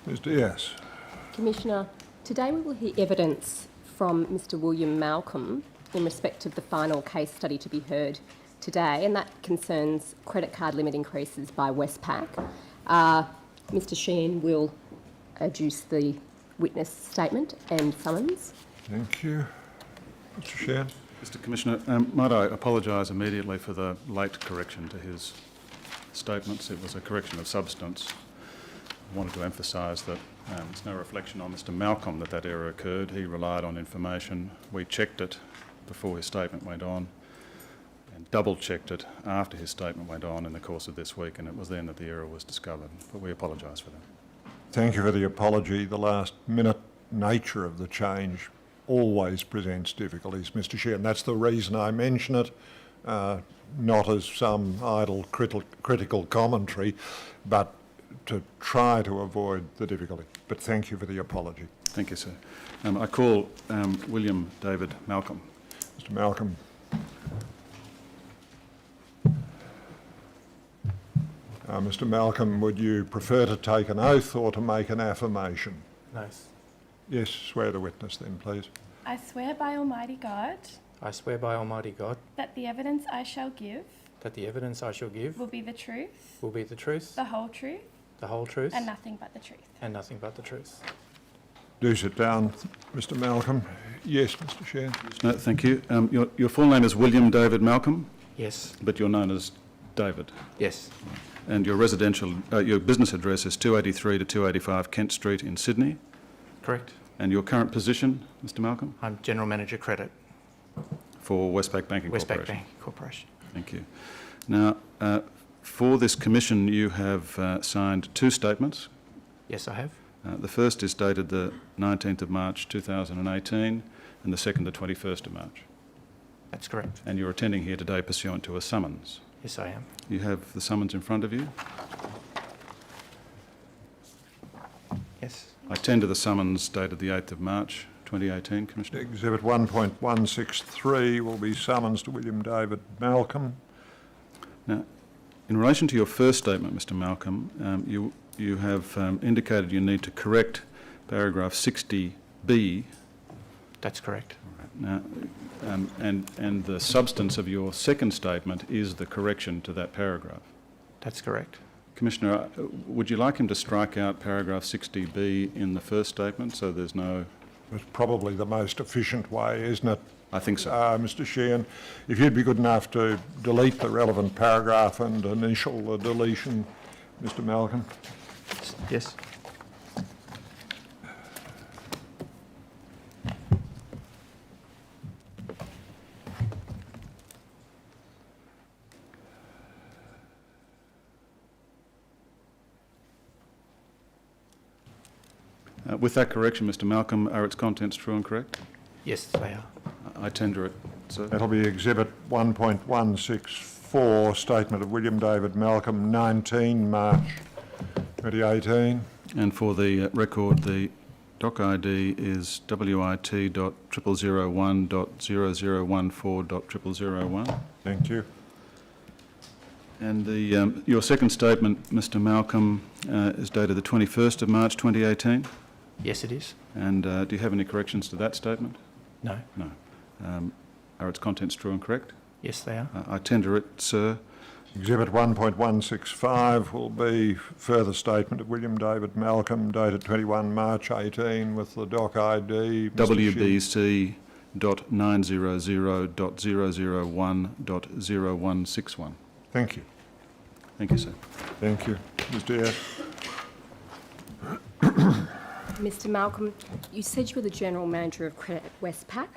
Ms Diaz. Commissioner, today we will hear evidence from Mr William Malcolm in respect of the final case study to be heard today, and that concerns credit card limit increases by Westpac. Mr Sheehan will adduce the witness statement and summons. Thank you. Mr Sheehan. Mr Commissioner, might I apologise immediately for the late correction to his statements. It was a correction of substance. I wanted to emphasise that there's no reflection on Mr Malcolm that error occurred. He relied on information. We checked it before his statement went on and double-checked it after his statement went on in the course of this week, and it was then that the error was discovered. But we apologise for that. Thank you for the apology. The last-minute nature of the change always presents difficulties, Mr Sheehan. That's the reason I mention it, not as some idle critical commentary, but to try to avoid the difficulty. But thank you for the apology. Thank you, sir. I call William David Malcolm. Mr Malcolm. Mr Malcolm, would you prefer to take an oath or to make an affirmation? No. Yes, swear the witness then, please. I swear by Almighty God I swear by Almighty God that the evidence I shall give that the evidence I shall give will be the truth, will be the truth, the whole truth, the whole truth, and nothing but the truth. and nothing but the truth. Do sit down, Mr Malcolm. Yes, Mr Sheehan. No, thank you. Your full name is William David Malcolm, Yes. but you're known as David. Yes. And your your business address is 283 to 285 Kent Street in Sydney. Correct. And your current position, Mr Malcolm? I'm General Manager Credit, For Westpac Banking Westpac Corporation. Banking Corporation. Thank you. Now, for this commission, you have signed two statements. Yes, I have. The first is dated the 19th of March 2018 and the second the 21st of March. That's correct. And you're attending here today pursuant to a summons. Yes, I am. You have the summons in front of you. Yes. I tender the summons dated the 8th of March 2018, Commissioner. Exhibit 1.163 will be summons to William David Malcolm. Now, in relation to your first statement, Mr Malcolm, you have indicated you need to correct paragraph 60B. That's correct. Now, and the substance of your second statement is the correction to that paragraph. That's correct. Commissioner, would you like him to strike out paragraph 60B in the first statement so there's no... It's probably the most efficient way, isn't it? I think so. Mr Sheehan, if you'd be good enough to delete the relevant paragraph and initial the deletion, Mr Malcolm. Yes. With that correction, Mr Malcolm, are its contents true and correct? Yes, they are. I tender it, sir. That'll be exhibit 1.164, statement of William David Malcolm, 19 March 2018. And for the record, the doc ID is WIT.0001.0014.0001. Thank you. And your second statement, Mr Malcolm, is dated the 21st of March 2018. Yes, it is. And do you have any corrections to that statement? No. No. Are its contents true and correct? Yes, they are. I tender it, sir. Exhibit 1.165 will be further statement of William David Malcolm, dated 21 March 18, with the doc ID WBC.900.001.0161. Thank you. Thank you, sir. Thank you. Ms Diaz. Mr Malcolm, you said you were the General Manager of Credit at Westpac.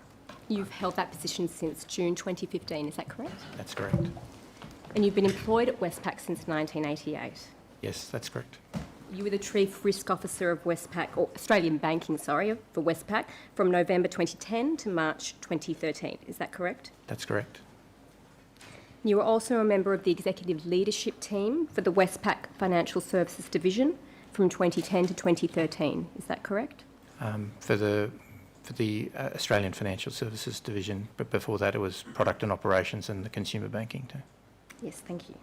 You've held that position since June 2015, is that correct? That's correct. And you've been employed at Westpac since 1988. Yes, that's correct. You were the Chief Risk Officer of Westpac, or Australian Banking, sorry, for Westpac from November 2010 to March 2013, is that correct? That's correct. You were also a member of the Executive Leadership Team for the Westpac Financial Services Division from 2010 to 2013, is that correct? For the Australian Financial Services Division, but before that it was Product and Operations and the Consumer Banking too. Yes, thank you.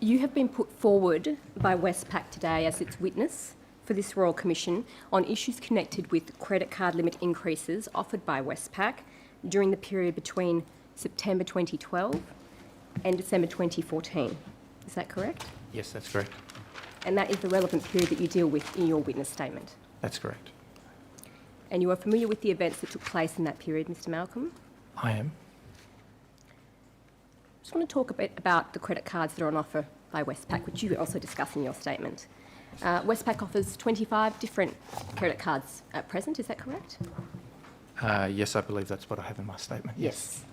You have been put forward by Westpac today as its witness for this Royal Commission on issues connected with credit card limit increases offered by Westpac during the period between September 2012 and December 2014. Is that correct? Yes, that's correct. And that is the relevant period that you deal with in your witness statement. That's correct. And you are familiar with the events that took place in that period, Mr. Malcolm? I am. I just want to talk a bit about the credit cards that are on offer by Westpac, which you also discuss in your statement. Westpac offers 25 different credit cards at present, is that correct? Yes, I believe that's what I have in my statement. Yes.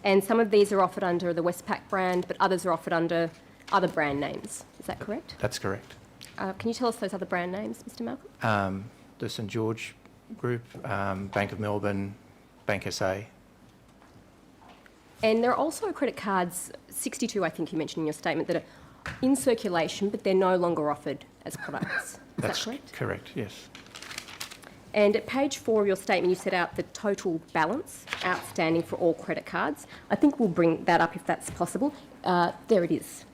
And some of these are offered under the Westpac brand, but others are offered under other brand names. Is that correct? That's correct. Can you tell us those other brand names, Mr. Malcolm? The St George Group, Bank of Melbourne, Bank SA. And there are also credit cards, 62 I think you mentioned in your statement, that are in circulation, but they're no longer offered as products. Is That's that correct? correct, yes. And at page 4 of your statement, you set out the total balance outstanding for all credit cards. I think we'll bring that up if that's possible. There it is.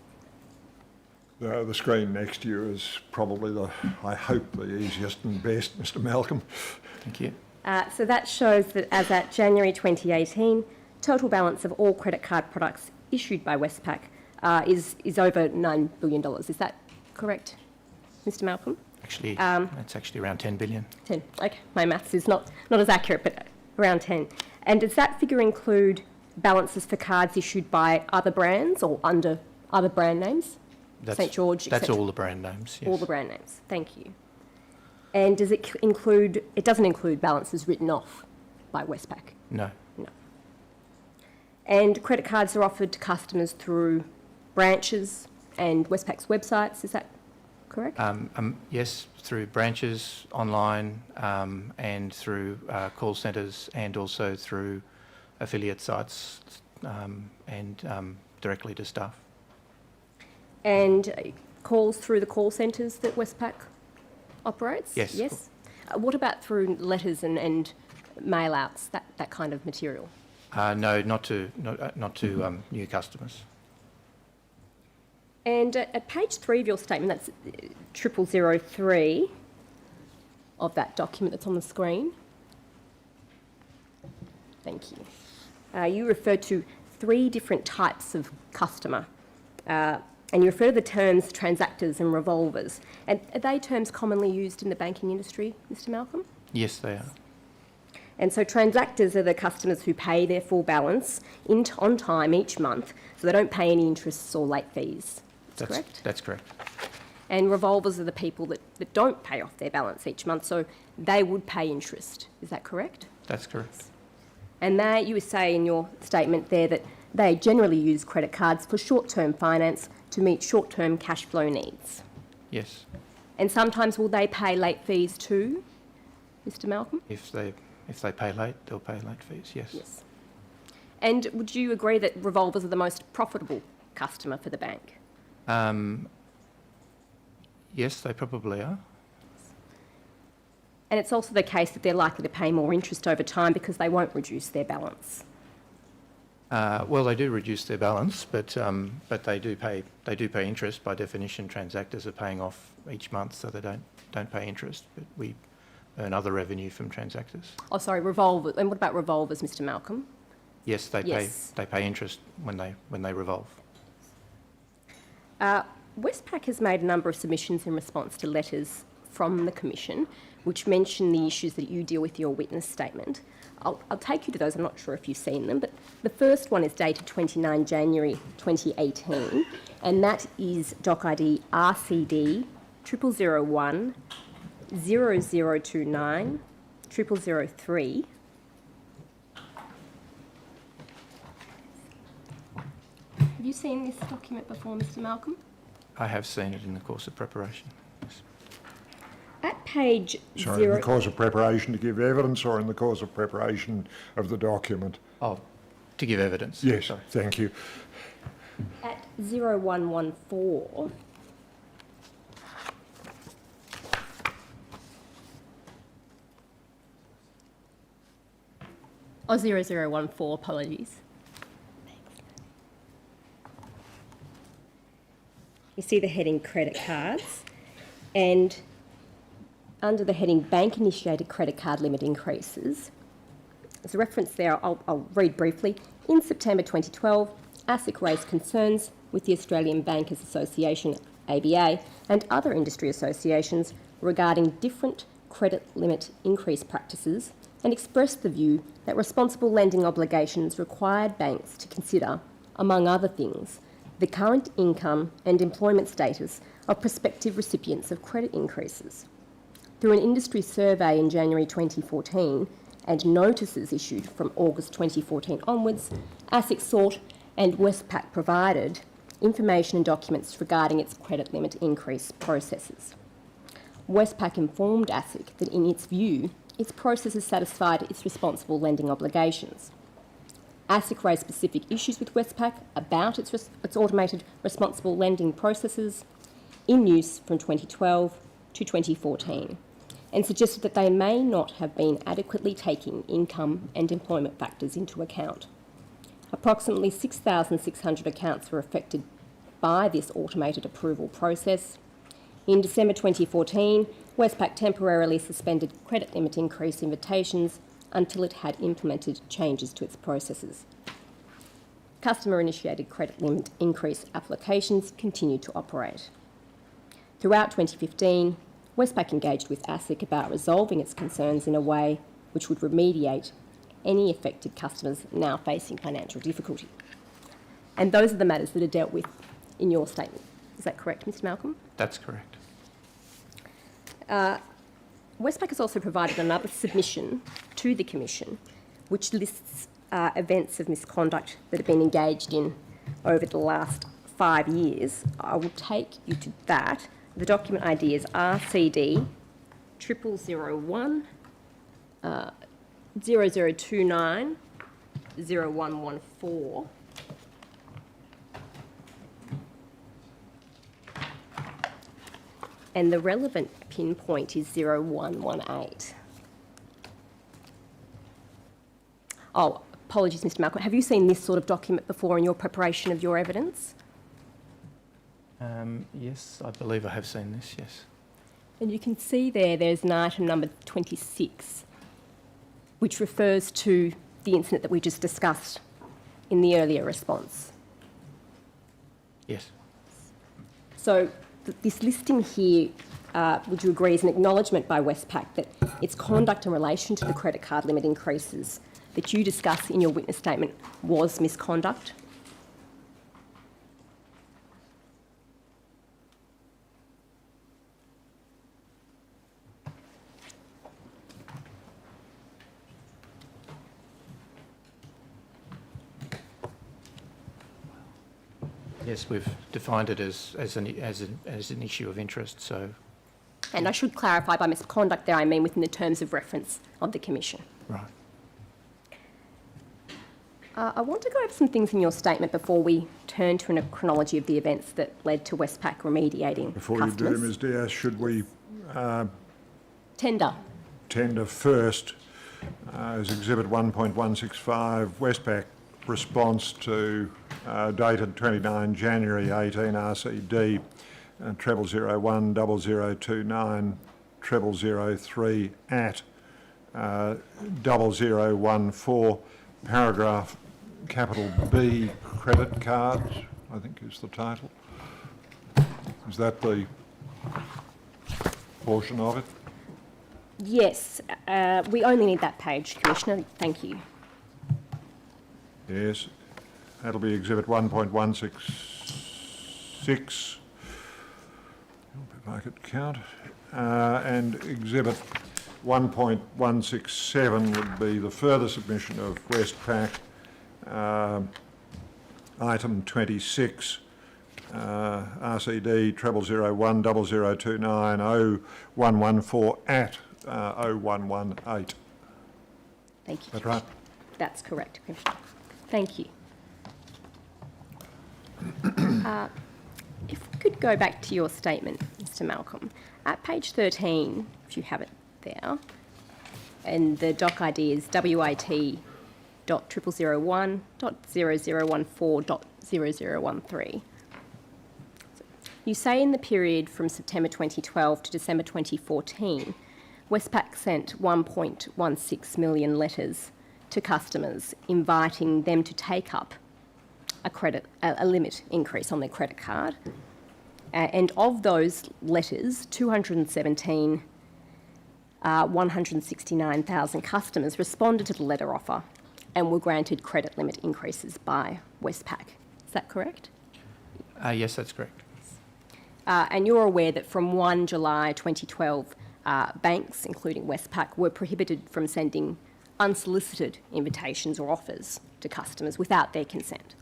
The screen next to you is probably I hope, the easiest and best, Mr. Malcolm. Thank you. So that shows that as at January 2018, total balance of all credit card products issued by Westpac is over $9 billion. Is that correct, Mr. Malcolm? Actually, it's actually around 10 billion. 10. Okay, my maths is not as accurate, but around 10. And does that figure include balances for cards issued by other brands or under other brand names? St George, etc.? That's all the brand names, yes. All the brand names. Thank you. And does it include? It doesn't include balances written off by Westpac. No. No. And credit cards are offered to customers through branches and Westpac's websites. Is that correct? Yes, through branches, online, and through call centres, and also through affiliate sites and directly to staff. And calls through the call centres that Westpac operates? Yes. Yes. What about through letters and mail-outs, that kind of material? No, not to new customers. And at page 3 of your statement, that's 0003 of that document that's on the screen. Thank you. You refer to 3 different types of customer. And you refer to the terms transactors and revolvers. And are they terms commonly used in the banking industry, Mr. Malcolm? Yes, they are. And so transactors are the customers who pay their full balance on time each month, so they don't pay any interests or late fees. That's correct? That's correct. And revolvers are the people that don't pay off their balance each month, so they would pay interest. Is that correct? That's correct. And you say in your statement there that they generally use credit cards for short-term finance to meet short-term cash flow needs. Yes. And sometimes will they pay late fees too, Mr. Malcolm? If they pay late, they'll pay late fees, yes. Yes. And would you agree that revolvers are the most profitable customer for the bank? Yes, they probably are. And it's also the case that they're likely to pay more interest over time because they won't reduce their balance. Well, they do reduce their balance, but they do pay interest. By definition, transactors are paying off each month, so they don't pay interest. But we earn other revenue from transactors. Oh, sorry, revolvers. And what about revolvers, Mr. Malcolm? Yes, they Yes. pay interest when they revolve. Westpac has made a number of submissions in response to letters from the Commission, which mention the issues that you deal with in your witness statement. I'll take you to those. I'm not sure if you've seen them, but the first one is dated 29 January 2018, and that is Doc ID RCD 0001 0029 0003. Have you seen this document before, Mr. Malcolm? I have seen it in the course of preparation. Yes. At page Sorry, in the course of preparation to give evidence or in the course of preparation of the document? Oh, to give evidence. Yes, Sorry. thank you. At 0114, oh, 0014, apologies. You see the heading credit cards, and under the heading Bank-Initiated Credit Card Limit Increases, there's a reference there, I'll read briefly. In September 2012, ASIC raised concerns with the Australian Bankers Association, ABA, and other industry associations regarding different credit limit increase practices and expressed the view that responsible lending obligations required banks to consider, among other things, the current income and employment status of prospective recipients of credit increases. Through an industry survey in January 2014 and notices issued from August 2014 onwards, ASIC sought and Westpac provided information and documents regarding its credit limit increase processes. Westpac informed ASIC that in its view, its processes satisfied its responsible lending obligations. ASIC raised specific issues with Westpac about its automated responsible lending processes in use from 2012 to 2014 and suggested that they may not have been adequately taking income and employment factors into account. Approximately 6,600 accounts were affected by this automated approval process. In December 2014, Westpac temporarily suspended credit limit increase invitations until it had implemented changes to its processes. Customer-initiated credit limit increase applications continued to operate. Throughout 2015, Westpac engaged with ASIC about resolving its concerns in a way which would remediate any affected customers now facing financial difficulty. And those are the matters that are dealt with in your statement. Is that correct, Mr Malcolm? That's correct. Westpac has also provided another submission to the Commission which lists events of misconduct that have been engaged in over the last 5 years. I will take you to that. The document ID is RCD 0001 0029 0114. And the relevant pinpoint is 0118. Oh, apologies, Mr Malcolm. Have you seen this sort of document before in your preparation of your evidence? Yes, I believe I have seen this, yes. And you can see there's an item number 26, which refers to the incident that we just discussed in the earlier response. Yes. So this listing here, would you agree, is an acknowledgement by Westpac that its conduct in relation to the credit card limit increases that you discuss in your witness statement was misconduct? Yes, we've defined it as an issue of interest, so... And I should clarify, by misconduct there I mean within the terms of reference of the Commission. Right. I want to go over some things in your statement before we turn to a chronology of the events that led to Westpac remediating Before customers. you do, Ms Diaz, should we Tender. tender first as Exhibit 1.165, Westpac response to dated 29 January 18 RCD 0001 0029 0003 at 0014, paragraph capital B, credit cards, I think is the title. Is that the portion of it? Yes, we only need that page, Commissioner. Thank you. Yes, that'll be Exhibit 1.166, if I could count, and Exhibit 1.167 would be the further submission of Westpac, item 26, RCD 0001 0029 0114 at 0118. Thank you. That's right. That's correct, Commissioner. Thank you. If we could go back to your statement, Mr Malcolm, at page 13, if you have it there, and the doc ID is WIT.0001.0014.0013. You say in the period from September 2012 to December 2014, Westpac sent 1.16 million letters to customers inviting them to take up a limit increase on their credit card. And of those letters, 169,000 customers responded to the letter offer and were granted credit limit increases by Westpac. Is that correct? Yes, that's correct. And you're aware that from 1 July 2012, banks, including Westpac, were prohibited from sending unsolicited invitations or offers to customers without their consent.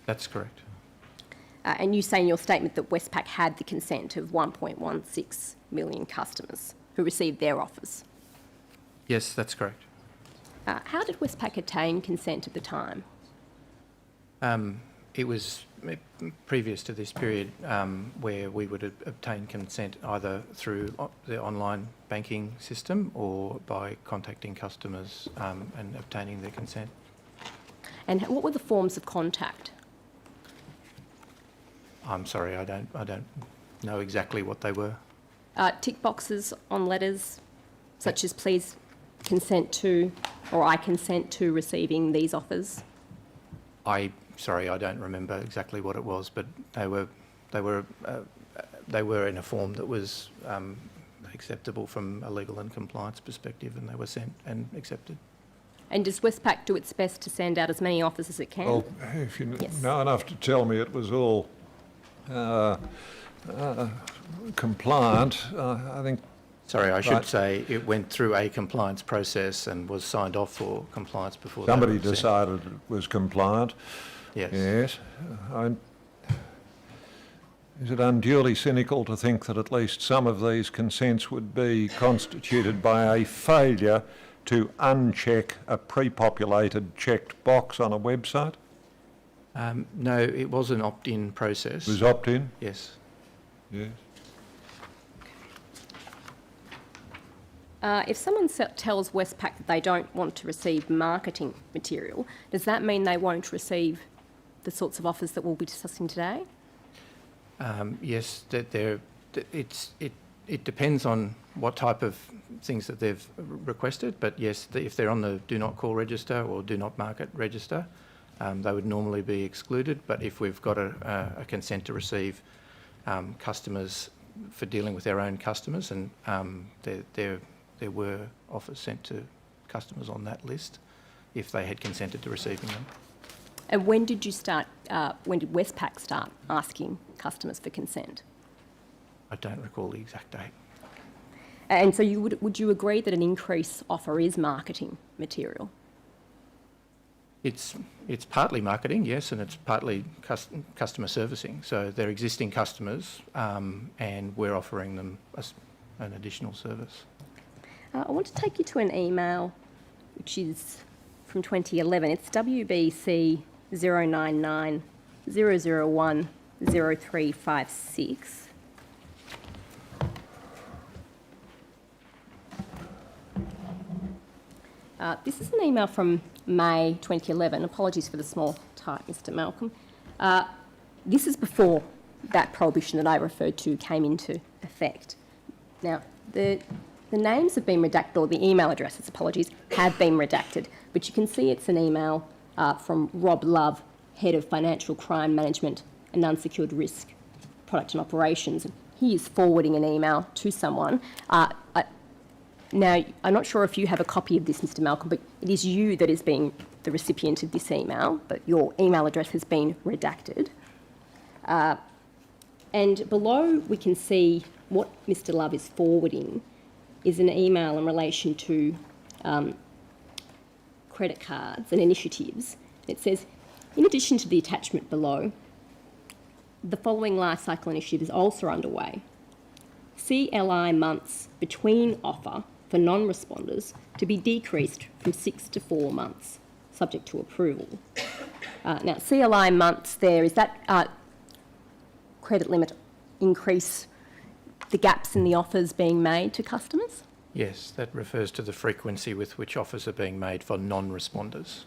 That's correct. And you say in your statement that Westpac had the consent of 1.16 million customers who received their offers. Yes, that's correct. How did Westpac attain consent at the time? It was previous to this period where we would obtain consent either through the online banking system or by contacting customers and obtaining their consent. And what were the forms of contact? I'm sorry, I don't know exactly what they were. Tick boxes on letters, such as please consent to, or I consent to receiving these offers? Sorry, I don't remember exactly what it was, but they were in a form that was acceptable from a legal and compliance perspective, and they were sent and accepted. And does Westpac do its best to send out as many offers as it can? Well, if you Yes. know enough to tell me it was all compliant, I think. Sorry, I should Right. say it went through a compliance process and was signed off for compliance before they Somebody were sent. decided it was compliant. Yes. Yes. Is it unduly cynical to think that at least some of these consents would be constituted by a failure to uncheck a pre-populated checked box on a website? No, it was an opt-in process. It was opt-in? Yes. Yes. If someone tells Westpac that they don't want to receive marketing material, does that mean they won't receive the sorts of offers that we'll be discussing today? Yes, it depends on what type of things that they've requested, but yes, if they're on the do not call register or do not market register, they would normally be excluded. But if we've got a consent to receive customers for dealing with their own customers, and there were offers sent to customers on that list if they had consented to receiving them. And when did Westpac start asking customers for consent? I don't recall the exact date. And so would you agree that an increase offer is marketing material? It's partly marketing, yes, and it's partly customer servicing. So they're existing customers, and we're offering them an additional service. I want to take you to an email which is from 2011. It's WBC 099 001 0356. This is an email from May 2011. Apologies for the small type, Mr. Malcolm. This is before that prohibition that I referred to came into effect. Now, the names have been redacted, or the email addresses, apologies, have been redacted, but you can see it's an email from Rob Love, Head of Financial Crime Management and Unsecured Risk Product and Operations. He is forwarding an email to someone. Now, I'm not sure if you have a copy of this, Mr. Malcolm, but it is you that is being the recipient of this email, but your email address has been redacted. And below we can see what Mr. Love is forwarding is an email in relation to credit cards and initiatives. It says, in addition to the attachment below, the following life cycle initiative is also underway. CLI months between offer for non-responders to be decreased from 6 to 4 months, subject to approval. Now, CLI months there, is that credit limit increase the gaps in the offers being made to customers? Yes, that refers to the frequency with which offers are being made for non-responders.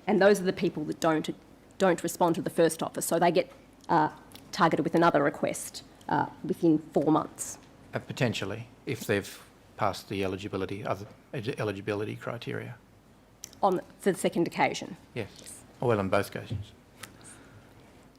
And those are the people that don't respond to the first offer, so they get targeted with another request within 4 months. Potentially, if they've passed the eligibility criteria. For the second occasion. Yes. Well, on both occasions.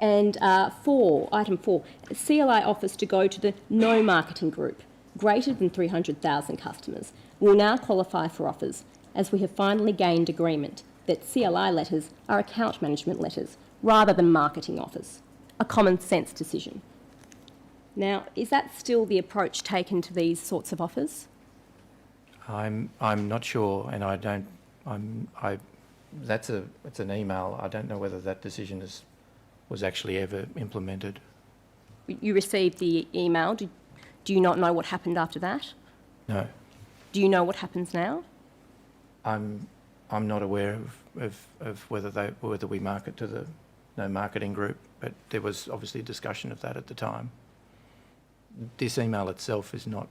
And item 4, CLI offers to go to the no marketing group, greater than 300,000 customers, will now qualify for offers, as we have finally gained agreement that CLI letters are account management letters rather than marketing offers. A common sense decision. Now, is that still the approach taken to these sorts of offers? I'm not sure, and it's an email. I don't know whether that decision was actually ever implemented. You received the email. Do you not know what happened after that? No. Do you know what happens now? I'm not aware of whether we market to the no marketing group, but there was obviously a discussion of that at the time. This email itself it's not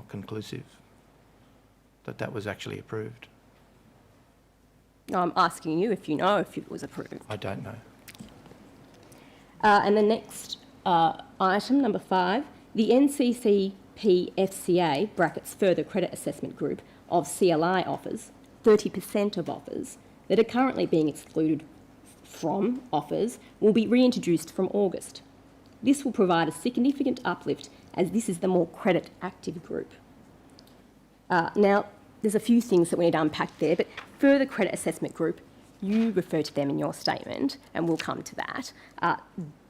conclusive that was actually approved. No, I'm asking you if you know if it was approved. I don't know. And the next item, number 5, the NCCP-FCA, brackets further credit assessment group, of CLI offers, 30% of offers that are currently being excluded from offers will be reintroduced from August. This will provide a significant uplift as this is the more credit active group. Now, there's a few things that we need to unpack there, but further credit assessment group, you refer to them in your statement, and we'll come to that.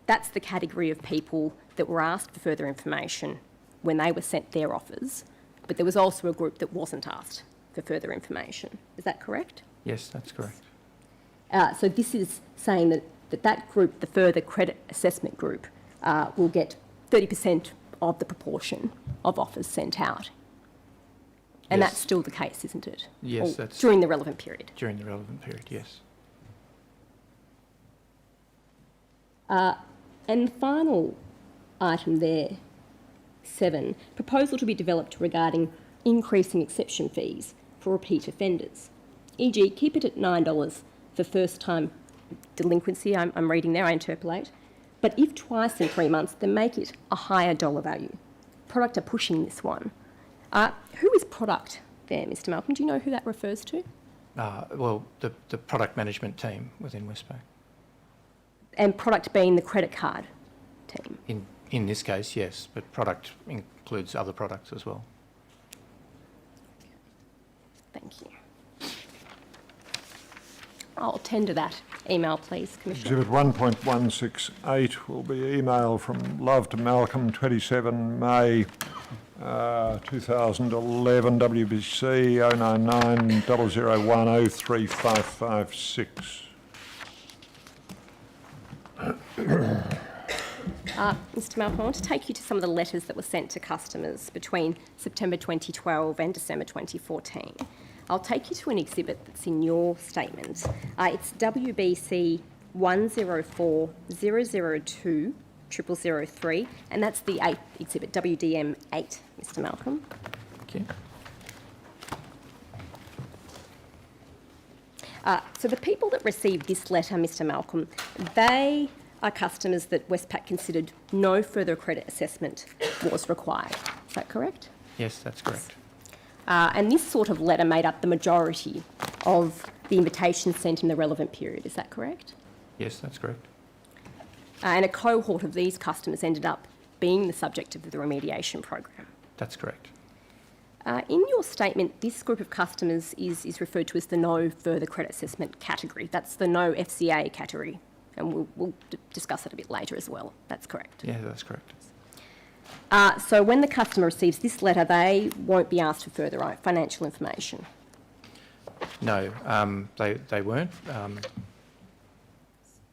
That's the category of people that were asked for further information when they were sent their offers, but there was also a group that wasn't asked for further information. Is that correct? Yes, that's correct. So this is saying that group, the further credit assessment group, will get 30% of the proportion of offers sent out. And Yes. that's still the case, isn't it? Yes, Or that's during the relevant period. during the relevant period, yes. And the final item there, 7, proposal to be developed regarding increasing exception fees for repeat offenders, e.g. keep it at $9 for first-time delinquency, I'm reading there, I interpolate, but if twice in 3 months, then make it a higher dollar value. Product are pushing this one. Who is product there, Mr Malcolm? Do you know who that refers to? Well, the product management team within Westpac. And product being the credit card team. In this case, yes, but product includes other products as well. Thank you. I'll tender that email, please, Commissioner. Exhibit 1.168 will be email from Love to Malcolm, 27 May 2011, WBC 099 001 03556. Mr Malcolm, I want to take you to some of the letters that were sent to customers between September 2012 and December 2014. I'll take you to an exhibit that's in your statement. It's WBC 104 002 0003, and that's the 8th exhibit, WDM 8, Mr Malcolm. Thank you. So the people that received this letter, Mr Malcolm, they are customers that Westpac considered no further credit assessment was required. Is that correct? Yes, that's correct. And this sort of letter made up the majority of the invitations sent in the relevant period. Is that correct? Yes, that's correct. And a cohort of these customers ended up being the subject of the remediation program. That's correct. In your statement, this group of customers is referred to as the no further credit assessment category. That's the no FCA category, and we'll discuss that a bit later as well. That's correct. Yeah, that's correct. So when the customer receives this letter, they won't be asked for further financial information. No, they weren't.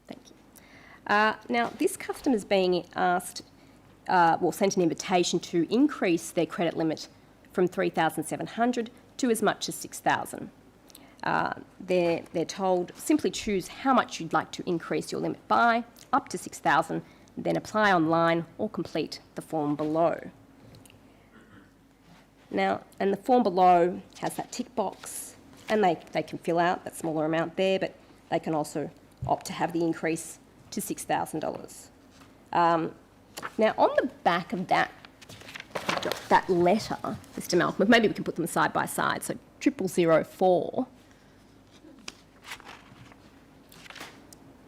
Thank you. Now, this customer's being asked, sent an invitation to increase their credit limit from $3,700 to as much as $6,000. They're told simply choose how much you'd like to increase your limit by, up to $6,000, then apply online or complete the form below. Now, and the form below has that tick box, and they can fill out that smaller amount there, but they can also opt to have the increase to $6,000. Now, on the back of that that letter, Mr. Malcolm, maybe we can put them side by side. So 0004.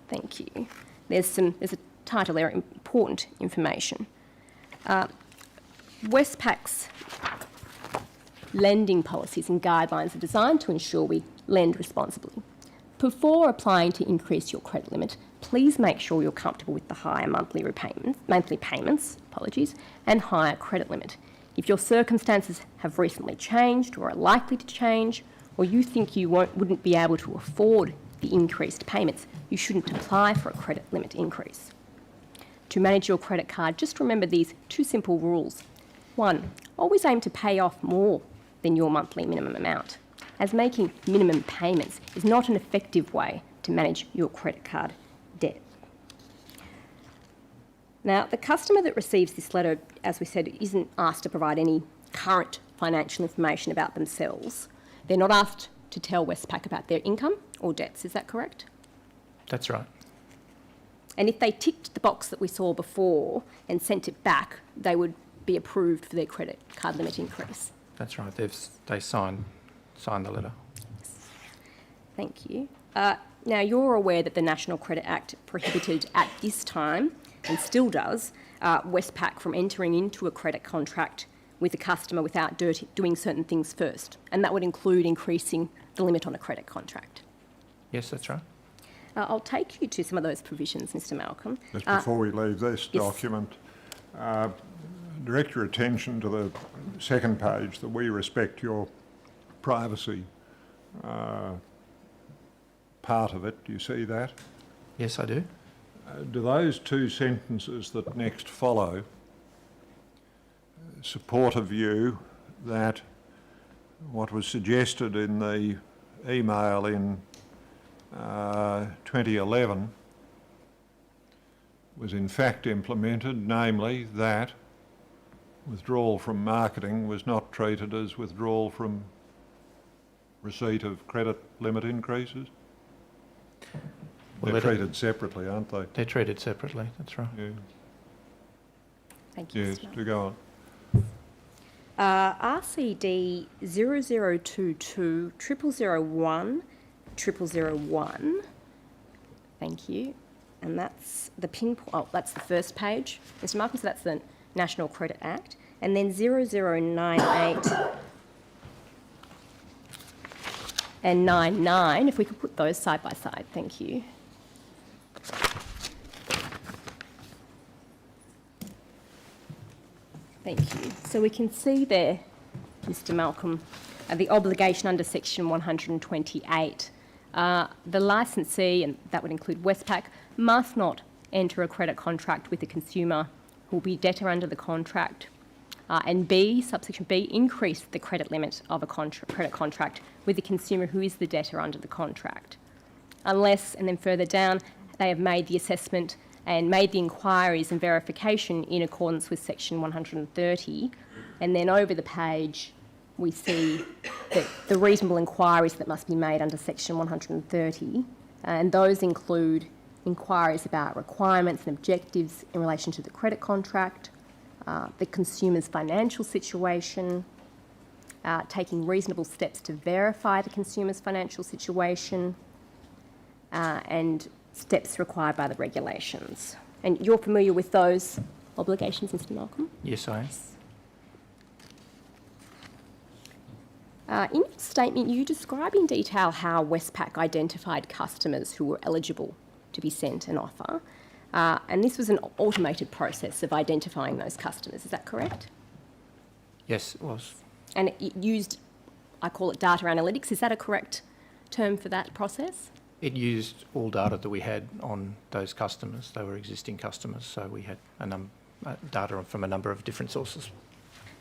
Thank you. There's a title there, important information. Westpac's lending policies and guidelines are designed to ensure we lend responsibly. Before applying to increase your credit limit, please make sure you're comfortable with the higher monthly payments, and higher credit limit. If your circumstances have recently changed or are likely to change, or you think you wouldn't be able to afford the increased payments, you shouldn't apply for a credit limit increase. To manage your credit card, just remember these 2 simple rules. 1, always aim to pay off more than your monthly minimum amount, as making minimum payments is not an effective way to manage your credit card debt. Now, the customer that receives this letter, as we said, isn't asked to provide any current financial information about themselves. They're not asked to tell Westpac about their income or debts, is that correct? That's right. And if they ticked the box that we saw before and sent it back, they would be approved for their credit card limit increase. That's right. They signed the letter. Thank you. Now, you're aware that the National Credit Act prohibited at this time, and still does, Westpac from entering into a credit contract with a customer without doing certain things first, and that would include increasing the limit on a credit contract. Yes, that's right. I'll take you to some of those provisions, Mr. Malcolm. Just before we leave this yes. document, direct your attention to the second page, that we respect your privacy part of it. Do you see that? Yes, I do. Do those 2 sentences that next follow support a view that what was suggested in the email in 2011 was in fact implemented, namely that withdrawal from marketing was not treated as withdrawal from receipt of credit limit increases? Well, they're treated separately, aren't they? They're treated separately, that's right. Yeah. Thank you, Yes, Mr. Malcolm. to go on. RCD 0022 0001 0001. Thank you. And that's the that's the first page, Mr. Malcolm, so that's the National Credit Act. And then 0098 and 99, if we could put those side by side, thank you. Thank you. So we can see there, Mr. Malcolm, the obligation under section 128. The licensee, and that would include Westpac, must not enter a credit contract with a consumer who will be debtor under the contract. And B, subsection B, increase the credit limit of a credit contract with the consumer who is the debtor under the contract. Unless, and then further down, they have made the assessment and made the inquiries and verification in accordance with section 130. And then over the page, we see the reasonable inquiries that must be made under section 130. And those include inquiries about requirements and objectives in relation to the credit contract, the consumer's financial situation, taking reasonable steps to verify the consumer's financial situation, and steps required by the regulations. And you're familiar with those obligations, Mr. Malcolm? Yes, I am. In your statement, you describe in detail how Westpac identified customers who were eligible to be sent an offer. And this was an automated process of identifying those customers, is that correct? Yes, it was. And it used, I call it data analytics, is that a correct term for that process? It used all data that we had on those customers. They were existing customers, so we had data from a number of different sources.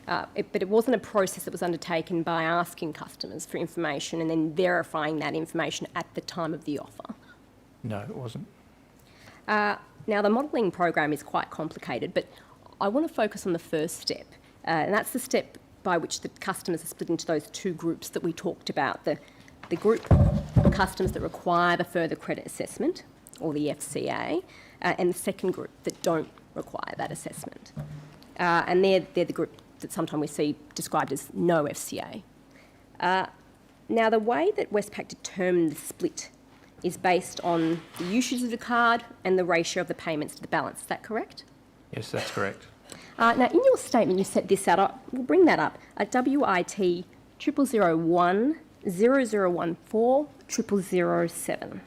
But it wasn't a process that was undertaken by asking customers for information and then verifying that information at the time of the offer. No, it wasn't. Now, the modelling program is quite complicated, but I want to focus on the first step, and that's the step by which the customers are split into those 2 groups that we talked about, the group of customers that require the further credit assessment, or the FCA, and the second group that don't require that assessment. And they're the group that sometimes we see described as no FCA. Now, the way that Westpac determined the split is based on the usage of the card and the ratio of the payments to the balance. Is that correct? Yes, that's correct. Now, in your statement, you set this out. We'll bring that up. WIT 0001 0014 0007.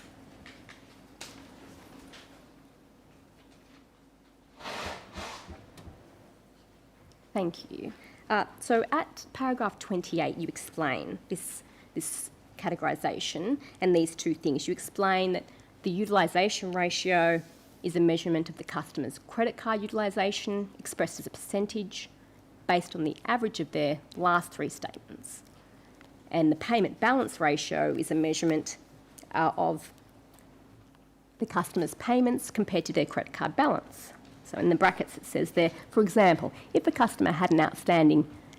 Thank you. So at paragraph 28, you explain this categorisation and these two things. You explain that the utilisation ratio is a measurement of the customer's credit card utilisation expressed as a percentage based on the average of their last three statements. And the payment balance ratio is a measurement of the customer's payments compared to their credit card balance. So in the brackets it says there, for example, if a customer had an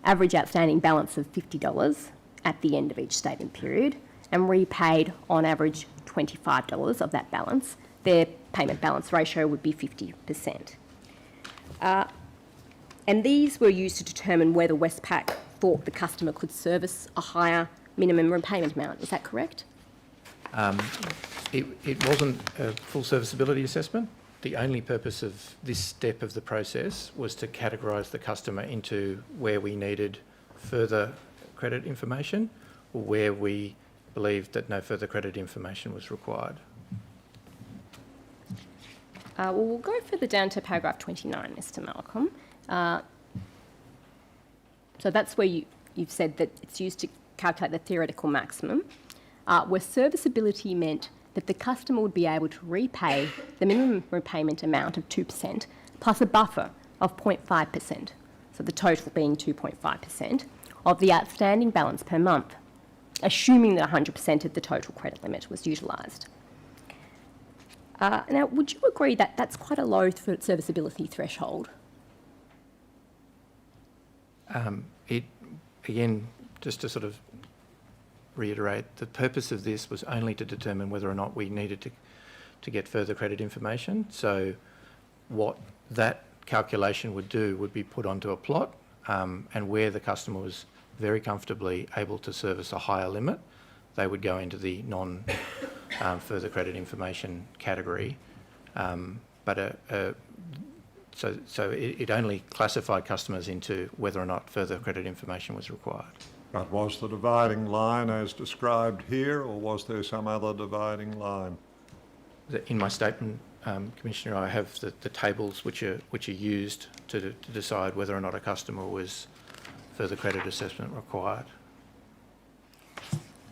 average outstanding balance of $50 at the end of each statement period and repaid on average $25 of that balance, their payment balance ratio would be 50%. And these were used to determine whether Westpac thought the customer could service a higher minimum repayment amount. Is that correct? It wasn't a full serviceability assessment. The only purpose of this step of the process was to categorise the customer into where we needed further credit information or where we believed that no further credit information was required. Well, we'll go further down to paragraph 29, Mr. Malcolm. So that's where you've said that it's used to calculate the theoretical maximum, where serviceability meant that the customer would be able to repay the minimum repayment amount of 2% plus a buffer of 0.5%, so the total being 2.5% of the outstanding balance per month, assuming that 100% of the total credit limit was utilised. Now, would you agree that that's quite a low serviceability threshold? Again, just to sort of reiterate, the purpose of this was only to determine whether or not we needed to get further credit information. So what that calculation would do would be put onto a plot, and where the customer was very comfortably able to service a higher limit, they would go into the further credit information category. So it only classified customers into whether or not further credit information was required. But was the dividing line as described here, or was there some other dividing line? In my statement, Commissioner, I have the tables which are used to decide whether or not a customer was further credit assessment required.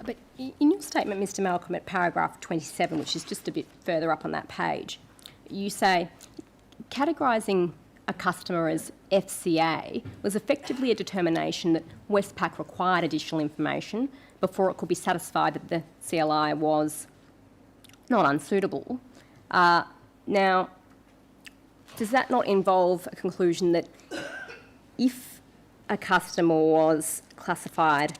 But in your statement, Mr. Malcolm, at paragraph 27, which is just a bit further up on that page, you say categorising a customer as FCA was effectively a determination that Westpac required additional information before it could be satisfied that the CLI was not unsuitable. Now, does that not involve a conclusion that if a customer was classified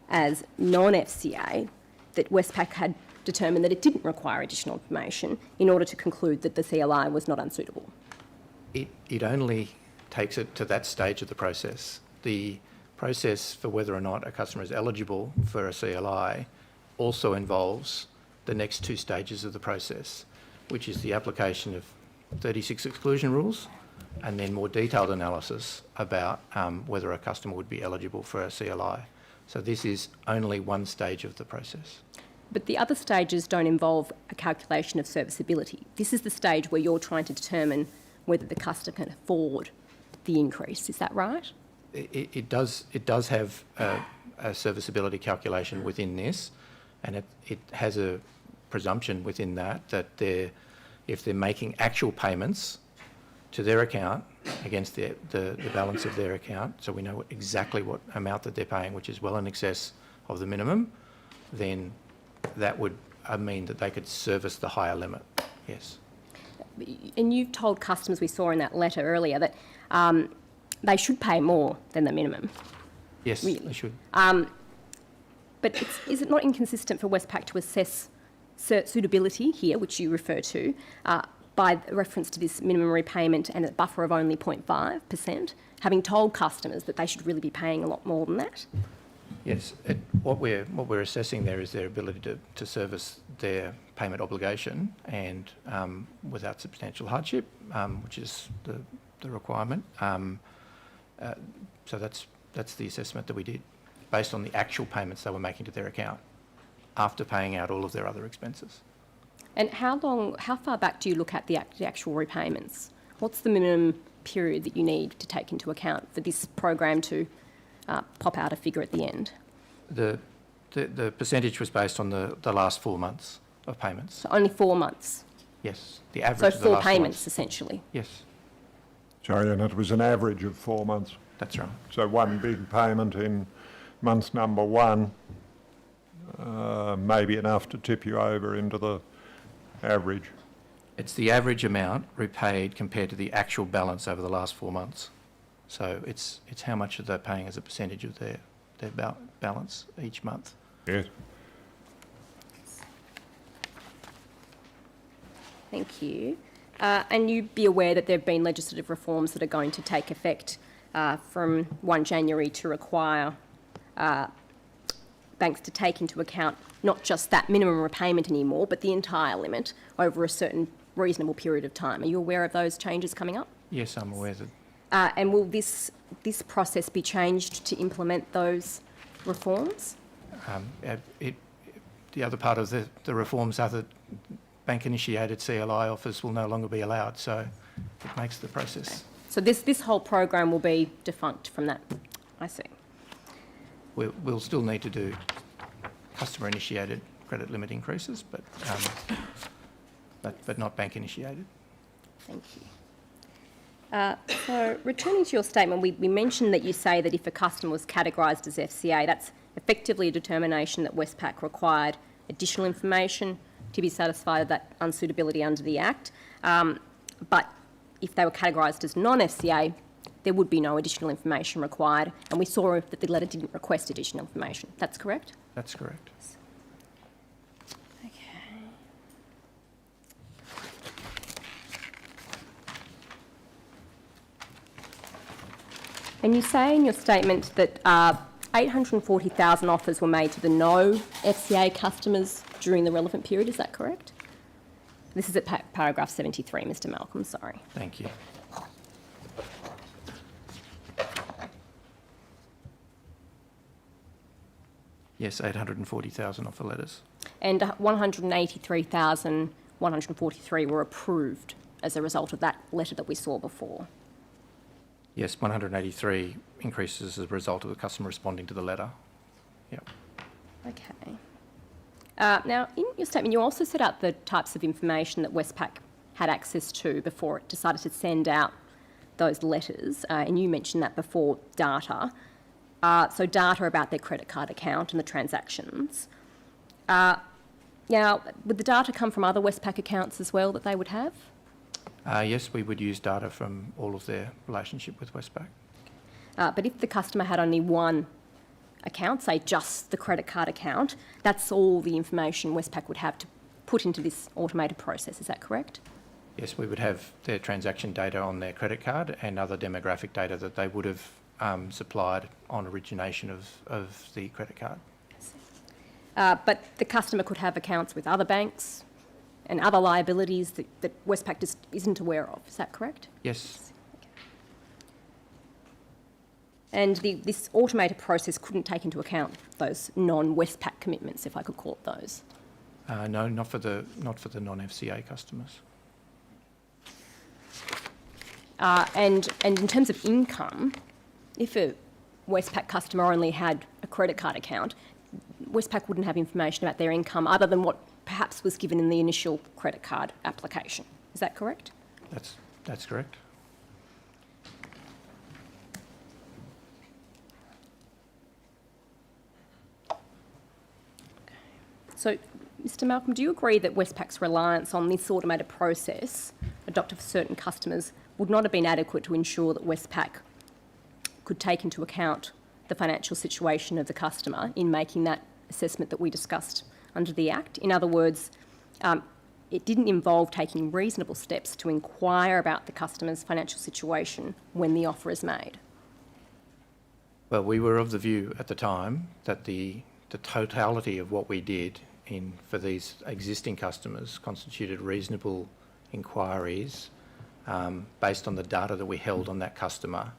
as non-FCA, that Westpac had determined that it didn't require additional information in order to conclude that the CLI was not unsuitable? It only takes it to that stage of the process. The process for whether or not a customer is eligible for a CLI also involves the next two stages of the process, which is the application of 36 exclusion rules and then more detailed analysis about whether a customer would be eligible for a CLI. So this is only one stage of the process. But the other stages don't involve a calculation of serviceability. This is the stage where you're trying to determine whether the customer can afford the increase. Is that right? It does have a serviceability calculation within this, and it has a presumption within that if they're making actual payments to their account against the balance of their account, so we know exactly what amount that they're paying, which is well in excess of the minimum, then that would mean that they could service the higher limit, yes. And you've told customers, we saw in that letter earlier, that they should pay more than the minimum. Yes, really. They should. But is it not inconsistent for Westpac to assess suitability here, which you refer to, by reference to this minimum repayment and a buffer of only 0.5%, having told customers that they should really be paying a lot more than that? Yes, what we're assessing there is their ability to service their payment obligation and without substantial hardship, which is the requirement. So that's the assessment that we did based on the actual payments they were making to their account after paying out all of their other expenses. And how far back do you look at the actual repayments? What's the minimum period that you need to take into account for this program to pop out a figure at the end? The percentage was based on the last 4 months of payments. So only 4 months. Yes, the average So of the 4 last 4 payments, months. essentially. Yes, Sorry, and it was an average of 4 months. that's right. So one big payment in month number 1 may be enough to tip you over into the average. It's the average amount repaid compared to the actual balance over the last 4 months. So it's how much are they paying as a percentage of their balance each month. Yes. Thank you. And you'd be aware that there have been legislative reforms that are going to take effect from 1 January to require banks to take into account not just that minimum repayment anymore, but the entire limit over a certain reasonable period of time. Are you aware of those changes coming up? Yes, I'm aware that. And will this process be changed to implement those reforms? The other part of the reforms are that bank-initiated CLI offers will no longer be allowed, so it makes the process. So this whole program will be defunct from that, I see. We'll still need to do customer-initiated credit limit increases, but not bank-initiated. Thank you. So returning to your statement, we mentioned that you say that if a customer was categorised as FCA, that's effectively a determination that Westpac required additional information to be satisfied of that unsuitability under the Act. But if they were categorised as non-FCA, there would be no additional information required, and we saw that the letter didn't request additional information. That's correct? That's correct. Okay. And you say in your statement that 840,000 offers were made to the no FCA customers during the relevant period. Is that correct? This is at paragraph 73, Mr. Malcolm, sorry. Thank you. Yes, 840,000 offer letters. And 183,143 were approved as a result of that letter that we saw before. Yes, 183 increases as a result of the customer responding to the letter. Yep. Okay. Now, in your statement, you also set out the types of information that Westpac had access to before it decided to send out those letters, and you mentioned that before, data. So data about their credit card account and the transactions. Now, would the data come from other Westpac accounts as well that they would have? Yes, we would use data from all of their relationship with Westpac. But if the customer had only one account, say just the credit card account, that's all the information Westpac would have to put into this automated process, is that correct? Yes, we would have their transaction data on their credit card and other demographic data that they would have supplied on origination of the credit card. But the customer could have accounts with other banks and other liabilities that Westpac just isn't aware of, is that correct? Yes. And this automated process couldn't take into account those non-Westpac commitments, if I could call it those? No, not for the non-FCA customers. And in terms of income, if a Westpac customer only had a credit card account, Westpac wouldn't have information about their income other than what perhaps was given in the initial credit card application. Is that correct? That's correct. So, Mr. Malcolm, do you agree that Westpac's reliance on this automated process adopted for certain customers would not have been adequate to ensure that Westpac could take into account the financial situation of the customer in making that assessment that we discussed under the Act? In other words, it didn't involve taking reasonable steps to inquire about the customer's financial situation when the offer is made? Well, we were of the view at the time that the totality of what we did for these existing customers constituted reasonable inquiries based on the data that we held on that customer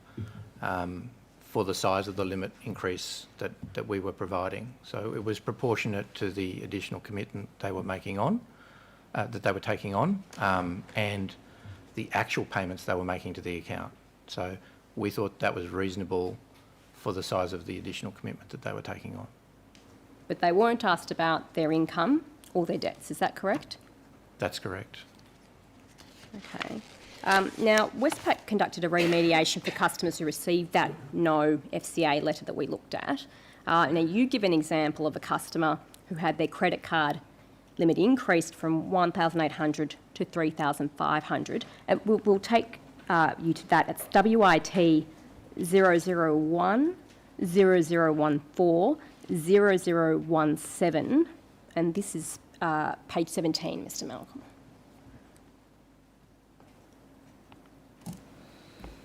for the size of the limit increase that we were providing. So it was proportionate to the additional commitment they were making on, that they were taking on, and the actual payments they were making to the account. So we thought that was reasonable for the size of the additional commitment that they were taking on. But they weren't asked about their income or their debts, is that correct? That's correct. Okay. Now, Westpac conducted a remediation for customers who received that no FCA letter that we looked at. Now, you give an example of a customer who had their credit card limit increased from $1,800 to $3,500. We'll take you to that. It's WIT 001 0014 0017, and this is page 17, Mr. Malcolm.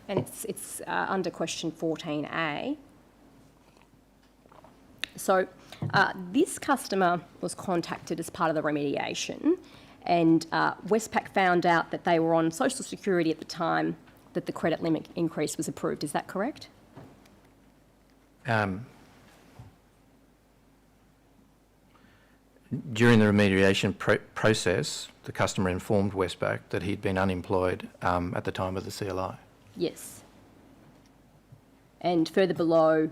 And it's under question 14A. So this customer was contacted as part of the remediation, and Westpac found out that they were on Social Security at the time that the credit limit increase was approved. Is that correct? During the remediation process, the customer informed Westpac that he'd been unemployed at the time of the CLI. Yes. And further below,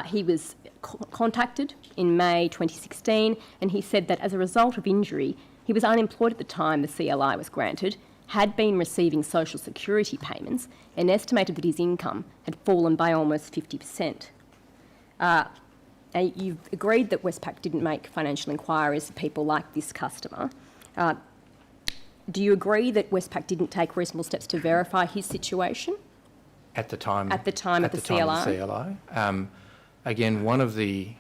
he was contacted in May 2016, and he said that as a result of injury, he was unemployed at the time the CLI was granted, had been receiving Social Security payments, and estimated that his income had fallen by almost 50%. And you've agreed that Westpac didn't make financial inquiries of people like this customer. Do you agree that Westpac didn't take reasonable steps to verify his situation? At the time of the CLI? Again, one of the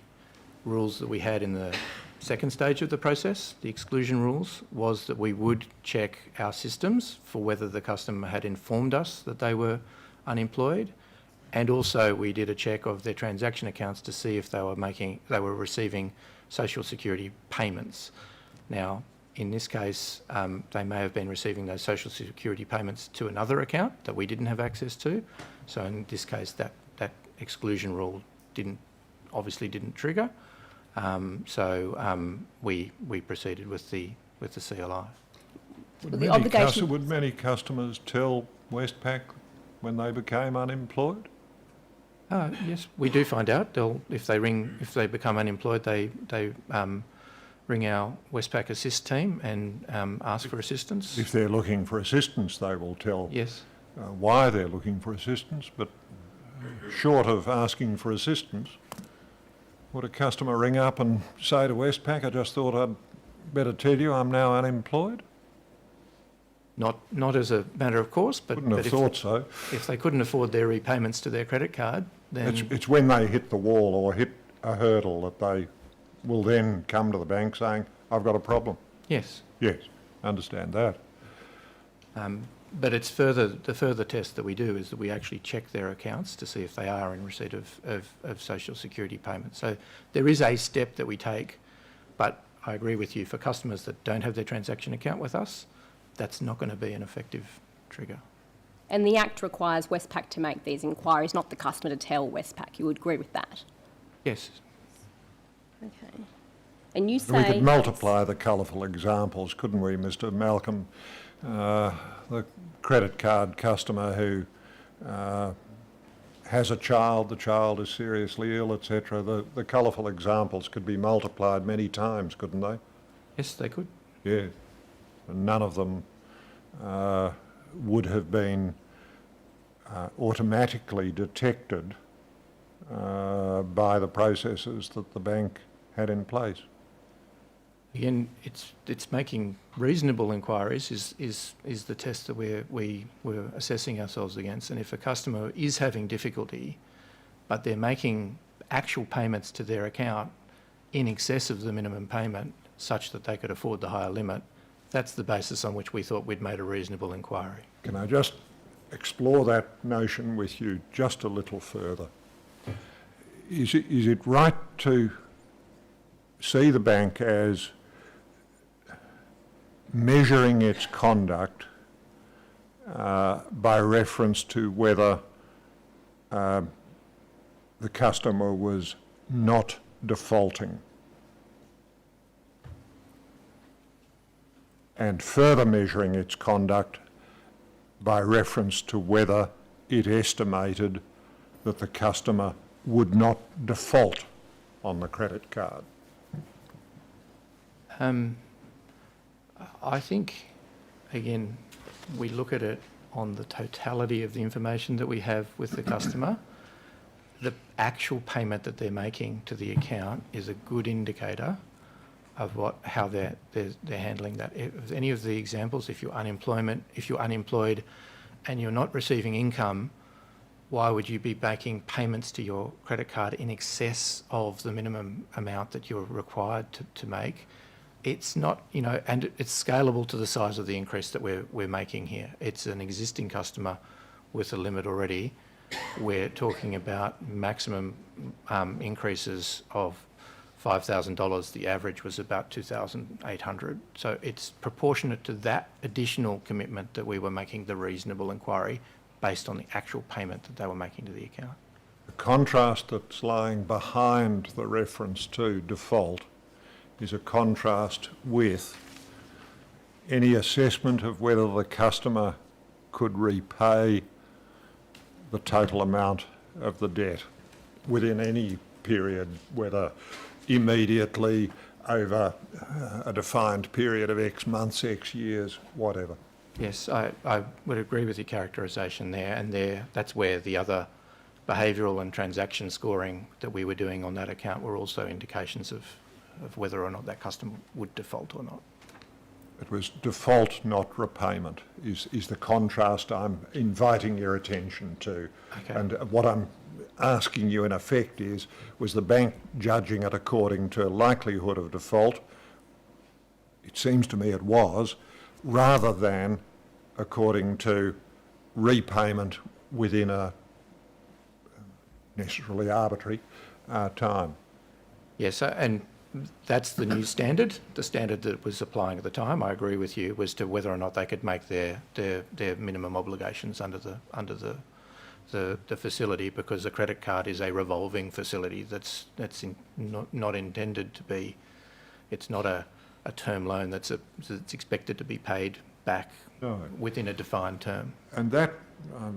rules that we had in the second stage of the process, the exclusion rules, was that we would check our systems for whether the customer had informed us that they were unemployed, and also we did a check of their transaction accounts to see if they were receiving Social Security payments. Now, in this case, they may have been receiving those Social Security payments to another account that we didn't have access to. So in this case, that exclusion rule obviously didn't trigger. So we proceeded with the CLI. Would many customers tell Westpac when they became unemployed? Yes, we do find out. If they become unemployed, they ring our Westpac Assist team and ask for assistance. If they're looking for assistance, they will tell yes. Why they're looking for assistance, but short of asking for assistance, would a customer ring up and say to Westpac, I just thought I'd better tell you I'm now unemployed? Not as a matter of course, but Wouldn't have thought so. If they couldn't afford their repayments to their credit card, then It's when they hit the wall or hit a hurdle that they will then come to the bank saying, I've got a problem. yes. Yes, understand that. But it's the further test that we do is that we actually check their accounts to see if they are in receipt of Social Security payments. So there is a step that we take, but I agree with you, for customers that don't have their transaction account with us, that's not going to be an effective trigger. And the Act requires Westpac to make these inquiries, not the customer to tell Westpac. You would agree with that? Yes. Okay. And you say... We could multiply the colourful examples, couldn't we, Mr Malcolm? The credit card customer who has a child, the child is seriously ill, etc. The colourful examples could be multiplied many times, couldn't they? Yes, they could. Yeah. And none of them would have been automatically detected by the processes that the bank had in place. Again, it's making reasonable inquiries is the test that we're assessing ourselves against. And if a customer is having difficulty, but they're making actual payments to their account in excess of the minimum payment, such that they could afford the higher limit, That's the basis on which we thought we'd made a reasonable inquiry. Can I just explore that notion with you just a little further? Is it right to see the bank as measuring its conduct by reference to whether the customer was not defaulting, and further measuring its conduct by reference to whether it estimated that the customer would not default on the credit card? I think, again, we look at it on the totality of the information that we have with the customer. The actual payment that they're making to the account is a good indicator of how they're handling that. If any of the examples, if you're unemployed and you're not receiving income, why would you be making payments to your credit card in excess of the minimum amount that you're required to make? It's not, and it's scalable to the size of the increase that we're making here. It's an existing customer with a limit already. We're talking about maximum increases of $5,000. The average was about $2,800. So it's proportionate to that additional commitment that we were making the reasonable inquiry based on the actual payment that they were making to the account. The contrast that's lying behind the reference to default is a contrast with any assessment of whether the customer could repay the total amount of the debt within any period, whether immediately, over a defined period of X months, X years, whatever. Yes, I would agree with your characterisation there, and that's where the other behavioural and transaction scoring that we were doing on that account were also indications of whether or not that customer would default or not. It was default, not repayment, is the contrast I'm inviting your attention to. Okay. And what I'm asking you in effect is, was the bank judging it according to likelihood of default? It seems to me it was, rather than according to repayment within a necessarily arbitrary time. Yes, and that's the new standard. The standard that was applying at the time, I agree with you, was to whether or not they could make their minimum obligations under the facility, because the credit card is a revolving facility that's not intended to be. It's not a term loan that's expected to be paid back within a defined term. And that,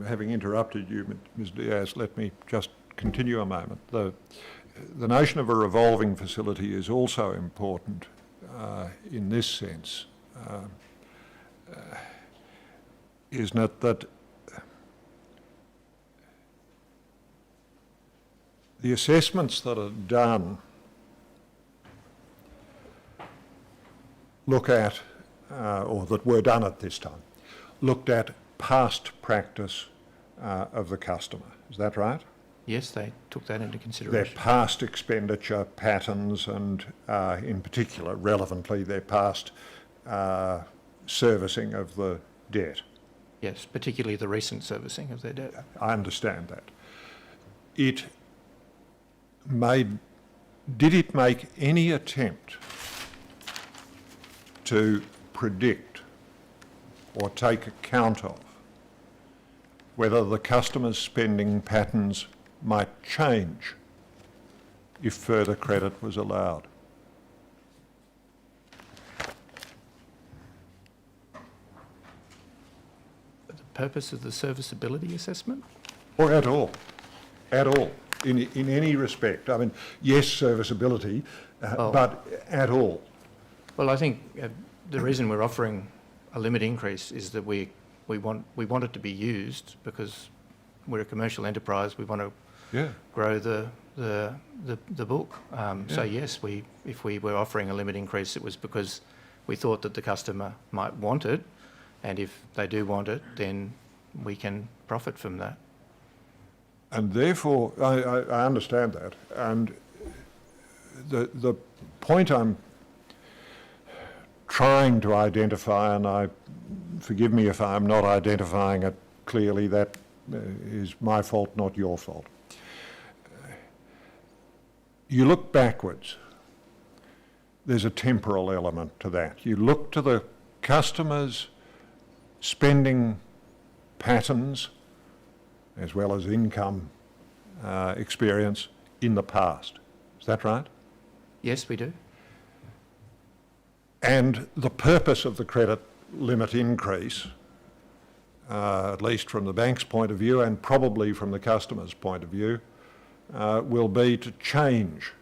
having interrupted you, Ms Diaz, let me just continue a moment. The notion of a revolving facility is also important in this sense, isn't it, that the assessments that are done look at, or that were done at this time, looked at past practice of the customer. Is that right? Yes, they took that into Their consideration. past expenditure patterns and, in particular, relevantly, their past servicing of the debt. Yes, particularly the recent servicing of their debt. I understand that. Did it make any attempt to predict or take account of whether the customer's spending patterns might change if further credit was allowed? For the purpose of the serviceability assessment? Or at all? At all? In any respect? I mean, yes, serviceability, but at all? Well, I think the reason we're offering a limit increase is that we want it to be used because we're a commercial enterprise. We want to grow the book. So yes, if we were offering a limit increase, it was because we thought that the customer might want it, and if they do want it, then we can profit from that. And therefore, I understand that. And the point I'm trying to identify, and forgive me if I'm not identifying it clearly, that is my fault, not your fault. You look backwards, there's a temporal element to that. You look to the customers' spending patterns as well as income experience in the past. Is that right? Yes, we do. And the purpose of the credit limit increase, at least from the bank's point of view and probably from the customer's point of view, will be to change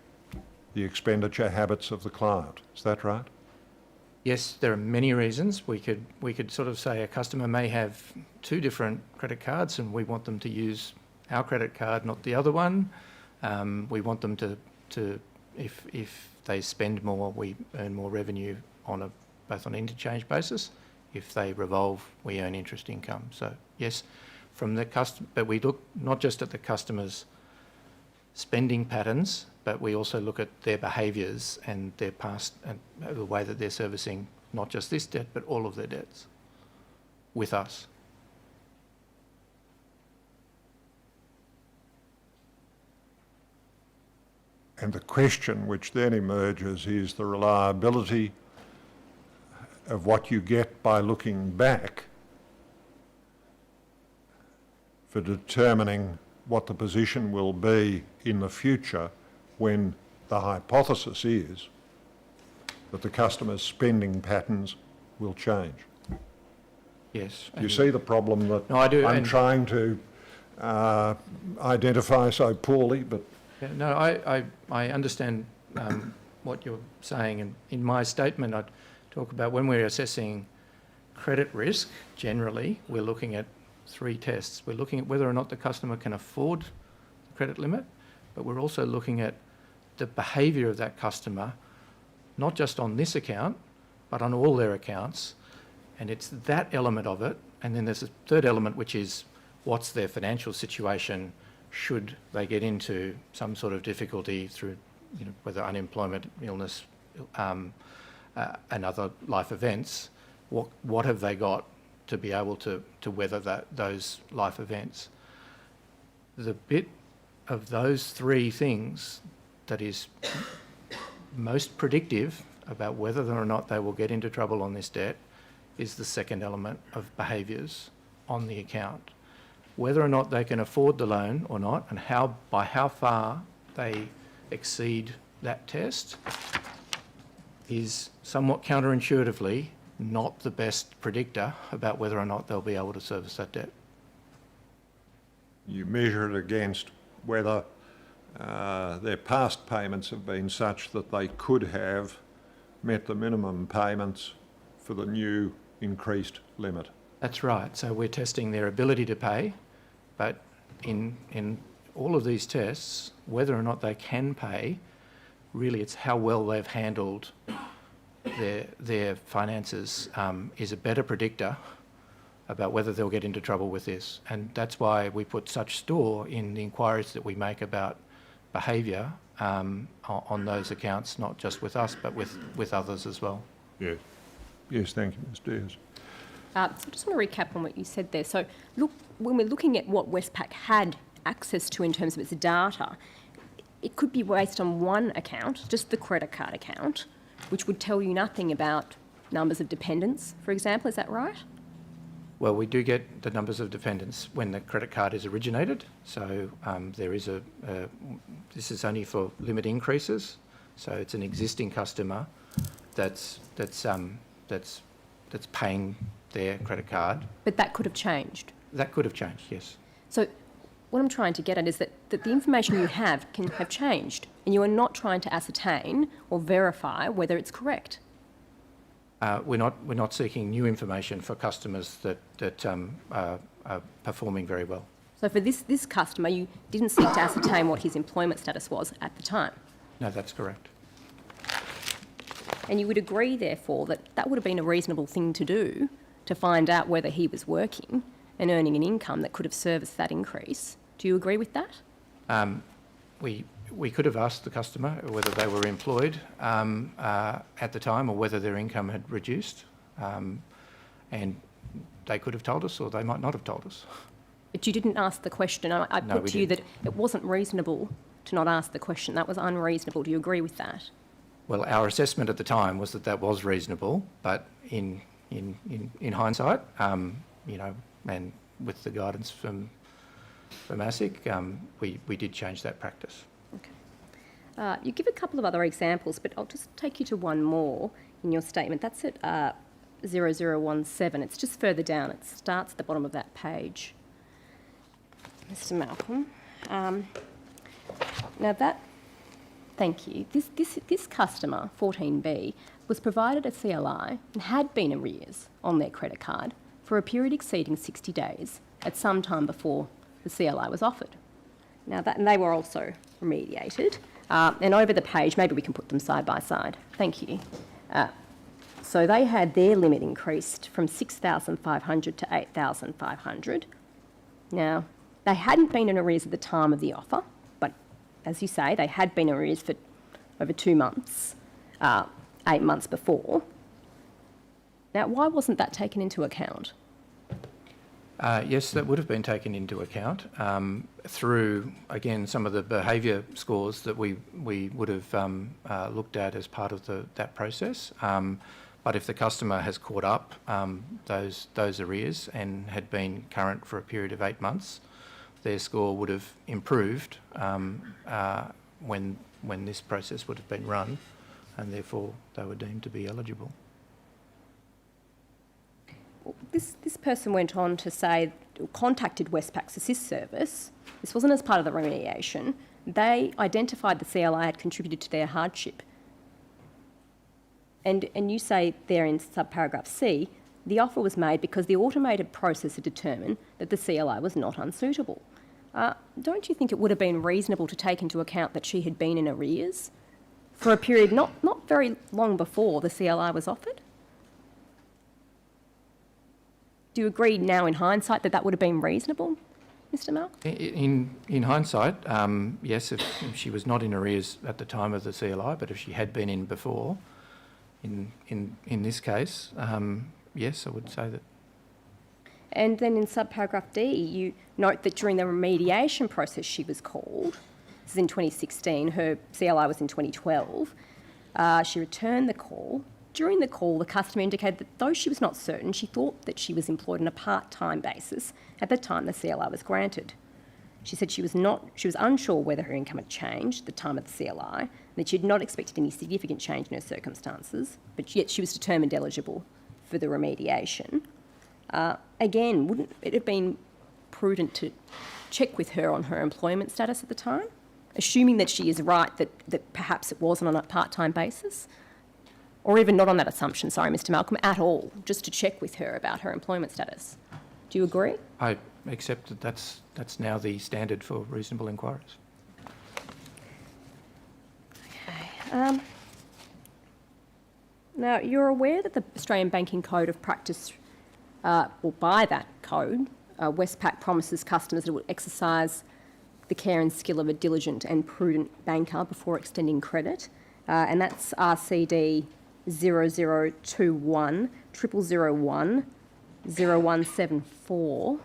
the expenditure habits of the client. Is that right? Yes, there are many reasons. We could sort of say a customer may have 2 different credit cards and we want them to use our credit card, not the other one. We want them to if they spend more, we earn more revenue on both on an interchange basis. If they revolve, we earn interest income. So yes, from the but we look not just at the customers' spending patterns, but we also look at their behaviours and their past and the way that they're servicing not just this debt, but all of their debts with us. And the question which then emerges is the reliability of what you get by looking back for determining what the position will be in the future when the hypothesis is that the customer's spending patterns will change. Yes. Do you see the problem that No, I do, I'm and trying to identify so poorly? But yeah, no, I understand what you're saying, and in my statement I talk about when we're assessing credit risk, generally we're looking at 3 tests. We're looking at whether or not the customer can afford the credit limit, but we're also looking at the behaviour of that customer, not just on this account, but on all their accounts. And it's that element of it. And then there's a third element, which is what's their financial situation should they get into some sort of difficulty through, whether unemployment, illness, and other life events. What have they got to be able to weather those life events? The bit of those 3 things that is most predictive about whether or not they will get into trouble on this debt is the second element of behaviours on the account. Whether or not they can afford the loan or not, and by how far they exceed that test, is somewhat counterintuitively not the best predictor about whether or not they'll be able to service that debt. you measure it against whether their past payments have been such that they could have met the minimum payments for the new increased limit. That's right. So we're testing their ability to pay, but in all of these tests, whether or not they can pay, really it's how well they've handled their finances is a better predictor about whether they'll get into trouble with this. And that's why we put such store in the inquiries that we make about behaviour on those accounts, not just with us, but with others as well. Yes. Yes, thank you, Ms Diaz. So I just want to recap on what you said there. So look, when we're looking at what Westpac had access to in terms of its data, it could be based on one account, just the credit card account, which would tell you nothing about numbers of dependents, for example. Is that right? Well, we do get the numbers of dependents when the credit card is originated. So there is this is only for limit increases. So it's an existing customer that's paying their credit card. But that could have changed. That could have changed, yes. So what I'm trying to get at is that the information you have can have changed, and you are not trying to ascertain or verify whether it's correct. We're not seeking new information for customers that are performing very well. So for this customer, you didn't seek to ascertain what his employment status was at the time. No, that's correct. And you would agree, therefore, that that would have been a reasonable thing to do to find out whether he was working and earning an income that could have serviced that increase. Do you agree with that? we could have asked the customer whether they were employed at the time or whether their income had reduced, and they could have told us, or they might not have told us. But you didn't ask the question. I No, put we to you that didn't. it wasn't reasonable to not ask the question. That was unreasonable. Do you agree with that? Well, our assessment at the time was that that was reasonable, but in hindsight, you know, and with the guidance from ASIC, we did change that practice. Okay. You give a couple of other examples, but I'll just take you to one more in your statement. That's at 0017. It's just further down. It starts at the bottom of that page. Mr. Malcolm. Now that, thank you. This customer, 14B, was provided a CLI and had been arrears on their credit card for a period exceeding 60 days at some time before the CLI was offered. Now that, and they were also remediated. And over the page, maybe we can put them side by side. Thank you. So they had their limit increased from 6,500 to 8,500. Now, they hadn't been in arrears at the time of the offer, but as you say, they had been in arrears for over 2 months, 8 months before. Now, why wasn't that taken into account? Yes, that would have been taken into account through, again, some of the behaviour scores that we would have looked at as part of that process. But if the customer has caught up those arrears and had been current for a period of 8 months, their score would have improved when this process would have been run, and therefore they were deemed to be eligible. This person went on to say, contacted Westpac's assist service. This wasn't as part of the remediation. They identified the CLI had contributed to their hardship. And you say there in subparagraph C, the offer was made because the automated process had determined that the CLI was not unsuitable. Don't you think it would have been reasonable to take into account that she had been in arrears for a period not very long before the CLI was offered? Do you agree now in hindsight that that would have been reasonable, Mr. Malcolm? In hindsight, yes, if she was not in arrears at the time of the CLI, but if she had been in before, in this case, yes, I would say that. And then in subparagraph D, you note that during the remediation process she was called, this is in 2016, her CLI was in 2012, she returned the call. During the call, the customer indicated that though she was not certain, she thought that she was employed on a part-time basis at the time the CLI was granted. She said she was unsure whether her income had changed at the time of the CLI, and that she had not expected any significant change in her circumstances, but yet she was determined eligible for the remediation. Again, wouldn't it have been prudent to check with her on her employment status at the time, assuming that she is right that perhaps it wasn't on a part-time basis? Or even not on that assumption, sorry, Mr. Malcolm, at all, just to check with her about her employment status. Do you agree? I accept that that's now the standard for reasonable inquiries. Okay. Now, you're aware that the Australian Banking Code of Practice, or by that code, Westpac promises customers that it will exercise the care and skill of a diligent and prudent banker before extending credit, and that's RCD 0021 0001 0174.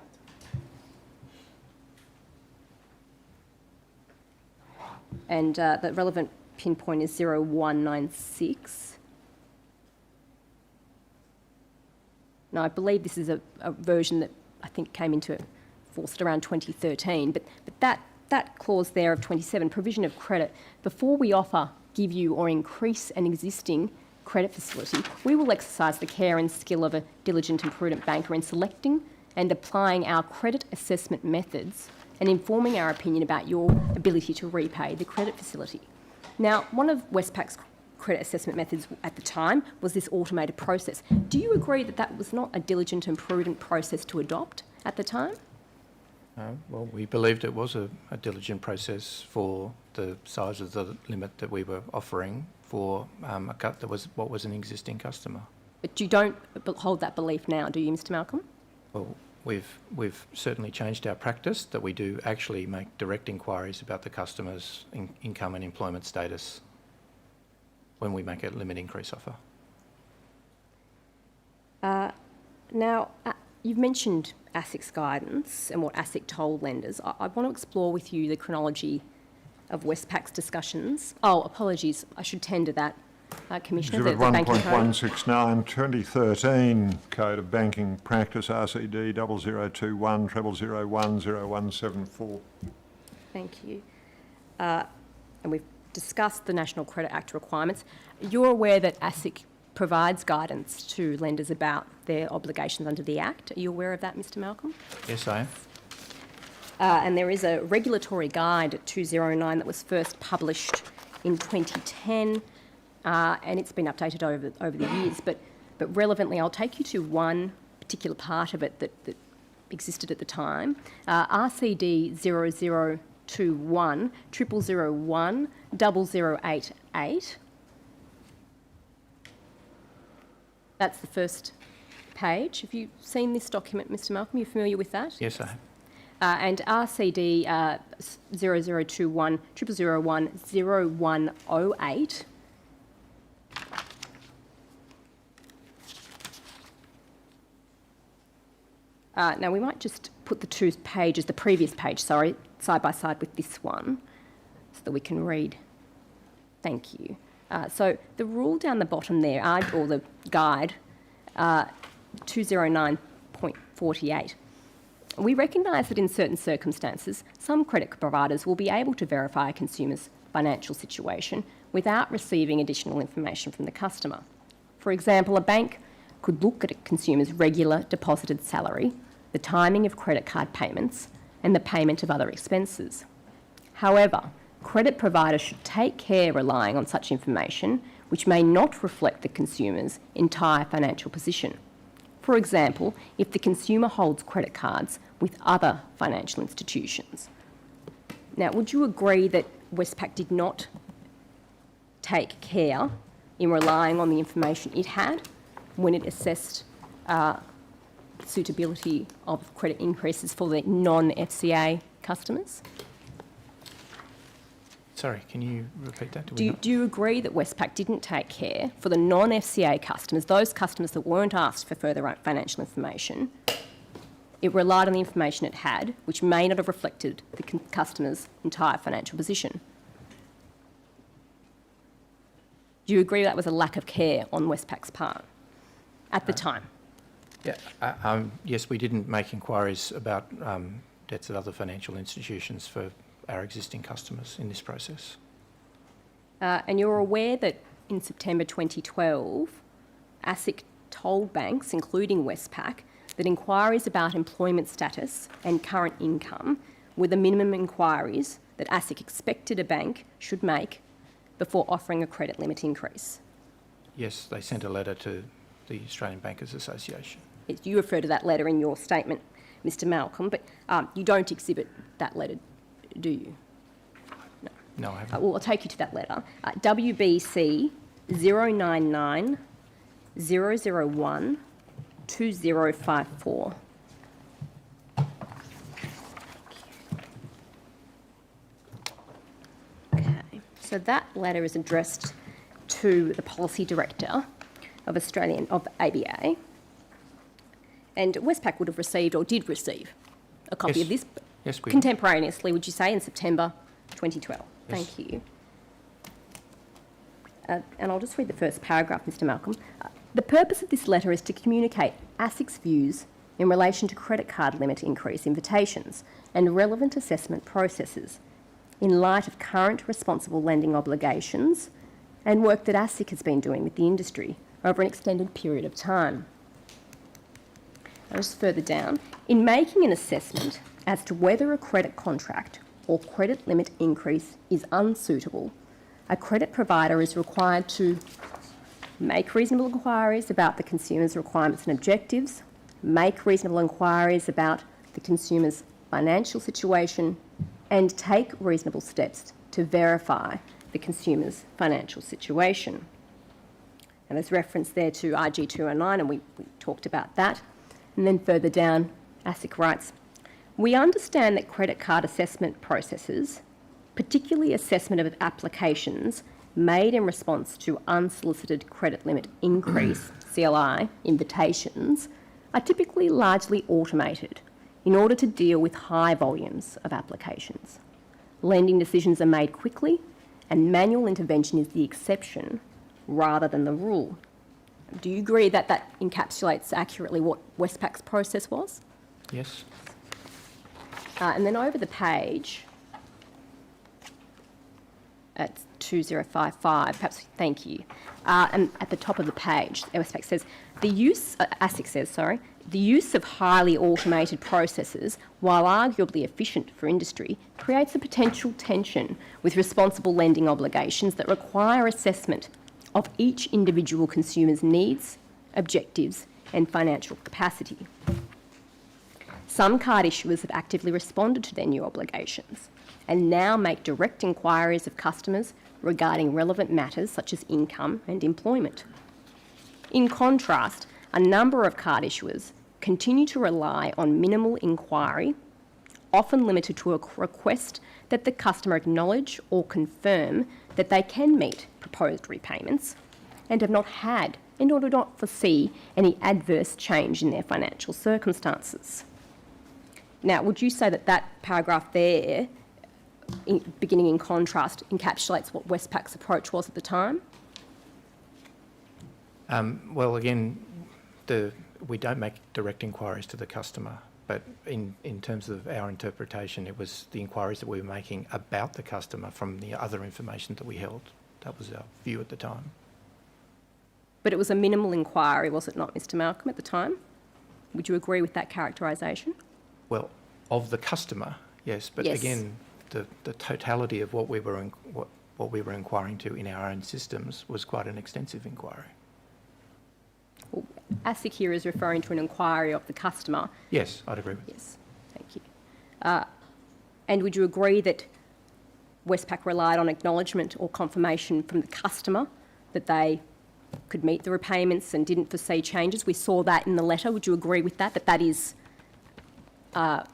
And the relevant pinpoint is 0196. Now, I believe this is a version that I think came into force at around 2013, but that clause there of 27, provision of credit, before we offer, give you or increase an existing credit facility, we will exercise the care and skill of a diligent and prudent banker in selecting and applying our credit assessment methods and informing our opinion about your ability to repay the credit facility. Now, one of Westpac's credit assessment methods at the time was this automated process. Do you agree that that was not a diligent and prudent process to adopt at the time? Well, we believed it was a diligent process for the size of the limit that we were offering for a cut that was what was an existing customer. But you don't hold that belief now, do you, Mr. Malcolm? Well, we've certainly changed our practice that we do actually make direct inquiries about the customer's income and employment status when we make a limit increase offer. Now, you've mentioned ASIC's guidance and what ASIC told lenders. I want to explore with you the chronology of Westpac's discussions. Oh, apologies, I should tender that, Commissioner. Exhibit the banking code. 1.169, 2013 Code of Banking Practice, RCD 0021 001 0174. Thank you. And we've discussed the National Credit Act requirements. You're aware that ASIC provides guidance to lenders about their obligations under the Act. Are you aware of that, Mr Malcolm? Yes, I am. And there is a regulatory guide at 209 that was first published in 2010, and it's been updated over the years. But relevantly, I'll take you to one particular part of it that existed at the time. RCD 0021 0001 0088. That's the first page. Have you seen this document, Mr Malcolm? Are you familiar with that? Yes, I am. And RCD 0021 0001 0108. Now, we might just put the two pages, the previous page, sorry, side by side with this one so that we can read. Thank you. So the rule down the bottom there, or the guide, 209.48. We recognise that in certain circumstances, some credit providers will be able to verify a consumer's financial situation without receiving additional information from the customer. For example, a bank could look at a consumer's regular deposited salary, the timing of credit card payments, and the payment of other expenses. However, credit providers should take care relying on such information which may not reflect the consumer's entire financial position. For example, if the consumer holds credit cards with other financial institutions. Now, would you agree that Westpac did not take care in relying on the information it had when it assessed suitability of credit increases for the non-FCA customers? Sorry, can you repeat that? Do you agree that Westpac didn't take care for the non-FCA customers, those customers that weren't asked for further financial information? It relied on the information it had, which may not have reflected the customer's entire financial position. Do you agree that was a lack of care on Westpac's part at the time? Yeah, yes, we didn't make inquiries about debts at other financial institutions for our existing customers in this process. And you're aware that in September 2012, ASIC told banks, including Westpac, that inquiries about employment status and current income were the minimum inquiries that ASIC expected a bank should make before offering a credit limit increase. Yes, they sent a letter to the Australian Bankers Association. You refer to that letter in your statement, Mr Malcolm, but you don't exhibit that letter, do you? No, I haven't. Well, I'll take you to that letter. WBC 099 001 2054. Okay, so that letter is addressed to the Policy Director of ABA, and Westpac would have received, or did receive, a copy of this Yes, we contemporaneously, would you say, in September 2012? Yes. Thank you. And I'll just read the first paragraph, Mr Malcolm. The purpose of this letter is to communicate ASIC's views in relation to credit card limit increase invitations and relevant assessment processes in light of current responsible lending obligations and work that ASIC has been doing with the industry over an extended period of time. I'll just further down. In making an assessment as to whether a credit contract or credit limit increase is unsuitable, a credit provider is required to make reasonable inquiries about the consumer's requirements and objectives, make reasonable inquiries about the consumer's financial situation, and take reasonable steps to verify the consumer's financial situation. And there's reference there to RG 209, and we talked about that. And then further down ASIC writes, "We understand that credit card assessment processes, particularly assessment of applications made in response to unsolicited credit limit increase, CLI, invitations, are typically largely automated in order to deal with high volumes of applications. Lending decisions are made quickly and manual intervention is the exception rather than the rule." Do you agree that that encapsulates accurately what Westpac's process was? Yes. And then over the page, at 2055, perhaps, thank you. And at the top of the page, Westpac says, ASIC says, the use of highly automated processes, while arguably efficient for industry, creates a potential tension with responsible lending obligations that require assessment of each individual consumer's needs, objectives, and financial capacity. Some card issuers have actively responded to their new obligations and now make direct inquiries of customers regarding relevant matters such as income and employment. In contrast, a number of card issuers continue to rely on minimal inquiry, often limited to a request that the customer acknowledge or confirm that they can meet proposed repayments, and have not had and or do not foresee any adverse change in their financial circumstances. Now, would you say that that paragraph there, beginning in contrast, encapsulates what Westpac's approach was at the time? Well, again, we don't make direct inquiries to the customer, but in terms of our interpretation, it was the inquiries that we were making about the customer from the other information that we held. That was our view at the time. But it was a minimal inquiry, was it not, Mr. Malcolm, at the time? Would you agree with that characterisation? Well, of the customer, yes, but Yes. again, the totality of what we were inquiring to in our own systems was quite an extensive inquiry. Well, ASIC here is referring to an inquiry of the customer. Yes, I'd agree with. Yes, thank you. And would you agree that Westpac relied on acknowledgement or confirmation from the customer that they could meet the repayments and didn't foresee changes? We saw that in the letter. Would you agree with that, that is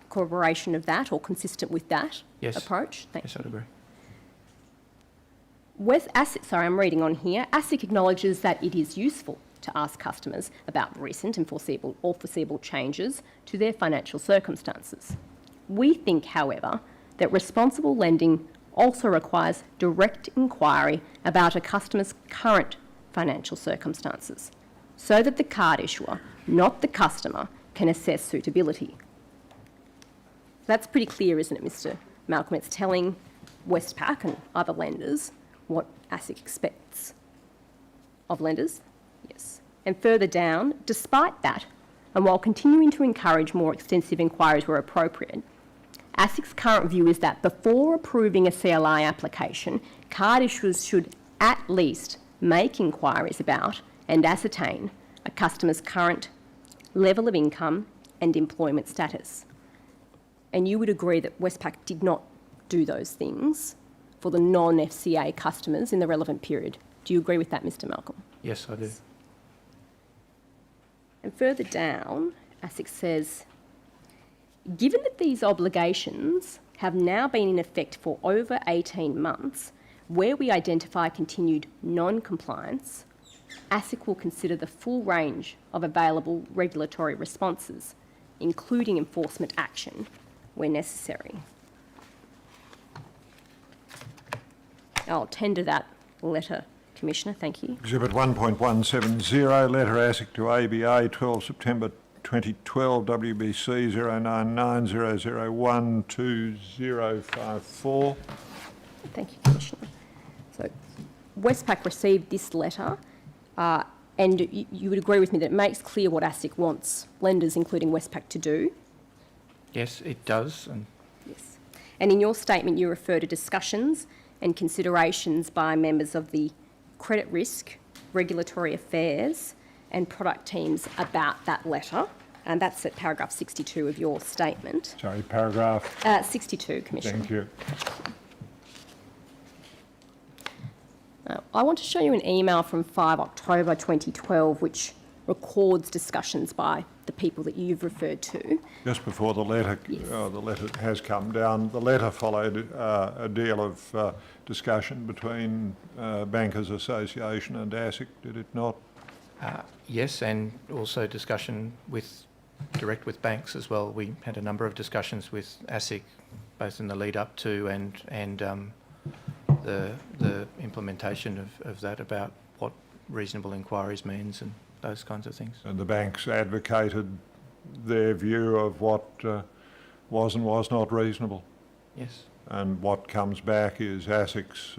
corroboration of that or consistent with that approach? Yes, I'd agree. I'm reading on here. ASIC acknowledges that it is useful to ask customers about recent and foreseeable changes to their financial circumstances. We think, however, that responsible lending also requires direct inquiry about a customer's current financial circumstances, so that the card issuer, not the customer, can assess suitability. That's pretty clear, isn't it, Mr. Malcolm? It's telling Westpac and other lenders what ASIC expects of lenders. Yes. And further down, despite that, and while continuing to encourage more extensive inquiries where appropriate, ASIC's current view is that before approving a CLI application, card issuers should at least make inquiries about and ascertain a customer's current level of income and employment status. And you would agree that Westpac did not do those things for the non-FCA customers in the relevant period. Do you agree with that, Mr. Malcolm? Yes, I do. And further down, ASIC says, given that these obligations have now been in effect for over 18 months, where we identify continued non-compliance, ASIC will consider the full range of available regulatory responses, including enforcement action where necessary. I'll tender that letter, Commissioner. Thank you. Exhibit 1.170, letter ASIC to ABA, 12 September 2012, WBC 09900012054. Thank you, Commissioner. So Westpac received this letter and you would agree with me that it makes clear what ASIC wants lenders, including Westpac, to do? Yes, it does. And Yes. And in your statement, you refer to discussions and considerations by members of the credit risk, regulatory affairs and product teams about that letter. And that's at paragraph 62 of your statement. Sorry, paragraph. 62, Commissioner. Thank you. I want to show you an email from 5 October 2012, which records discussions by the people that you've referred to. Just before the letter, Yes. the letter has come down, the letter followed a deal of discussion between Bankers Association and ASIC, did it not? Yes, and also discussion direct with banks as well. We had a number of discussions with ASIC, both in the lead up to and the implementation of that, about what reasonable inquiries means and those kinds of things. And the banks advocated their view of what was and was not reasonable. Yes. And what comes back is ASIC's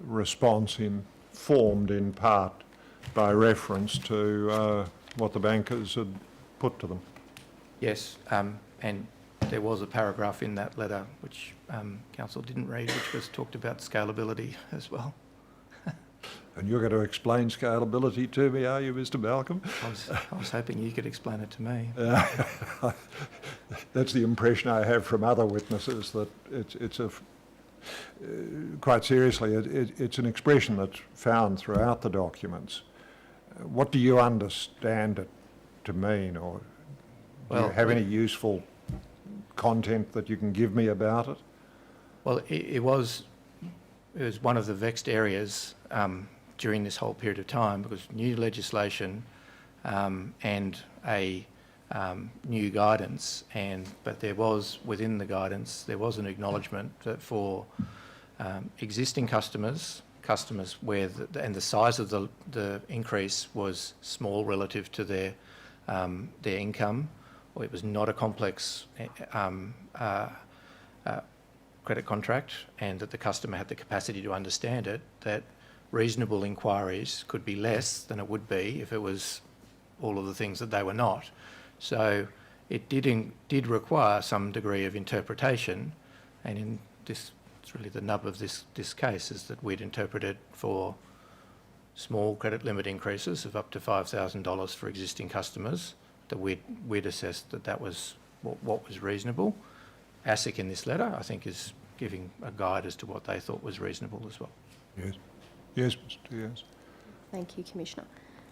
response informed in part by reference to what the bankers had put to them. Yes, and there was a paragraph in that letter which Council didn't read, which was talked about scalability as well. And you're going to explain scalability to me, are you, Mr. Malcolm? I was hoping you could explain it to me. That's the impression I have from other witnesses, that it's a quite seriously, it's an expression that's found throughout the documents. What do you understand it to mean, or do you have any useful content that you can give me about it? Well, it was one of the vexed areas during this whole period of time, because new legislation and a new guidance, but there was, within the guidance, there was an acknowledgement that for existing customers where the size of the increase was small relative to their income, or it was not a complex credit contract, and that the customer had the capacity to understand it, that reasonable inquiries could be less than it would be if it was all of the things that they were not. So it did require some degree of interpretation, and in this, it's really the nub of this case, is that we'd interpreted for small credit limit increases of up to $5,000 for existing customers, that we'd assessed that was what was reasonable. ASIC in this letter, I think, is giving a guide as to what they thought was reasonable as well. Yes. Yes, Mr. Diaz. Thank you, Commissioner.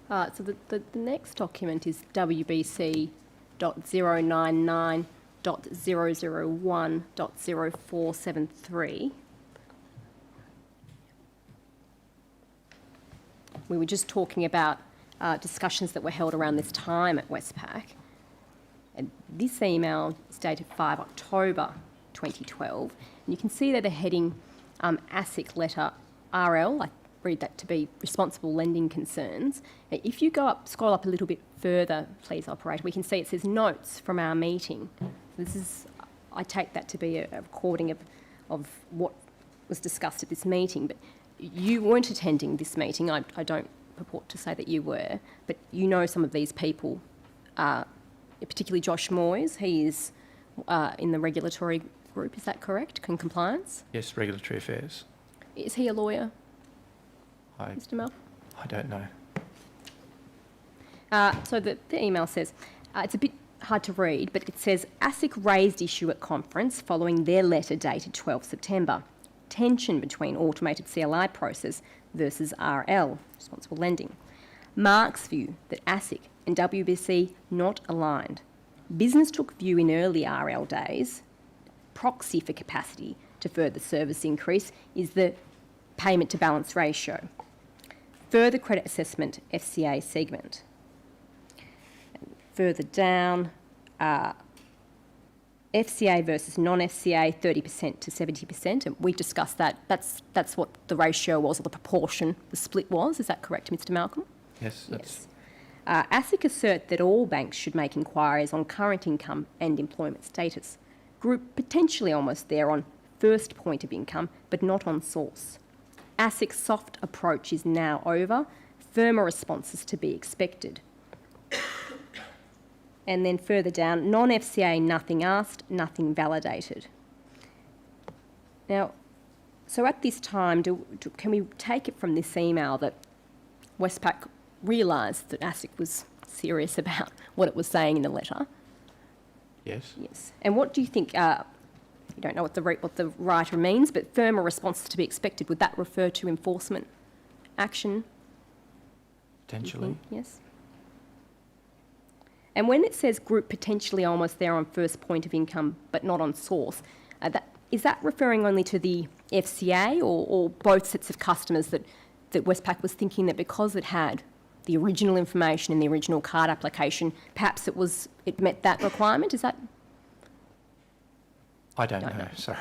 So the next document is WBC.099.001.0473. We were just talking about discussions that were held around this time at Westpac. And this email is dated 5 October 2012. And you can see that the heading ASIC letter RL, I read that to be responsible lending concerns. Now, if you scroll up a little bit further, please, operator, we can see it says notes from our meeting. This is, I take that to be a recording of what was discussed at this meeting, but you weren't attending this meeting. I don't purport to say that you were, but you know some of these people, particularly Josh Moyes. He is in the regulatory group, is that correct? In compliance? Yes, regulatory affairs. Is he a lawyer, I Mr. Mel? don't know. So the email says, it's a bit hard to read, but it says, ASIC raised issue at conference following their letter dated 12 September. Tension between automated CLI process versus RL, responsible lending. Mark's view that ASIC and WBC not aligned. Business took view in early RL days. Proxy for capacity to further service increase is the payment to balance ratio. Further credit assessment, FCA segment. And further down, FCA versus non-FCA, 30% to 70%, and we discussed that. That's what the ratio was, or the proportion, the split was. Is that correct, Mr. Malcolm? Yes, that's... Yes. ASIC assert that all banks should make inquiries on current income and employment status. Group potentially almost there on first point of income, but not on source. ASIC's soft approach is now over. Firmer responses to be expected. And then further down, non-FCA, nothing asked, nothing validated. Now, so at this time, can we take it from this email that Westpac realised that ASIC was serious about what it was saying in the letter? Yes. Yes. And what do you think, you don't know what the writer means, but firmer responses to be expected, would that refer to enforcement action? Potentially. Yes. And when it says group potentially almost there on first point of income but not on source, is that referring only to the FCA or both sets of customers that Westpac was thinking that because it had the original information in the original card application, perhaps it met that requirement? Is that? I don't know, sorry.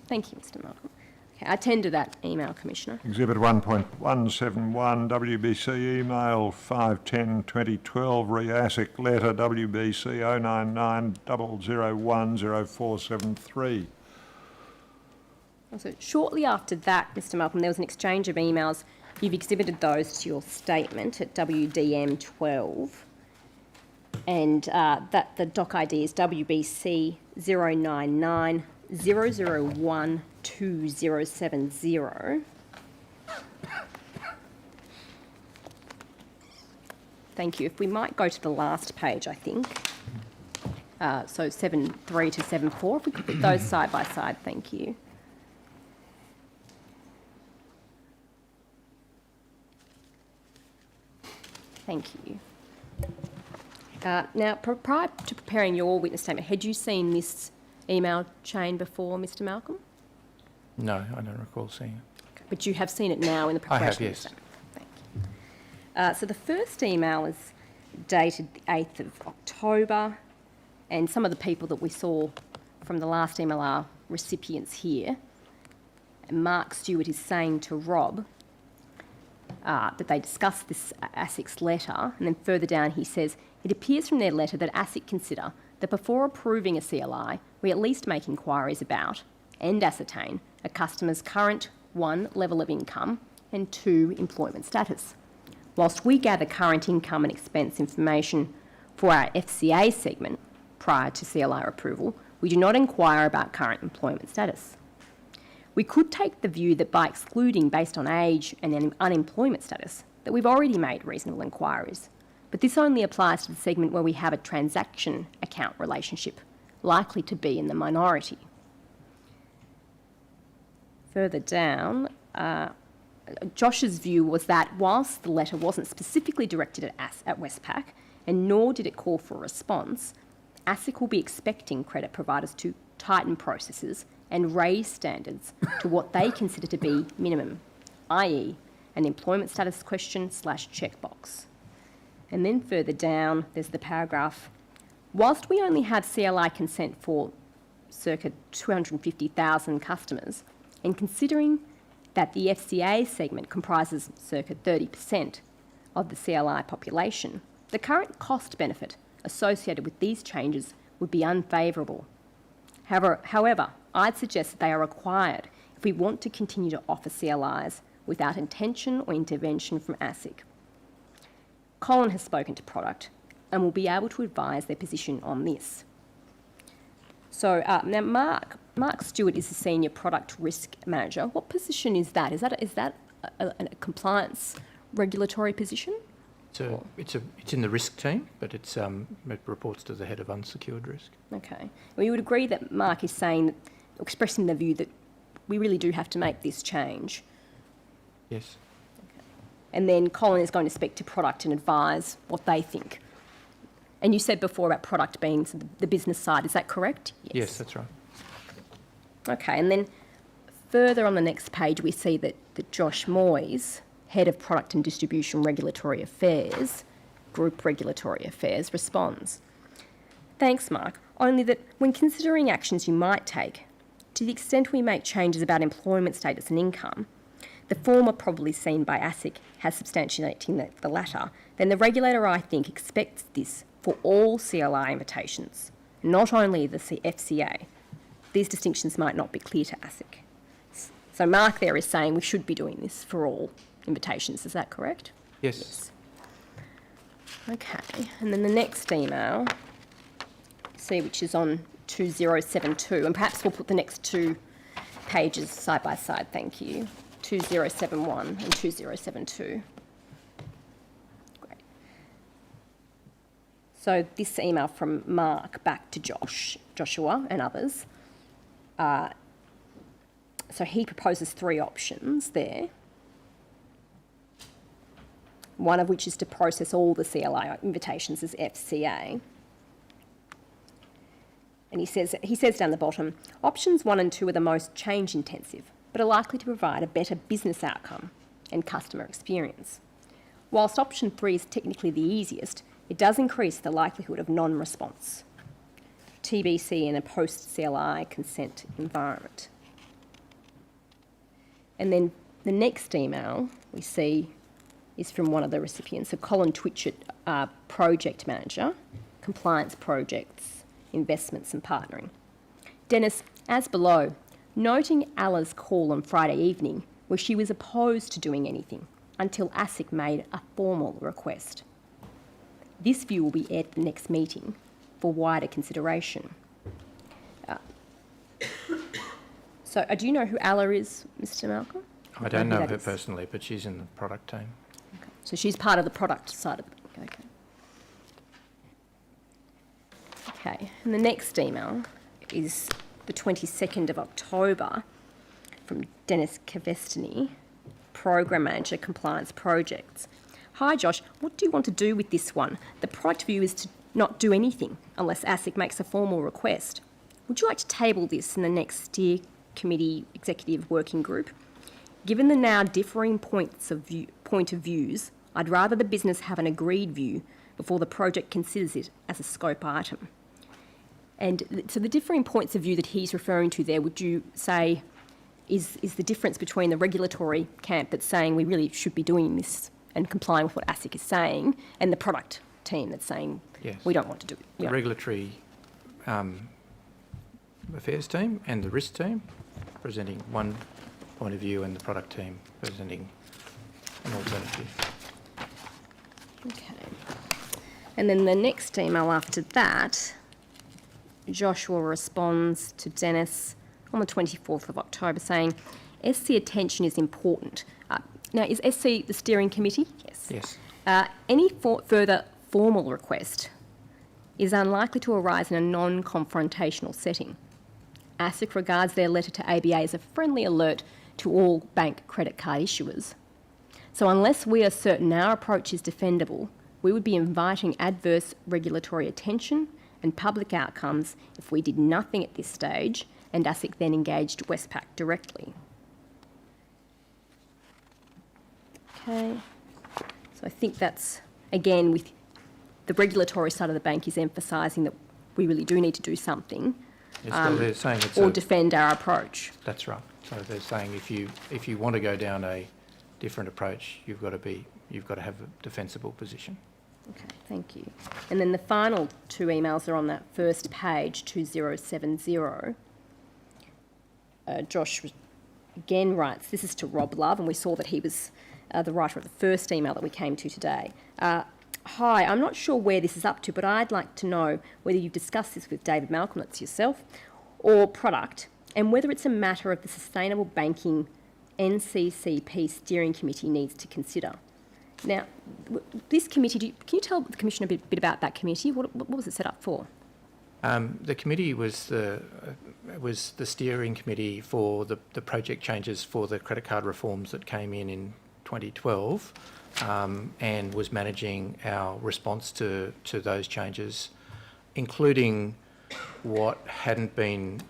Thank you, Mr. Malcolm. Okay, I tender that email, Commissioner. Exhibit 1.171, WBC email 5/10/2012, re-ASIC letter WBC 09900100473. So shortly after that, Mr. Malcolm, there was an exchange of emails. You've exhibited those to your statement at WDM 12, and that the doc ID is WBC 099001270. Thank you. If we might go to the last page, I think. So 7.3 to 7.4, if we could put those side by side, thank you. Thank you. Now, prior to preparing your witness statement, had you seen this email chain before, Mr. Malcolm? No, I don't recall seeing it. Okay, but you have seen it now in the I preparation have, of the yes. statement. Thank you. So the first email is dated the 8th of October, and some of the people that we saw from the last email are recipients here. And Mark Stewart is saying to Rob that they discussed this ASIC's letter, and then further down he says, it appears from their letter that ASIC consider that before approving a CLI, we at least make inquiries about and ascertain a customer's current 1, level of income, and 2, employment status. Whilst we gather current income and expense information for our FCA segment prior to CLI approval, we do not inquire about current employment status. We could take the view that by excluding based on age and unemployment status, that we've already made reasonable inquiries. But this only applies to the segment where we have a transaction account relationship, likely to be in the minority. Further down, Josh's view was that whilst the letter wasn't specifically directed at Westpac, and nor did it call for a response, ASIC will be expecting credit providers to tighten processes and raise standards to what they consider to be minimum, i.e. an employment status question / checkbox. And then further down, there's the paragraph, whilst we only have CLI consent for circa 250,000 customers, and considering that the FCA segment comprises circa 30% of the CLI population, the current cost benefit associated with these changes would be unfavourable. However, I'd suggest that they are required if we want to continue to offer CLIs without intention or intervention from ASIC. Colin has spoken to product and will be able to advise their position on this. So now Mark Stewart is the Senior Product Risk Manager. What position is that? Is that a compliance regulatory position? It's in the risk team, but it reports to the head of unsecured risk. Okay. Well, you would agree that Mark is saying, expressing the view that we really do have to make this change. Yes. And then Colin is going to speak to product and advise what they think. And you said before about product being the business side, is that correct? Yes, that's right. Okay, and then further on the next page we see that Josh Moyes, Head of Product and Distribution Regulatory Affairs, Group Regulatory Affairs, responds. Thanks, Mark. Only that when considering actions you might take, to the extent we make changes about employment status and income, the former probably seen by ASIC has substantiating the latter, then the regulator, I think, expects this for all CLI invitations, not only the FCA. These distinctions might not be clear to ASIC. So Mark there is saying we should be doing this for all invitations, is that correct? Yes. Okay, and then the next email, see, which is on 2072, and perhaps we'll put the next two pages side by side, thank you. 2071 and 2072. Great. So this email from Mark back to Joshua and others. So he proposes 3 options there. one of which is to process all the CLI invitations as FCA. And he says down the bottom, options 1 and 2 are the most change intensive, but are likely to provide a better business outcome and customer experience. Whilst option 3 is technically the easiest, it does increase the likelihood of non-response. TBC in a post-CLI consent environment. And then the next email we see is from one of the recipients, so Colin Twitchett, Project Manager, Compliance Projects, Investments and Partnering. Dennis, as below, noting Alla's call on Friday evening where she was opposed to doing anything until ASIC made a formal request. This view will be aired at the next meeting for wider consideration. Do you know who Alla is, Mr. Malcolm? I don't know her personally, but she's in the product team. Okay. So she's part of the product side of the bank. Okay, and the next email is the 22nd of October from Dennis Kavestany, Program Manager, Compliance Projects. Hi Josh, what do you want to do with this one? The product view is to not do anything unless ASIC makes a formal request. Would you like to table this in the next Steer Committee Executive Working Group? Given the now differing point of views, I'd rather the business have an agreed view before the project considers it as a scope item. And so the differing points of view that he's referring to there, would you say is the difference between the regulatory camp that's saying we really should be doing this and complying with what ASIC is saying, and the product team that's saying we don't want to do it? The regulatory affairs team and the risk team presenting one point of view and the product team presenting an alternative. Okay. And then the next email after that, Joshua responds to Dennis on the 24th of October saying, SC attention is important. Now, is SC the steering committee? Yes. Yes. Any further formal request is unlikely to arise in a non-confrontational setting. ASIC regards their letter to ABA as a friendly alert to all bank credit card issuers. So unless we are certain our approach is defendable, we would be inviting adverse regulatory attention and public outcomes if we did nothing at this stage and ASIC then engaged Westpac directly. Okay, so I think that's, again, with the regulatory side of the bank is emphasising that we really do need to do something, Yes, well, they're saying it's or defend our approach. That's right. So they're saying if you want to go down a different approach, you've got to have a defensible position. Okay, thank you. And then the final two emails are on that first page, 2070. Josh again writes, this is to Rob Love, and we saw that he was the writer of the first email that we came to today. Hi, I'm not sure where this is up to, but I'd like to know whether you've discussed this with David Malcolm, that's yourself, or product, and whether it's a matter of the Sustainable Banking NCCP Steering Committee needs to consider. Now, this committee, can you tell the Commissioner a bit about that committee? What was it set up for? The committee was the steering committee for the project changes for the credit card reforms that came in 2012, and was managing our response to those changes, including what hadn't been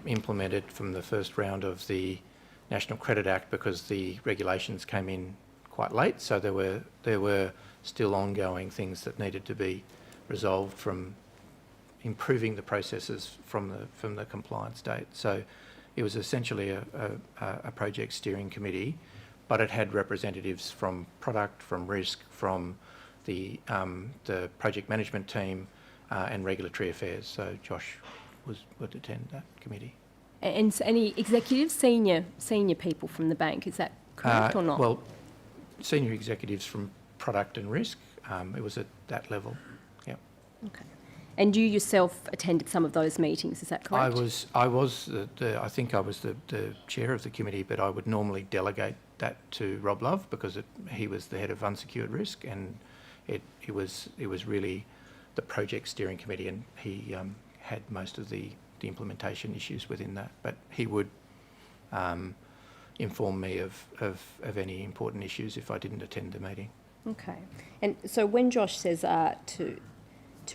implemented from the first round of the National Credit Act because the regulations came in quite late. So there were still ongoing things that needed to be resolved from improving the processes from the compliance date. So it was essentially a project steering committee, but it had representatives from product, from risk, from the project management team, and regulatory affairs. So Josh would attend that committee. And so any executives, senior people from the bank, is that correct or not? Well, senior executives from product and risk. It was at that level. Yeah. Okay. And you yourself attended some of those meetings, is that correct? I think I was the chair of the committee, but I would normally delegate that to Rob Love because he was the head of unsecured risk, and it was really the project steering committee, and he had most of the implementation issues within that. But he would inform me of any important issues if I didn't attend the meeting. Okay. And so when Josh says to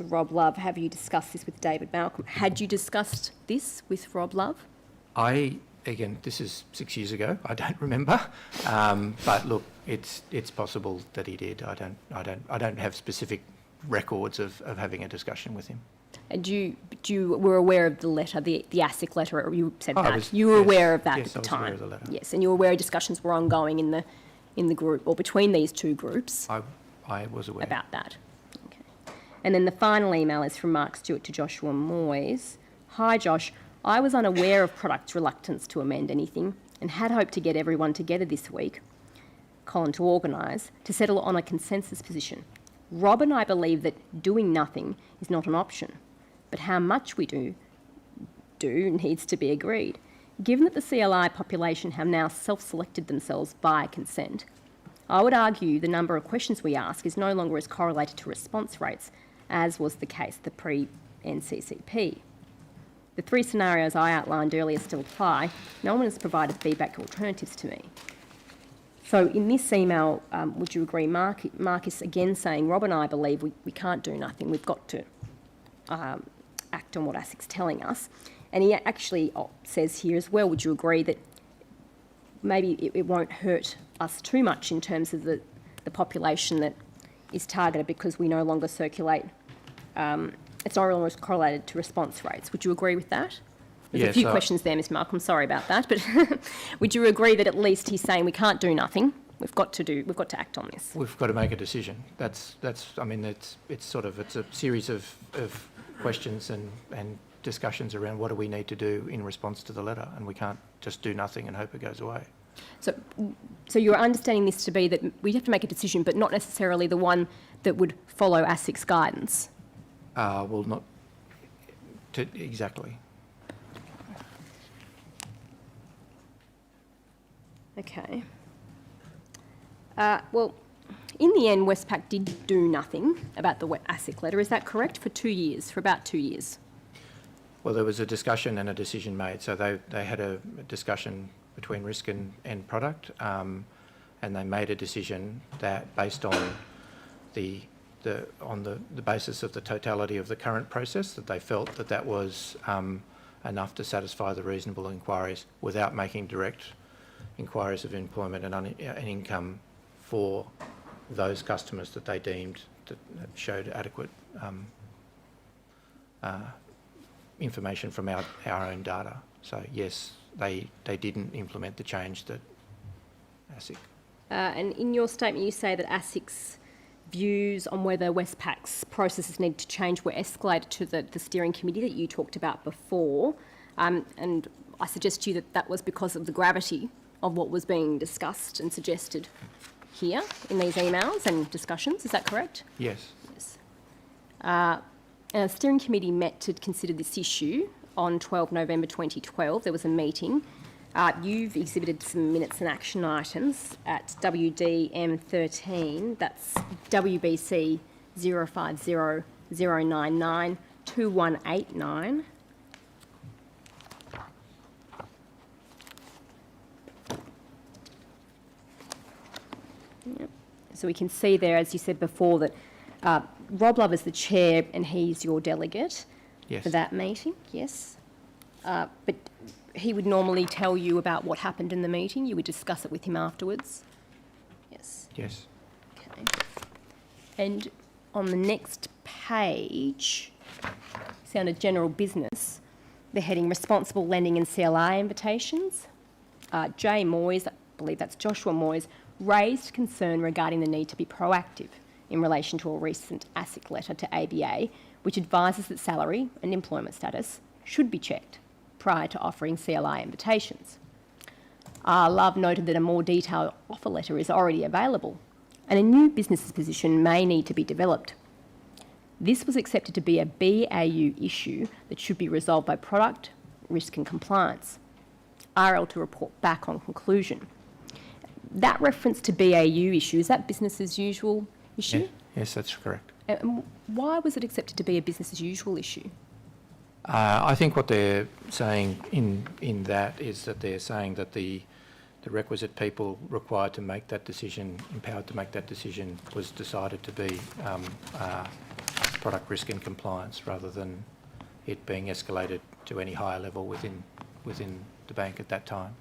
Rob Love, have you discussed this with David Malcolm? Had you discussed this with Rob Love? Again, this is 6 years ago. I don't remember, but look, it's possible that he did. I don't have specific records of having a discussion with him. And you were aware of the letter, the ASIC letter, or you said that? You were yes, aware of that yes, at the I was time? aware of the letter. Yes, and you were aware discussions were ongoing in the group, or between these two groups? I was aware. About that. Okay. And then the final email is from Mark Stewart to Joshua Moyes. Hi Josh, I was unaware of Product's reluctance to amend anything and had hoped to get everyone together this week, Colin, to organise, to settle on a consensus position. Rob and I believe that doing nothing is not an option, but how much we do needs to be agreed. Given that the CLI population have now self-selected themselves via consent, I would argue the number of questions we ask is no longer as correlated to response rates as was the case the pre-NCCP. The three scenarios I outlined earlier still apply. No one has provided feedback or alternatives to me. So in this email, would you agree, Marcus again saying, Rob and I believe we can't do nothing, we've got to act on what ASIC's telling us. And he actually says here as well, would you agree that maybe it won't hurt us too much in terms of the population that is targeted because we no longer circulate, it's no longer correlated to response rates. Would you agree with that? There's a few questions there, Ms Malcolm, sorry about that, but would you agree that at least he's saying we can't do nothing, we've got to act on this? We've got to make a decision. It's a series of questions and discussions around what do we need to do in response to the letter, and we can't just do nothing and hope it goes away. So you're understanding this to be that we have to make a decision, but not necessarily the one that would follow ASIC's guidance? Well, not exactly. Okay. Well, in the end, Westpac did do nothing about the ASIC letter. Is that correct? For about 2 years? Well, there was a discussion and a decision made. So they had a discussion between risk and product, and they made a decision that, based on the basis of the totality of the current process, that they felt that was enough to satisfy the reasonable inquiries without making direct inquiries of employment and income for those customers that they deemed that showed adequate information from our own data. So yes, they didn't implement the change that ASIC. And in your statement you say that ASIC's views on whether Westpac's processes need to change were escalated to the steering committee that you talked about before, and I suggest to you that was because of the gravity of what was being discussed and suggested here in these emails and discussions. Is that correct? Yes. Yes. And a steering committee met to consider this issue on 12 November 2012. There was a meeting. You've exhibited some minutes and action items at WDM 13. That's WBC 050099 2189. Yep. So we can see there, as you said before, that Rob Love is the chair and he's your delegate for that meeting, yes. But he would normally tell you about what happened in the meeting. You would discuss it with him afterwards. Yes. Yes. Okay. And on the next page, see under general business, the heading responsible lending and CLI invitations. Jay Moyes, I believe that's Joshua Moyes, raised concern regarding the need to be proactive in relation to a recent ASIC letter to ABA, which advises that salary and employment status should be checked prior to offering CLI invitations. Love noted that a more detailed offer letter is already available and a new business's position may need to be developed. This was accepted to be a BAU issue that should be resolved by product, risk and compliance. RL to report back on conclusion. That reference to BAU issue, is that business as usual issue? Yes, that's correct. And why was it accepted to be a business as usual issue? I think what they're saying in that is that they're saying that the the requisite people required to make that decision, empowered to make that decision, was decided to be product risk and compliance rather than it being escalated to any higher level within the bank at that time.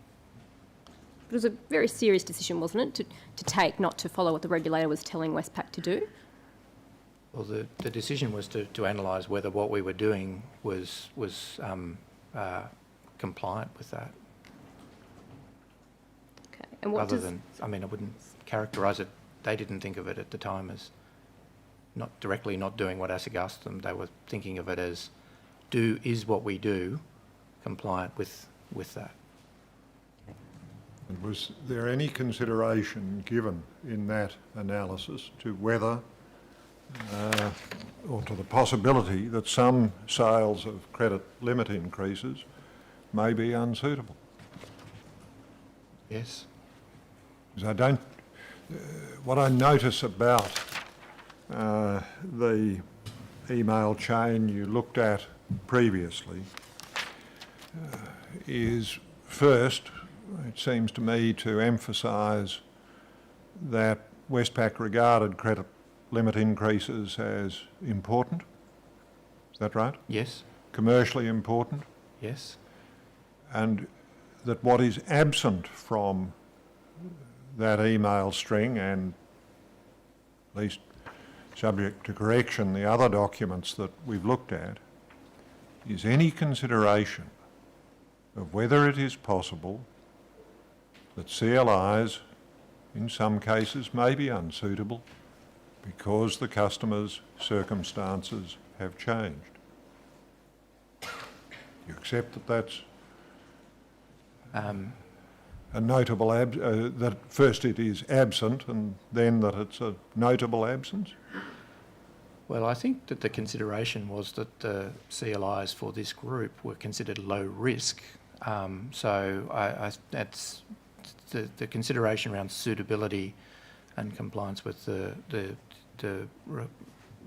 It was a very serious decision, wasn't it, to take, not to follow what the regulator was telling Westpac to do? Well, the decision was to analyse whether what we were doing was compliant with that. Okay. And what Rather does... than, I mean, I wouldn't characterise it, they didn't think of it at the time as not directly not doing what ASIC asked them. They were thinking of it as, is what we do compliant with that? And was there any consideration given in that analysis to whether or to the possibility that some sales of credit limit increases may be unsuitable? Yes. Because I don't... what I notice about the email chain you looked at previously is, first, it seems to me to emphasise that Westpac regarded credit limit increases as important. Is that right? Yes. Commercially important. Yes. And that what is absent from that email string, and at least subject to correction, the other documents that we've looked at, is any consideration of whether it is possible that CLIs, in some cases, may be unsuitable because the customer's circumstances have changed. You accept that that's a notable that first it is absent and then that it's a notable absence? Well, I think that the consideration was that the CLIs for this group were considered low risk. So that's the consideration around suitability and compliance with the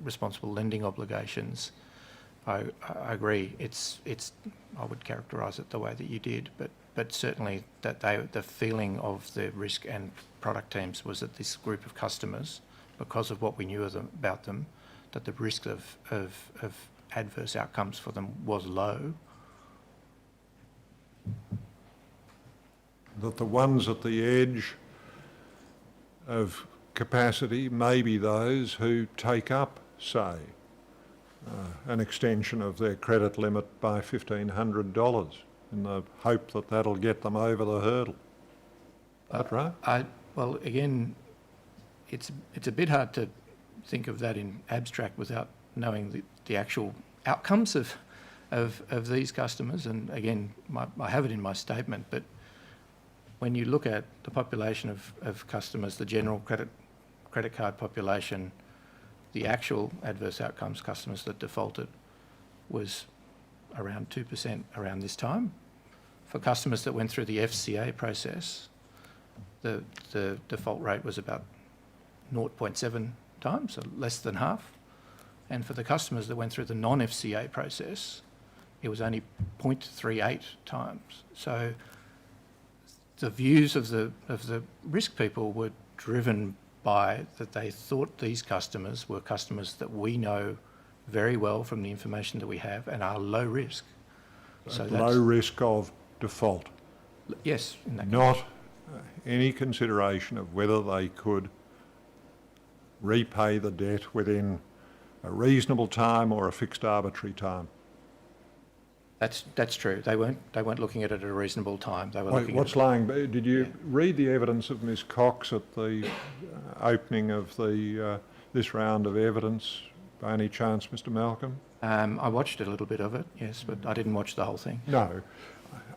responsible lending obligations. I agree. It's I would characterise it the way that you did, but certainly that the feeling of the risk and product teams was that this group of customers, because of what we knew about them, that the risk of adverse outcomes for them was low. That the ones at the edge of capacity may be those who take up, say, an extension of their credit limit by $1,500 in the hope that that'll get them over the hurdle. Is that right? Well, again, it's a bit hard to think of that in abstract without knowing the actual outcomes of these customers. And again, I have it in my statement, but when you look at the population of customers, the general credit card population, the actual adverse outcomes customers that defaulted was around 2% around this time. For customers that went through the FCA process, the default rate was about 0.7 times, so less than half. And for the customers that went through the non-FCA process, it was only 0.38 times. So the views of the risk people were driven by that they thought these customers were customers that we know very well from the information that we have and are low risk. So low risk of default. Yes. In that Not any consideration of whether they could repay the debt within a reasonable time or a fixed arbitrary time. That's true. They weren't looking at it at a reasonable time. They were Wait, looking what's at lying? Did you read the evidence of Ms. Cox at the opening of this round of evidence by any chance, Mr. Malcolm? I watched a little bit of it, yes, but I didn't watch the whole thing. No.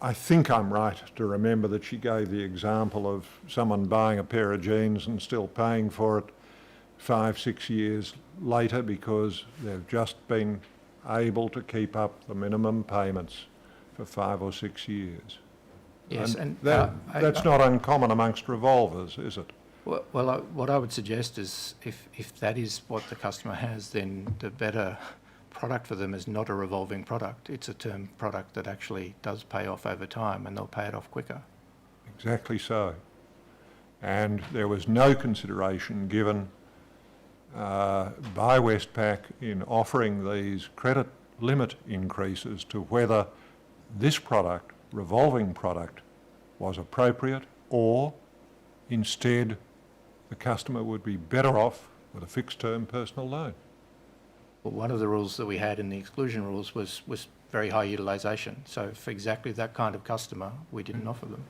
I think I'm right to remember that she gave the example of someone buying a pair of jeans and still paying for it 5-6 years later because they've just been able to keep up the minimum payments for 5 or 6 years. Yes, and that's not uncommon amongst revolvers, is it? Well, what I would suggest is if that is what the customer has, then the better product for them is not a revolving product. It's a term product that actually does pay off over time and they'll pay it off quicker. Exactly so. And there was no consideration given by Westpac in offering these credit limit increases to whether this product, revolving product, was appropriate, or instead the customer would be better off with a fixed term personal loan. Well, one of the rules that we had in the exclusion rules was very high utilisation. So for exactly that kind of customer, we didn't offer them.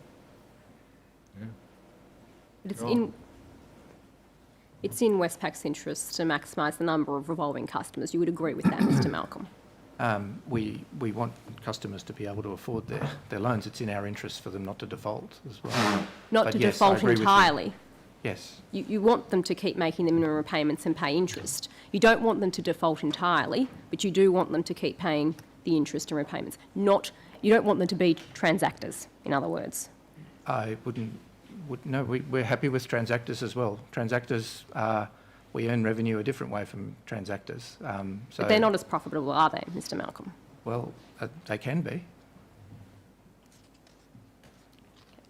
Yeah. But Sure. it's in Westpac's interest to maximise the number of revolving customers. You would agree with that, Mr Malcolm? We want customers to be able to afford their loans. It's in our interest for them not to default as well. Not But to yes, I default agree with you. entirely. Yes. You want them to keep making the minimum repayments and pay interest. You don't want them to default entirely, but you do want them to keep paying the interest and repayments. You don't want them to be transactors, in other words. I wouldn't. No, we're happy with transactors as well. Transactors, we earn revenue a different way from transactors. But they're not as profitable, are they, Mr Malcolm? Well, they can be.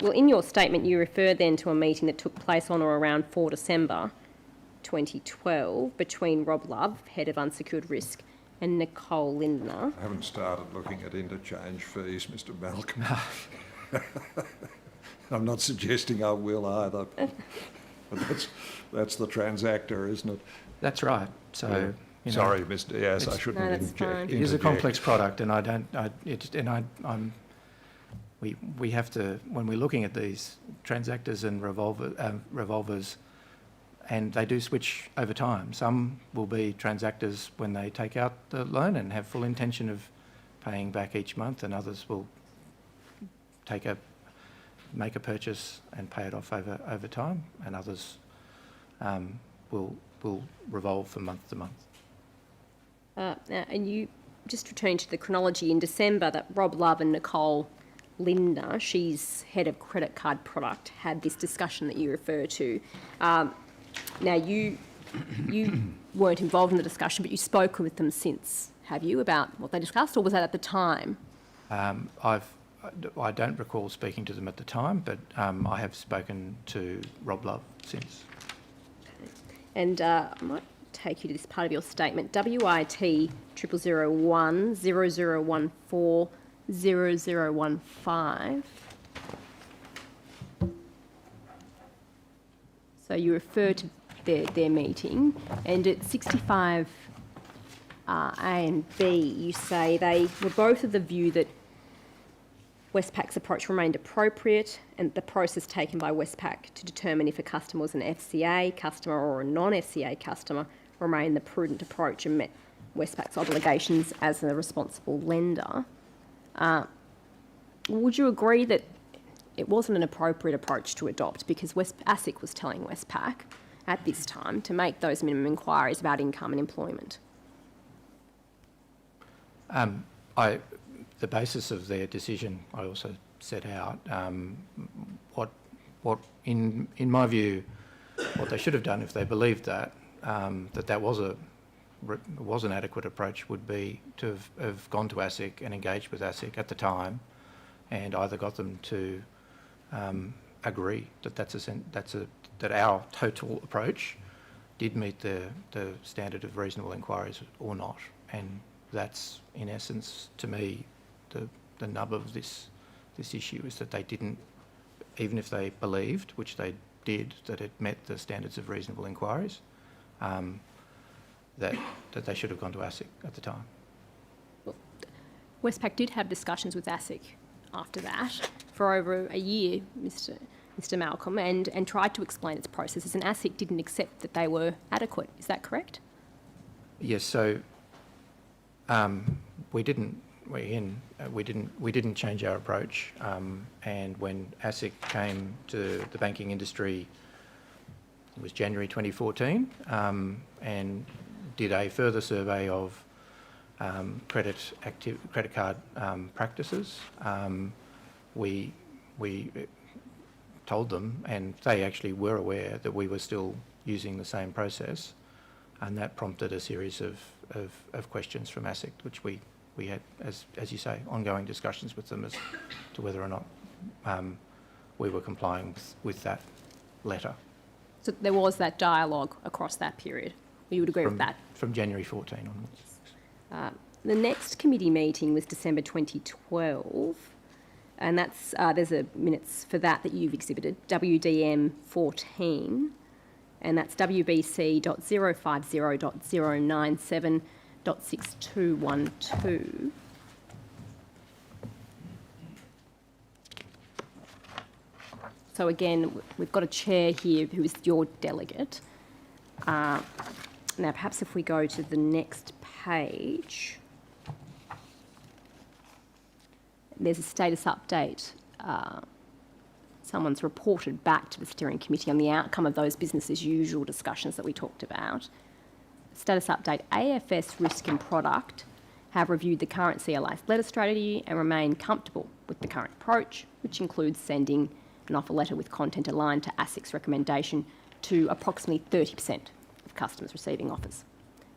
Well, in your statement, you refer then to a meeting that took place on or around 4 December 2012 between Rob Love, Head of Unsecured Risk, and Nicole Lindner. I haven't started looking at interchange fees, Mr Malcolm. I'm not suggesting I will either. But that's the transactor, isn't it? That's right. So, Yeah. you know, Sorry, Mr. Yes, I shouldn't No, that's interject. fine. it is a complex product, and we have to, when we're looking at these transactors and revolvers, and they do switch over time. Some will be transactors when they take out the loan and have full intention of paying back each month, and others will make a purchase and pay it off over time, and others will revolve from month to month. And you, just returning to the chronology, in December that Rob Love and Nicole Lindner, she's head of credit card product, had this discussion that you refer to. Now, you weren't involved in the discussion, but you spoke with them since, have you, about what they discussed, or was that at the time? I don't recall speaking to them at the time, but I have spoken to Rob Love since. And I might take you to this part of your statement, WIT 0001 0014 0015. So you refer to their meeting, and at 65 A and B, you say they were both of the view that Westpac's approach remained appropriate, and the process taken by Westpac to determine if a customer was an FCA customer or a non-FCA customer remained the prudent approach and met Westpac's obligations as a responsible lender. Would you agree that it wasn't an appropriate approach to adopt, because ASIC was telling Westpac at this time to make those minimum inquiries about income and employment? The basis of their decision, I also set out what in my view, what they should have done if they believed that that was an adequate approach would be to have gone to ASIC and engaged with ASIC at the time, and either got them to agree that that our total approach did meet the standard of reasonable inquiries or not, and that's in essence to me the nub of this issue, is that they didn't, even if they believed, which they did, that it met the standards of reasonable inquiries, that they should have gone to ASIC at the time. Westpac did have discussions with ASIC after that for over a year, Mr Malcolm, and tried to explain its processes, and ASIC didn't accept that they were adequate. Is that correct? Yes. So we didn't change our approach, and when ASIC came to the banking industry, it was January 2014, and did a further survey of credit card practices. We told them, and they actually were aware that we were still using the same process, and that prompted a series of questions from ASIC, which we had, as you say, ongoing discussions with them as to whether or not we were complying with that letter. So there was that dialogue across that period. You would agree with that? From January 14 onwards. The next committee meeting was December 2012, and that's there's a minutes for that you've exhibited, WDM 14, and that's WBC.050.097.6212. So again, we've got a chair here who is your delegate. Now, perhaps if we go to the next page, there's a status update. Someone's reported back to the steering committee on the outcome of those business as usual discussions that we talked about. Status update, AFS Risk and Product have reviewed the current CLI letter strategy and remain comfortable with the current approach, which includes sending an offer letter with content aligned to ASIC's recommendation to approximately 30% of customers receiving offers.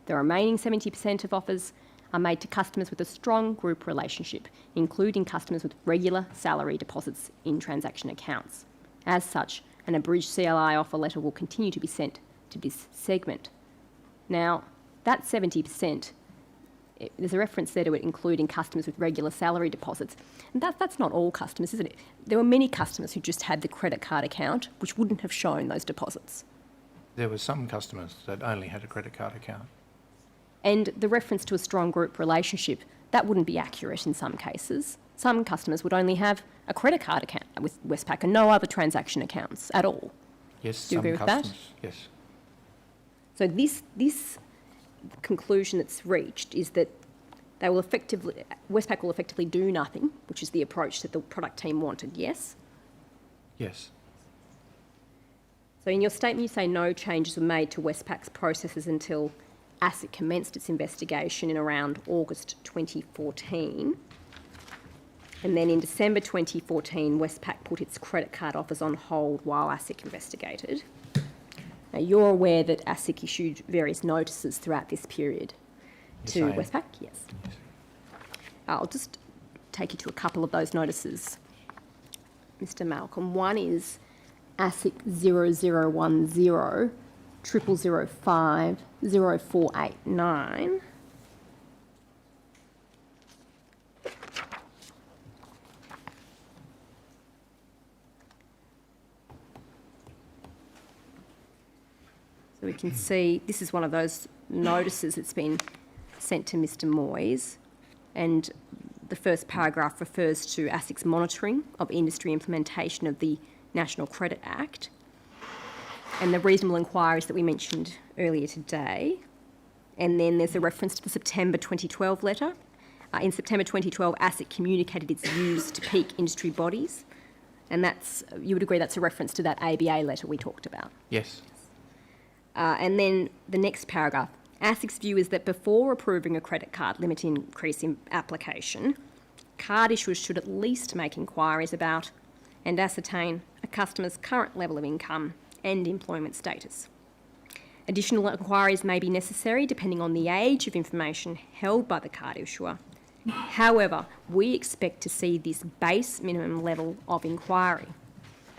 The remaining 70% of offers are made to customers with a strong group relationship, including customers with regular salary deposits in transaction accounts. As such, an abridged CLI offer letter will continue to be sent to this segment. Now, that 70%, there's a reference there to it including customers with regular salary deposits. And that's not all customers, isn't it? There were many customers who just had the credit card account, which wouldn't have shown those deposits. There were some customers that only had a credit card account. And the reference to a strong group relationship, that wouldn't be accurate in some cases. Some customers would only have a credit card account with Westpac and no other transaction accounts at all. Yes, Do you some agree with that? customers. Yes. So this conclusion that's reached is that Westpac will effectively do nothing, which is the approach that the product team wanted, yes? Yes. So in your statement you say no changes were made to Westpac's processes until ASIC commenced its investigation in around August 2014. And then in December 2014, Westpac put its credit card offers on hold while ASIC investigated. Now, you're aware that ASIC issued various notices throughout this period to Yes, I am. Westpac? Yes. I'll just take you to a couple of those notices, Mr. Malcolm. One is ASIC 0010 0005 0489. So we can see this is one of those notices that's been sent to Mr. Moyes, and the first paragraph refers to ASIC's monitoring of industry implementation of the National Credit Act and the reasonable inquiries that we mentioned earlier today. And then there's a reference to the September 2012 letter. In September 2012, ASIC communicated its views to peak industry bodies, and that's, you would agree that's a reference to that ABA letter we talked about. Yes. And then the next paragraph, ASIC's view is that before approving a credit card limit increase in application, card issuers should at least make inquiries about and ascertain a customer's current level of income and employment status. Additional inquiries may be necessary depending on the age of information held by the card issuer. However, we expect to see this base minimum level of inquiry.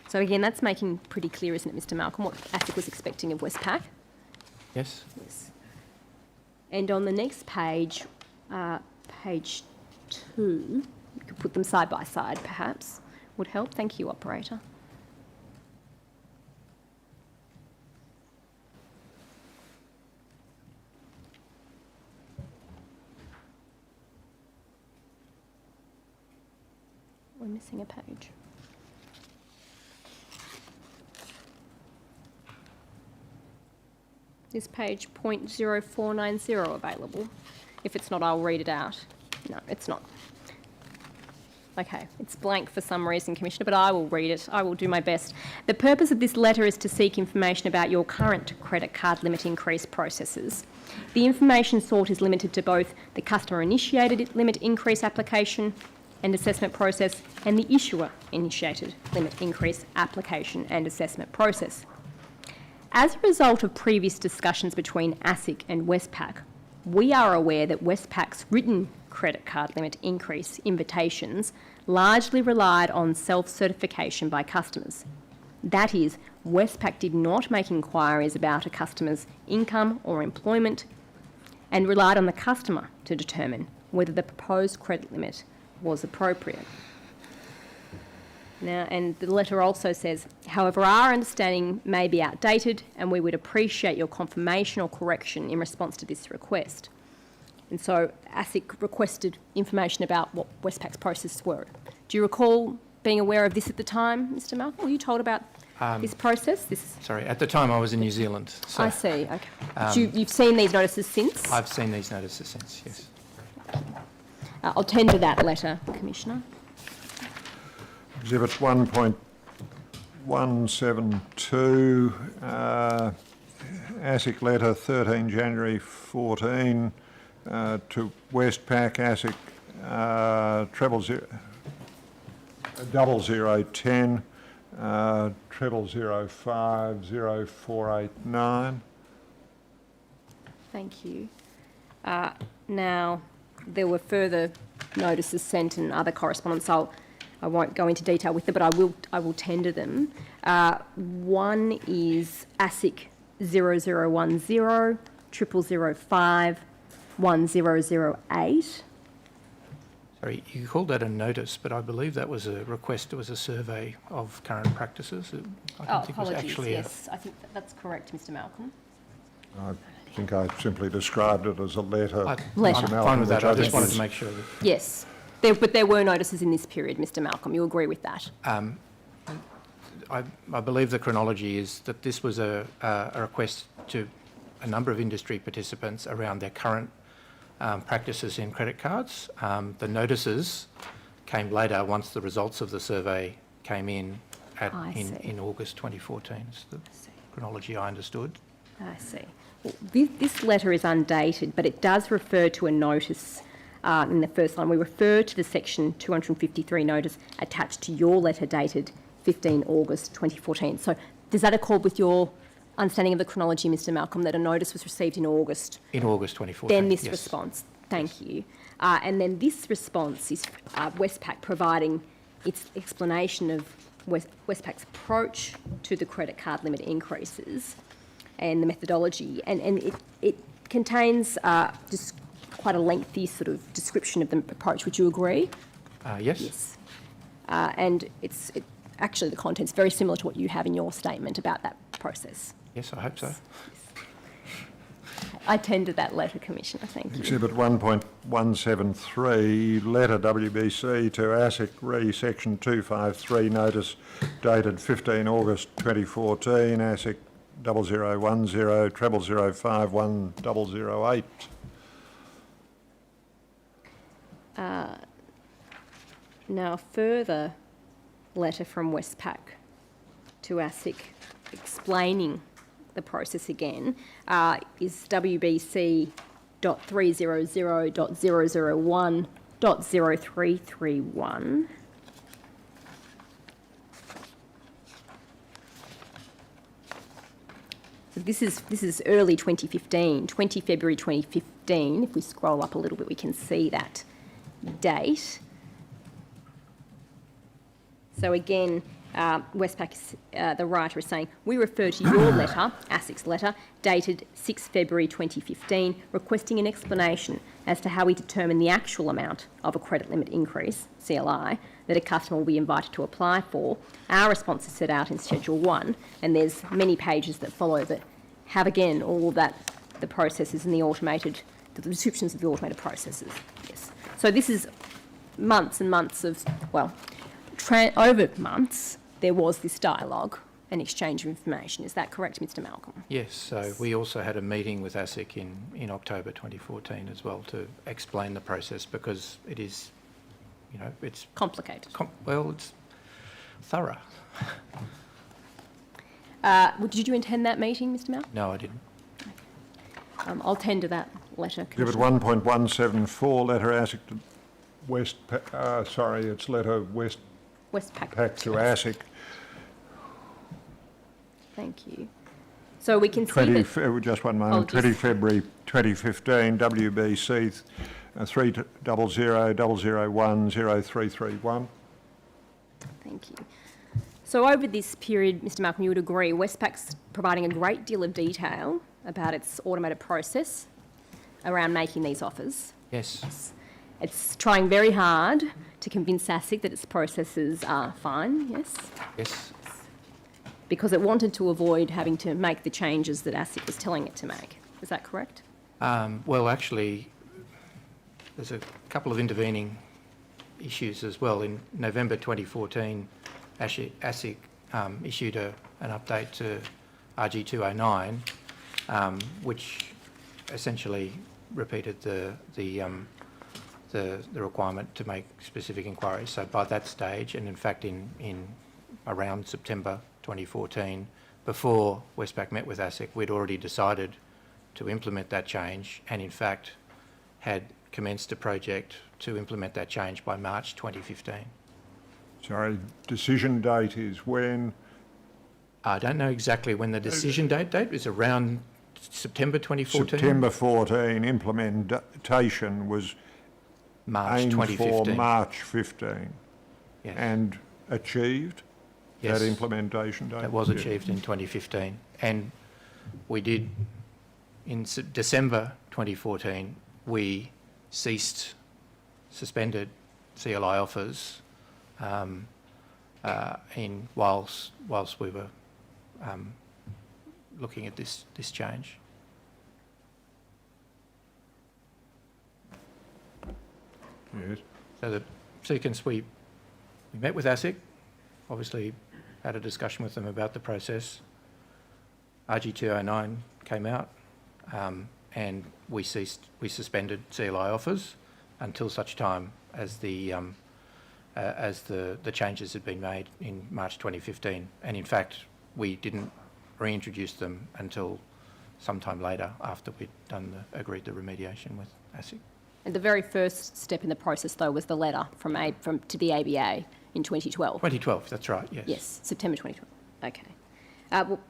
So again, that's making pretty clear, isn't it, Mr. Malcolm, what ASIC was expecting of Westpac? Yes. Yes. And on the next page, page 2, you could put them side by side perhaps, would help. Thank you, operator. We're missing a page. Is page .0490 available? If it's not, I'll read it out. No, it's not. Okay, it's blank for some reason, Commissioner, but I will read it. I will do my best. The purpose of this letter is to seek information about your current credit card limit increase processes. The information sought is limited to both the customer-initiated limit increase application and assessment process and the issuer-initiated limit increase application and assessment process. As a result of previous discussions between ASIC and Westpac, we are aware that Westpac's written credit card limit increase invitations largely relied on self-certification by customers. That is, Westpac did not make inquiries about a customer's income or employment and relied on the customer to determine whether the proposed credit limit was appropriate. Now, and the letter also says, however, our understanding may be outdated and we would appreciate your confirmation or correction in response to this request. And so ASIC requested information about what Westpac's processes were. Do you recall being aware of this at the time, Mr. Malcolm? Were you told about this process? Sorry, at the time I was in New Zealand. So, I see, okay. But you've seen these notices since? I've seen these notices since, yes. I'll tender that letter, Commissioner. Exhibit 1.172, ASIC letter 13 January 14 to Westpac, ASIC 0010 0005 0489. Thank you. Now, there were further notices sent and other correspondence. I won't go into detail with them, but I will tender them. One is ASIC 0010 0005 1008. Sorry, you called that a notice, but I believe that was a request, it was a survey of current practices. I don't think it was actually yes. I think that's correct, Mr. Malcolm. I think I simply described it as a letter. Letter. I'm fine with that, I just wanted to make sure that... Yes, but there were notices in this period, Mr. Malcolm. You agree with that? I believe the chronology is that this was a request to a number of industry participants around their current practices in credit cards. The notices came later once the results of the survey came in in August 2014. It's the chronology I understood. I see. Well, this letter is undated, but it does refer to a notice in the first line. We refer to the section 253 notice attached to your letter dated 15 August 2014. So does that accord with your understanding of the chronology, Mr. Malcolm, that a notice was received in August? In August 2014, Then this yes. response. Thank you. And then this response is Westpac providing its explanation of Westpac's approach to the credit card limit increases and the methodology. And it contains just quite a lengthy sort of description of the approach. Would you agree? Yes. Yes. And actually the content's very similar to what you have in your statement about that process. Yes, I hope so. I tender that letter, Commissioner. Thank you. Exhibit 1.173, letter WBC to ASIC re section 253, notice dated 15 August 2014, ASIC 0010 0005 1008. Now, a further letter from Westpac to ASIC explaining the process again is WBC.300.001.0331. So this is early 2015, 20 February 2015. If we scroll up a little bit, we can see that date. So again, Westpac, the writer is saying, we refer to your letter, ASIC's letter, dated 6 February 2015, requesting an explanation as to how we determine the actual amount of a credit limit increase, CLI, that a customer will be invited to apply for. Our response is set out in Schedule 1, and there's many pages that follow that have, again, all of that, the processes and the descriptions of the automated processes. Yes. So this is months and months of, well, over months, there was this dialogue and exchange of information. Is that correct, Mr. Malcolm? Yes, so we also had a meeting with ASIC in October 2014 as well to explain the process, because it is, you know, it's... Complicated. It's thorough. Did you attend that meeting, Mr. Malcolm? No, I didn't. I'll tender that letter, Exhibit Commissioner. 1.174, letter ASIC to Westpac to ASIC. Thank you. So we can see that... Just one moment. 20 February 2015, WBC 30000010331. Thank you. So over this period, Mr Malcolm, you would agree Westpac's providing a great deal of detail about its automated process around making these offers. Yes. It's trying very hard to convince ASIC that its processes are fine, yes? Yes. Because it wanted to avoid having to make the changes that ASIC was telling it to make. Is that correct? Well, actually, there's a couple of intervening issues as well. In November 2014, ASIC issued an update to RG209, which essentially repeated the requirement to make specific inquiries. So by that stage, and in fact in around September 2014, before Westpac met with ASIC, we'd already decided to implement that change, and in fact had commenced a project to implement that change by March 2015. Sorry, decision date is when? I don't know exactly when the decision date is around September 2014. September 14, implementation was March aimed 2015. for March 15. Yes. And achieved Yes. that implementation date? That was achieved in 2015. And we did, in December 2014, we suspended CLI offers whilst we were looking at this change. Yes. So the sequence, we met with ASIC, obviously had a discussion with them about the process. RG209 came out, and we suspended CLI offers until such time as the changes had been made in March 2015. And in fact, we didn't reintroduce them until sometime later after we'd agreed the remediation with ASIC. And the very first step in the process, though, was the letter to the ABA in 2012. 2012, that's right, yes. Yes, September 2012. Okay. Well,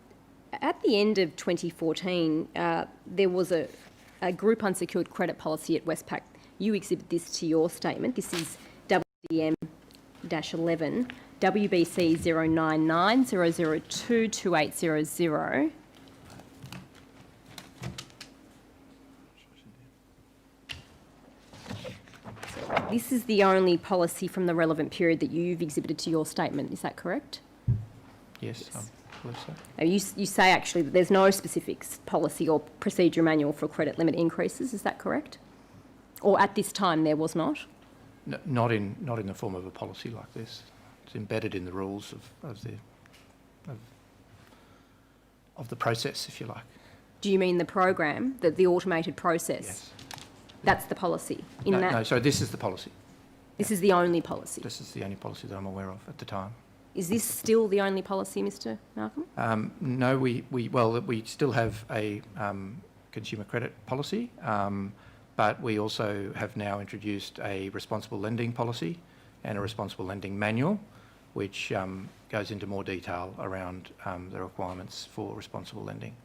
at the end of 2014, there was a group unsecured credit policy at Westpac. You exhibit this to your statement. This is WDM-11, WBC 099-002-2800. This is the only policy from the relevant period that you've exhibited to your statement. Is that correct? Yes, I believe so. You say actually that there's no specific policy or procedure manual for credit limit increases. Is that correct? Or at this time there was not? No, not in the form of a policy like this. It's embedded in the rules of the process, if you like. Do you mean the program, the automated process? Yes. That's the policy? No, sorry, this is the policy. This is the only policy? This is the only policy that I'm aware of at the time. Is this still the only policy, Mr Malcolm? No, we still have a consumer credit policy, but we also have now introduced a responsible lending policy and a responsible lending manual, which goes into more detail around the requirements for responsible lending.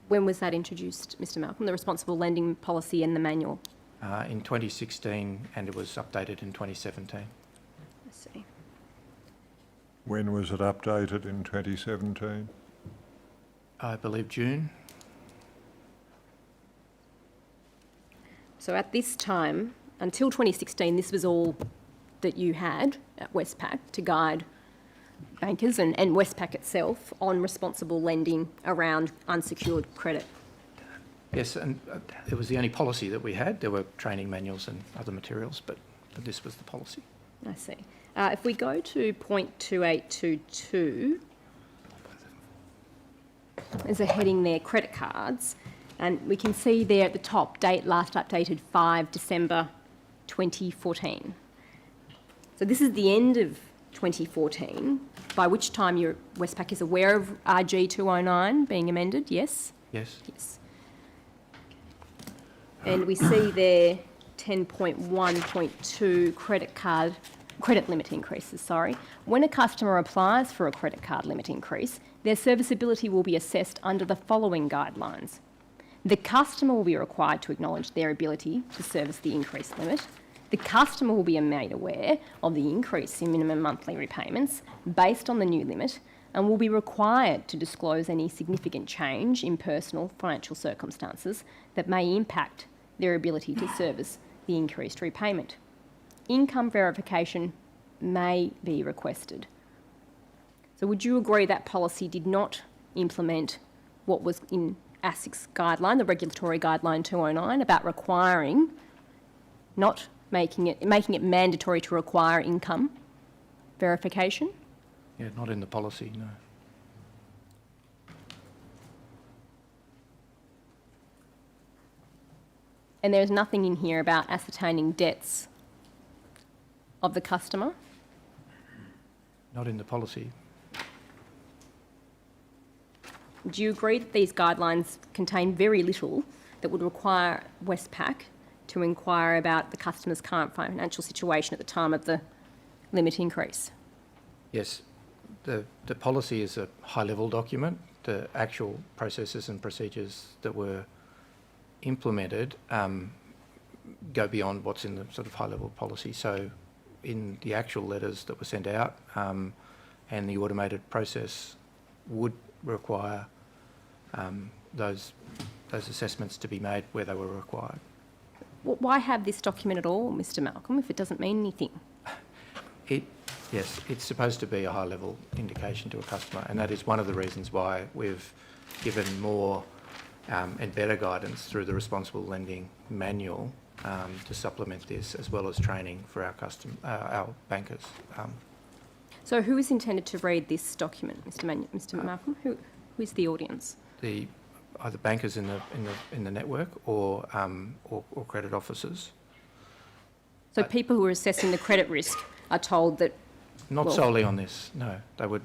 When was that introduced, Mr Malcolm, the responsible lending policy and the manual? In 2016, and it was updated in 2017. I see. When was it updated in 2017? I believe June. So at this time, until 2016, this was all that you had at Westpac to guide bankers and Westpac itself on responsible lending around unsecured credit. Yes, and it was the only policy that we had. There were training manuals and other materials, but this was the policy. I see. If we go to point 2822, there's a heading there, credit cards, and we can see there at the top, date last updated 5 December 2014. So this is the end of 2014, by which time Westpac is aware of RG209 being amended, yes? Yes. Yes. And we see there 10.1.2 credit limit increases, sorry. When a customer applies for a credit card limit increase, their serviceability will be assessed under the following guidelines. The customer will be required to acknowledge their ability to service the increased limit. The customer will be made aware of the increase in minimum monthly repayments based on the new limit and will be required to disclose any significant change in personal financial circumstances that may impact their ability to service the increased repayment. Income verification may be requested. So would you agree that policy did not implement what was in ASIC's guideline, the regulatory guideline 209, about requiring, not making it mandatory to require income verification? Yeah, not in the policy, no. And there's nothing in here about ascertaining debts of the customer? Not in the policy. Do you agree that these guidelines contain very little that would require Westpac to inquire about the customer's current financial situation at the time of the limit increase? Yes, the policy is a high-level document. The actual processes and procedures that were implemented go beyond what's in the sort of high-level policy. So in the actual letters that were sent out and the automated process would require those assessments to be made where they were required. Why have this document at all, Mr. Malcolm, if it doesn't mean anything? Yes, it's supposed to be a high-level indication to a customer, and that is one of the reasons why we've given more and better guidance through the Responsible Lending Manual to supplement this, as well as training for our bankers. So who is intended to read this document, Mr. Malcolm? Who is the audience? Either bankers in the network or credit officers. So people who are assessing the credit risk are told that... Not solely on this, no. They would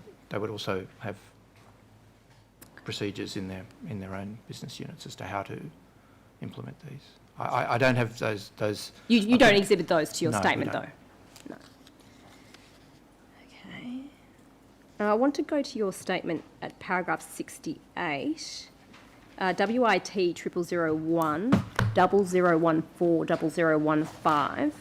also have procedures in their own business units as to how to implement these. I don't have those. You don't exhibit those to your statement, we though? No. Okay. Now, I want to go to your statement at paragraph 68. WIT 0001 0014 0015.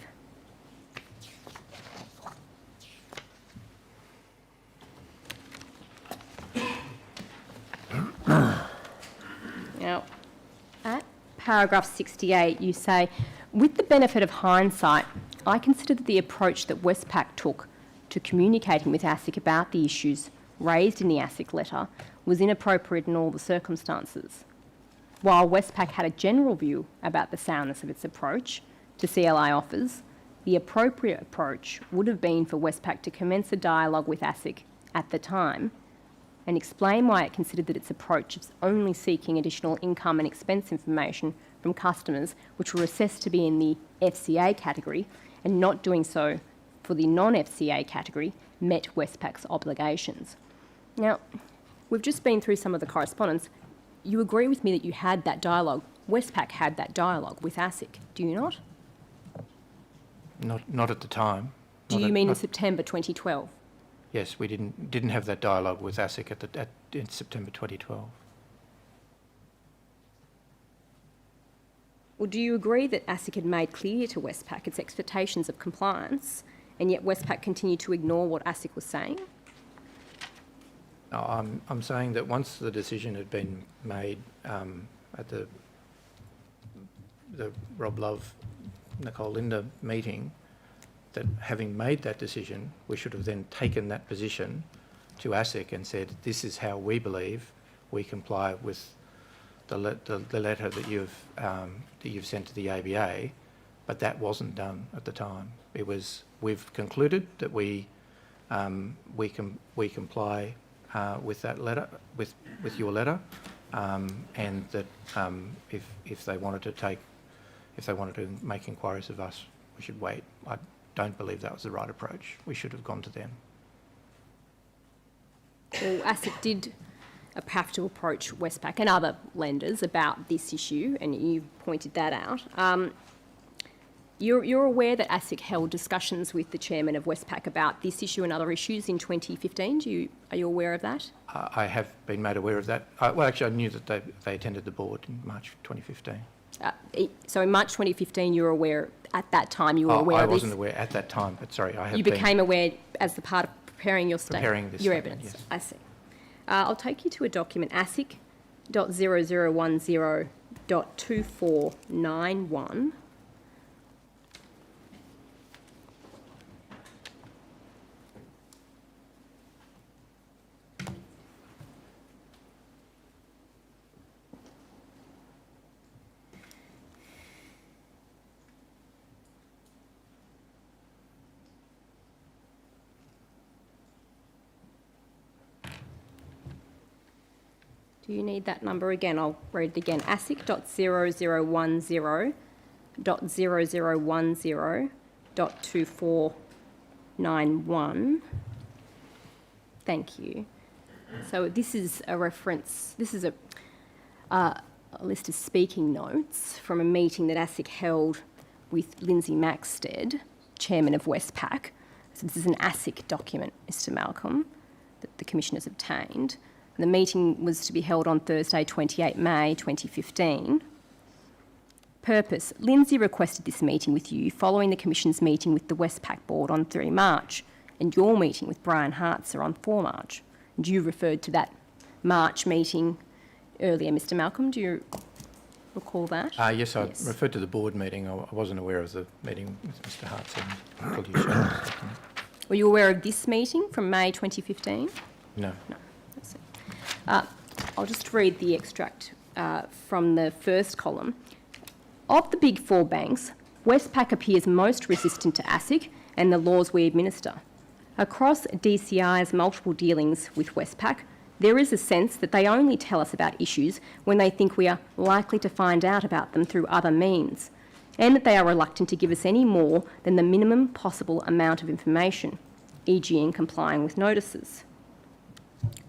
Now, at paragraph 68, you say, with the benefit of hindsight, I consider that the approach that Westpac took to communicating with ASIC about the issues raised in the ASIC letter was inappropriate in all the circumstances. While Westpac had a general view about the soundness of its approach to CLI offers, the appropriate approach would have been for Westpac to commence a dialogue with ASIC at the time and explain why it considered that its approach of only seeking additional income and expense information from customers which were assessed to be in the FCA category and not doing so for the non-FCA category met Westpac's obligations. Now, we've just been through some of the correspondence. You agree with me that you had that dialogue. Westpac had that dialogue with ASIC, do you not? Not at the time. Do you mean in September 2012? Yes, we didn't have that dialogue with ASIC in September 2012. Well, do you agree that ASIC had made clear to Westpac its expectations of compliance, and yet Westpac continued to ignore what ASIC was saying? No, I'm saying that once the decision had been made at the Rob Love, Nicole Linda meeting, that having made that decision, we should have then taken that position to ASIC and said, this is how we believe we comply with the letter that you've sent to the ABA, but that wasn't done at the time. It was, we've concluded that we comply with that letter, with your letter, and that if they wanted to make inquiries of us, we should wait. I don't believe that was the right approach. We should have gone to them. Well, ASIC did have to approach Westpac and other lenders about this issue, and you pointed that out. You're aware that ASIC held discussions with the chairman of Westpac about this issue and other issues in 2015. Are you aware of that? I have been made aware of that. Well, actually, I knew that they attended the board in March 2015. So in March 2015, you were aware at that time. You were aware I of this. wasn't aware at that time, but sorry, I have. You became aware as the part of preparing your statement, your statement, evidence. yes. I see. I'll take you to a document ASIC.0010.2491. Do you need that number again? I'll read it again. ASIC.0010.2491. Thank you. So this is a reference, this is a list of speaking notes from a meeting that ASIC held with Lindsay Maxted, chairman of Westpac. So this is an ASIC document, Mr. Malcolm, that the Commissioners obtained. The meeting was to be held on Thursday, 28 May 2015. Purpose: Lindsay requested this meeting with you following the Commission's meeting with the Westpac board on 3 March and your meeting with Brian Hartzer on 4 March. And you referred to that March meeting earlier, Mr. Malcolm. Do you recall that? Yes, I referred to the board meeting. I wasn't aware of the meeting with Mr. Hartson. Were you aware of this meeting from May 2015? No. No. I'll just read the extract from the first column. Of the big four banks, Westpac appears most resistant to ASIC and the laws we administer. Across DCI's multiple dealings with Westpac, there is a sense that they only tell us about issues when they think we are likely to find out about them through other means, and that they are reluctant to give us any more than the minimum possible amount of information, e.g. in complying with notices.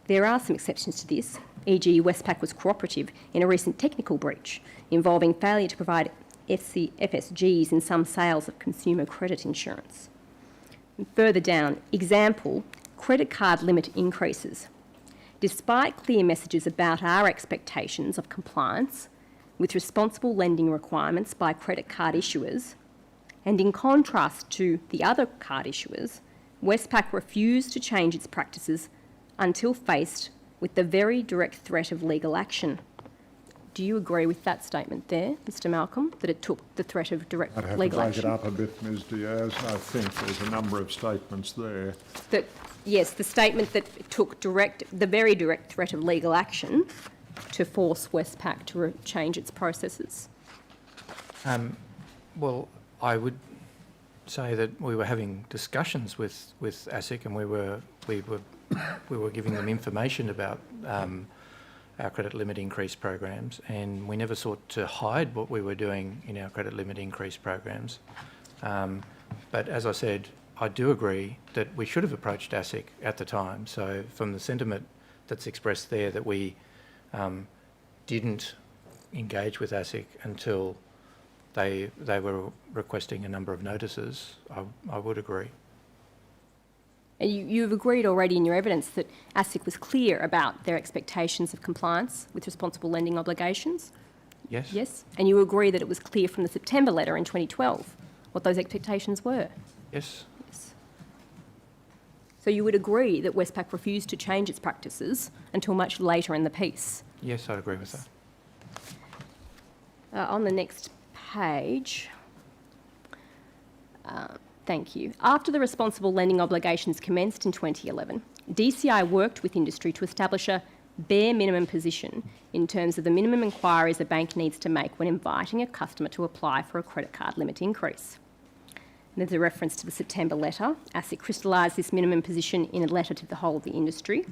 There are some exceptions to this, e.g. Westpac was cooperative in a recent technical breach involving failure to provide FSGs in some sales of consumer credit insurance. And further down, example, credit card limit increases. Despite clear messages about our expectations of compliance with responsible lending requirements by credit card issuers, and in contrast to the other card issuers, Westpac refused to change its practices until faced with the very direct threat of legal action. Do you agree with that statement there, Mr. Malcolm, that it took the threat of direct I'd have legal to break action? it up a bit, Ms Diaz. I think there's a number of statements there. That, yes, the statement that it took the very direct threat of legal action to force Westpac to change its processes. Well, I would say that we were having discussions with ASIC, and we were giving them information about our credit limit increase programs, and we never sought to hide what we were doing in our credit limit increase programs. But as I said, I do agree that we should have approached ASIC at the time. So from the sentiment that's expressed there that we didn't engage with ASIC until they were requesting a number of notices, I would agree. And you've agreed already in your evidence that ASIC was clear about their expectations of compliance with responsible lending obligations? Yes. Yes? And you agree that it was clear from the September letter in 2012 what those expectations were? Yes. Yes. So you would agree that Westpac refused to change its practices until much later in the piece? Yes, I'd agree with that. On the next page... Thank you. After the responsible lending obligations commenced in 2011, DCI worked with industry to establish a bare minimum position in terms of the minimum inquiries a bank needs to make when inviting a customer to apply for a credit card limit increase. And there's a reference to the September letter. ASIC crystallised this minimum position in a letter to the whole of the industry.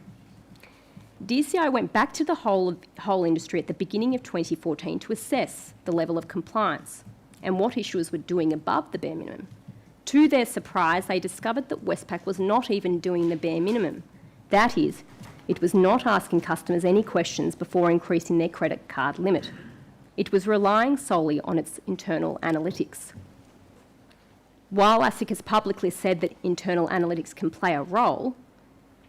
DCI went back to the whole industry at the beginning of 2014 to assess the level of compliance and what issuers were doing above the bare minimum. To their surprise, they discovered that Westpac was not even doing the bare minimum. That is, it was not asking customers any questions before increasing their credit card limit. It was relying solely on its internal analytics. While ASIC has publicly said that internal analytics can play a role,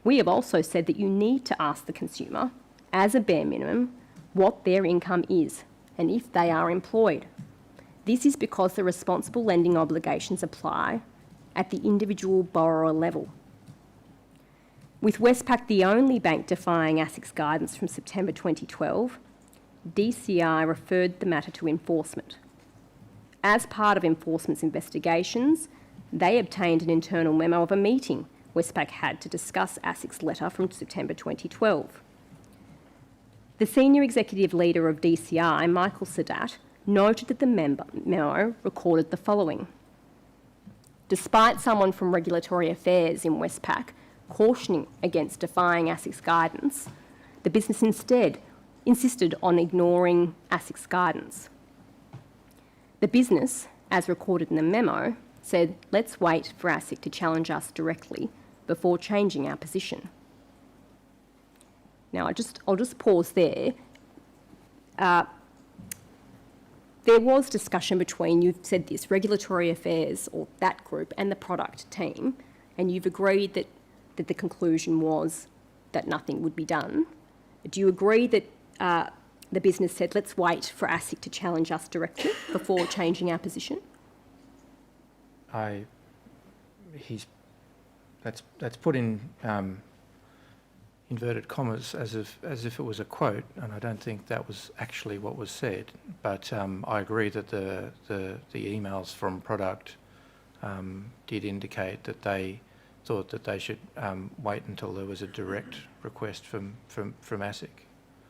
we have also said that you need to ask the consumer, as a bare minimum, what their income is and if they are employed. This is because the responsible lending obligations apply at the individual borrower level. With Westpac the only bank defying ASIC's guidance from September 2012, DCI referred the matter to enforcement. As part of enforcement's investigations, they obtained an internal memo of a meeting Westpac had to discuss ASIC's letter from September 2012. The senior executive leader of DCI, Michael Sadat, noted that the memo recorded the following. Despite someone from Regulatory Affairs in Westpac cautioning against defying ASIC's guidance, the business instead insisted on ignoring ASIC's guidance. The business, as recorded in the memo, said, let's wait for ASIC to challenge us directly before changing our position. Now, I'll just pause there. There was discussion between, you've said this, Regulatory Affairs, or that group, and the product team, and you've agreed that the conclusion was that nothing would be done. Do you agree that the business said, let's wait for ASIC to challenge us directly before changing our position? That's put in inverted commas as if it was a quote, and I don't think that was actually what was said. But I agree that the emails from product did indicate that they thought that they should wait until there was a direct request from ASIC.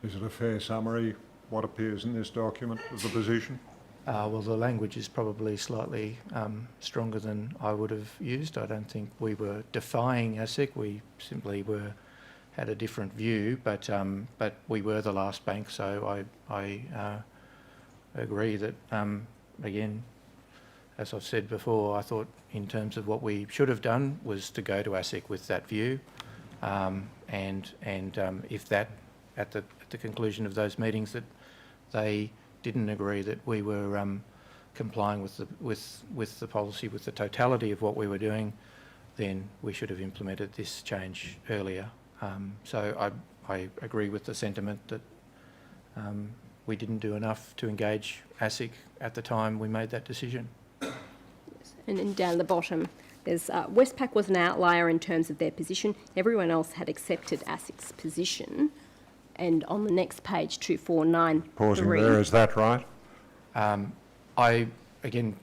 Is it a fair summary, what appears in this document, of the position? Well, the language is probably slightly stronger than I would have used. I don't think we were defying ASIC. We simply had a different view, but we were the last bank, so I agree that, again, as I've said before, I thought in terms of what we should have done was to go to ASIC with that view, and if that, at the conclusion of those meetings, that they didn't agree that we were complying with the policy, with the totality of what we were doing, then we should have implemented this change earlier. So I agree with the sentiment that we didn't do enough to engage ASIC at the time we made that decision. Yes. And then down the bottom, there's Westpac was an outlier in terms of their position. Everyone else had accepted ASIC's position. And on the next page, 2493... Pausing there, is that right? I, again,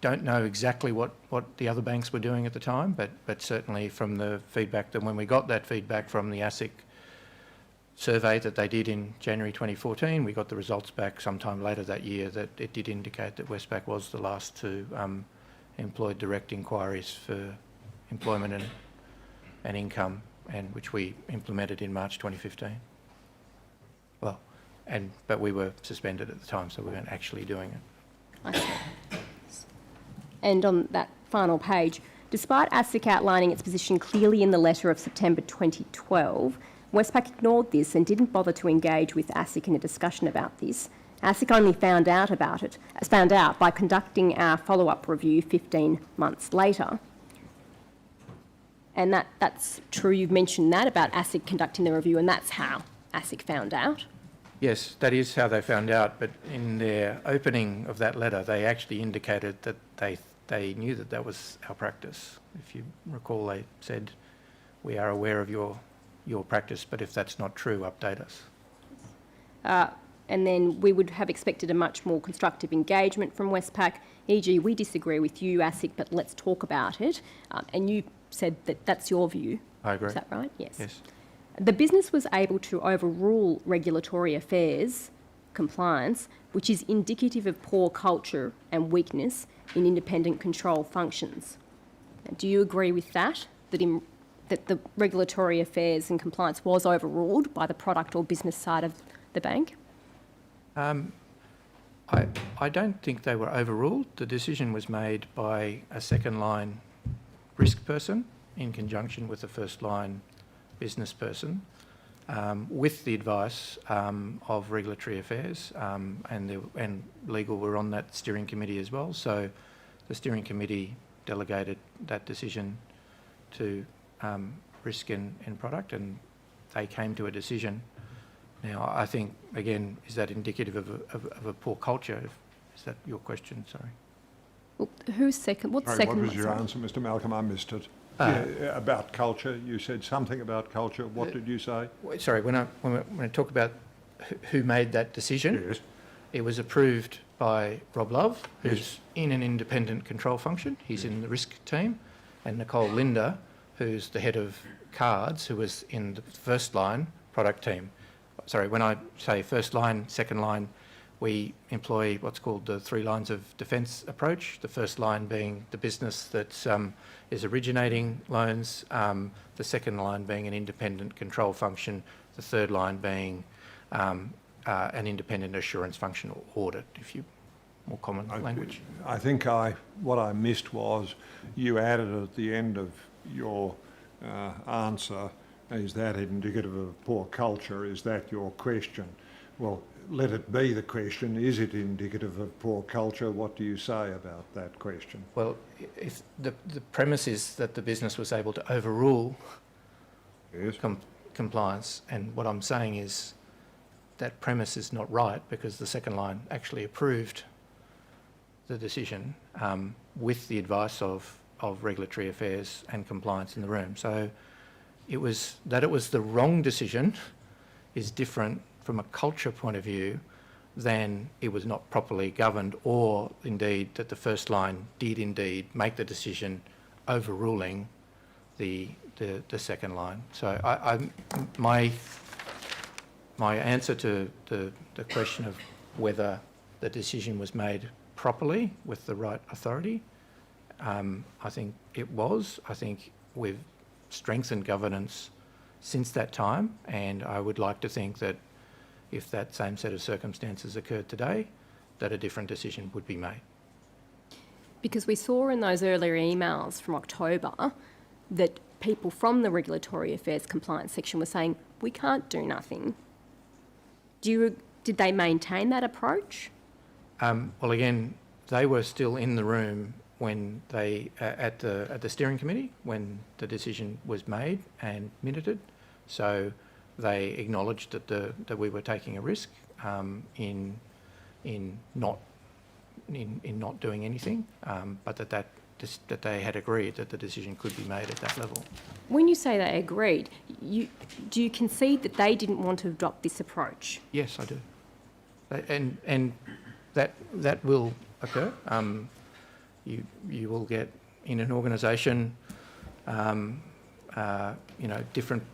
don't know exactly what the other banks were doing at the time, but certainly from the feedback, that when we got that feedback from the ASIC survey that they did in January 2014, we got the results back sometime later that year that it did indicate that Westpac was the last to employ direct inquiries for employment and income, and which we implemented in March 2015. Well, but we were suspended at the time, so we weren't actually doing it. I see. And on that final page, despite ASIC outlining its position clearly in the letter of September 2012, Westpac ignored this and didn't bother to engage with ASIC in a discussion about this. ASIC only found out by conducting our follow-up review 15 months later. And that's true, you've mentioned that about ASIC conducting the review, and that's how ASIC found out. Yes, that is how they found out, but in their opening of that letter, they actually indicated that they knew that was our practice. If you recall, they said, we are aware of your practice, but if that's not true, update us. And then we would have expected a much more constructive engagement from Westpac, e.g. we disagree with you, ASIC, but let's talk about it. And you said that that's your view. I agree. Is that right? Yes. Yes. The business was able to overrule Regulatory Affairs compliance, which is indicative of poor culture and weakness in independent control functions. Do you agree with that, that the Regulatory Affairs and compliance was overruled by the product or business side of the bank? I don't think they were overruled. The decision was made by a second-line risk person in conjunction with a first-line business person, with the advice of Regulatory Affairs, and legal were on that steering committee as well. So the steering committee delegated that decision to risk and product, and they came to a decision. Now, I think, again, is that indicative of a poor culture? Is that your question? Sorry. Well, who's second? What's Sorry, second? what was your sorry? answer, Mr. Malcolm? I missed it. Yeah, about culture, you said something about culture. What did you say? Sorry, when I talk about who made that decision, Yes. it was approved by Rob Love, who's Yes. in an independent control function. He's in the risk team, and Nicole Linder, who's the head of cards, who was in the first line product team. Sorry, when I say first line, second line, we employ what's called the 3 lines of defence approach. The first line being the business that is originating loans, the second line being an independent control function, the third line being an independent assurance function or audit, if you more common language. I think what I missed was you added at the end of your answer, is that indicative of poor culture? Is that your question? Well, let it be the question. Is it indicative of poor culture? What do you say about that question? Well, if the premise is that the business was able to overrule Yes. compliance, and what I'm saying is that premise is not right, because the second line actually approved the decision with the advice of regulatory affairs and compliance in the room. So it was the wrong decision is different from a culture point of view than it was not properly governed, or indeed that the first line did indeed make the decision overruling the second line. So my answer to the question of whether the decision was made properly with the right authority, I think it was. I think we've strengthened governance since that time, and I would like to think that if that same set of circumstances occurred today, that a different decision would be made. Because we saw in those earlier emails from October that people from the Regulatory Affairs Compliance section were saying, we can't do nothing. Did they maintain that approach? Well, again, they were still in the room when they at the steering committee when the decision was made and minuted. So they acknowledged that we were taking a risk in not doing anything, but that they had agreed that the decision could be made at that level. When you say they agreed, do you concede that they didn't want to adopt this approach? Yes, I do, and that will occur. You will get in an organisation,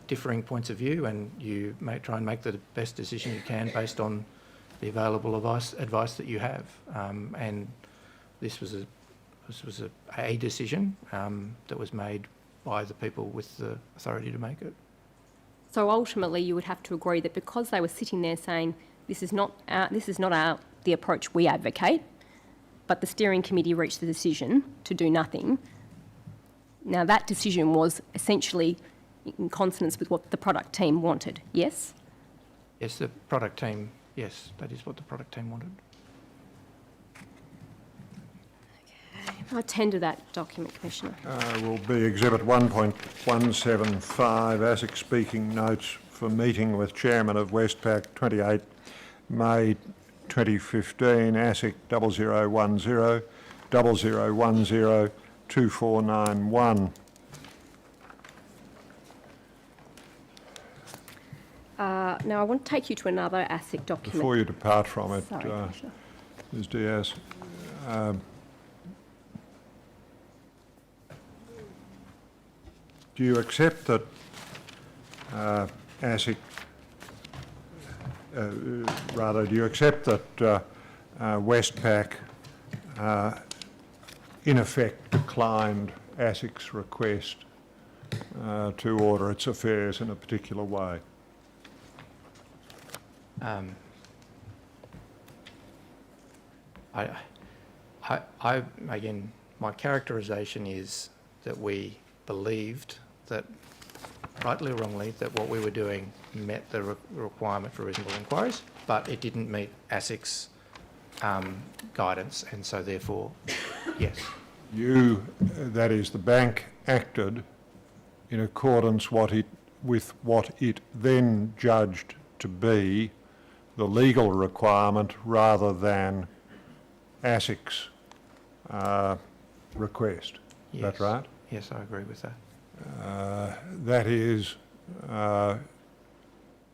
differing points of view, and you may try and make the best decision you can based on the available advice that you have. And this was a decision that was made by the people with the authority to make it. So ultimately, you would have to agree that because they were sitting there saying this is not the approach we advocate, but the steering committee reached the decision to do nothing. Now that decision was essentially in consonance with what the product team wanted. Yes. Yes, the product team. Yes, that is what the product team wanted. I'll tender that document, Commissioner. Will be Exhibit 1.175, ASIC speaking notes for meeting with Chairman of Westpac, 28 May 2015, ASIC 0010 0010 2491. Now I want to take you to another ASIC document. Before you depart from it, Sorry, Commissioner. Ms Diaz, do you accept that ASIC, do you accept that Westpac in effect declined ASIC's request to order its affairs in a particular way? Again, my characterisation is that we believed that, rightly or wrongly, that what we were doing met the requirement for reasonable inquiries, but it didn't meet ASIC's guidance, and so therefore, yes. that is, the bank acted in accordance with what it then judged to be the legal requirement rather than ASIC's request. Is that right? Yes, I agree with that. That is,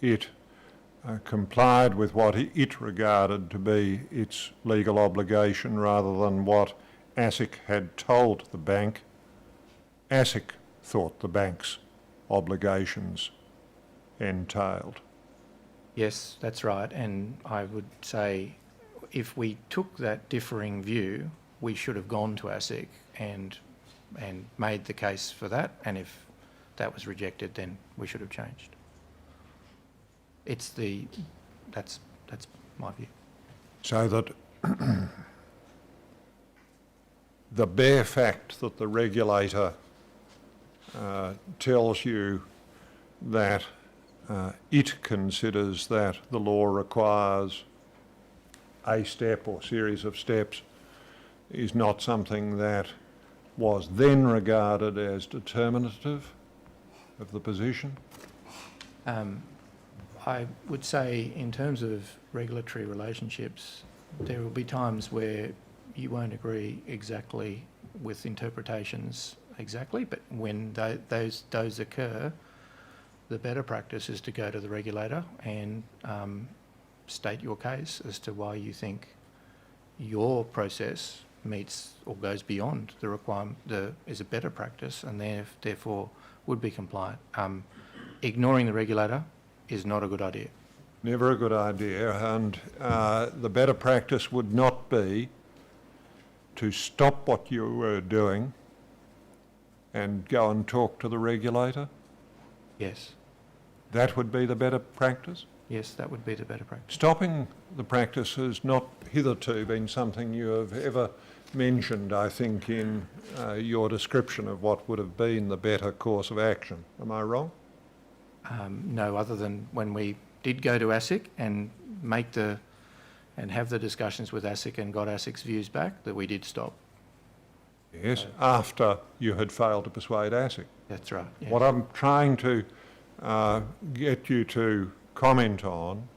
it complied with what it regarded to be its legal obligation rather than what ASIC had told the bank. ASIC thought the bank's obligations entailed. Yes, that's right. And I would say if we took that differing view, we should have gone to ASIC and made the case for that. And if that was rejected, then we should have changed. That's my view. So that the bare fact that the regulator tells you that it considers that the law requires a step or series of steps is not something that was then regarded as determinative of the position? I would say in terms of regulatory relationships, there will be times where you won't agree exactly with interpretations exactly, but when those occur, the better practice is to go to the regulator and state your case as to why you think your process meets or goes beyond the requirement, is a better practice, and therefore would be compliant. Ignoring the regulator is not a good idea. Never a good idea, and the better practice would not be to stop what you were doing and go and talk to the regulator? Yes. That would be the better practice? Yes, that would be the better practice. Stopping the practice has not hitherto been something you have ever mentioned, I think, in your description of what would have been the better course of action. Am I wrong? No, other than when we did go to ASIC and have the discussions with ASIC and got ASIC's views back, that we did stop. Yes, after you had failed to persuade ASIC. That's right. Yes. What I'm trying to get you to comment on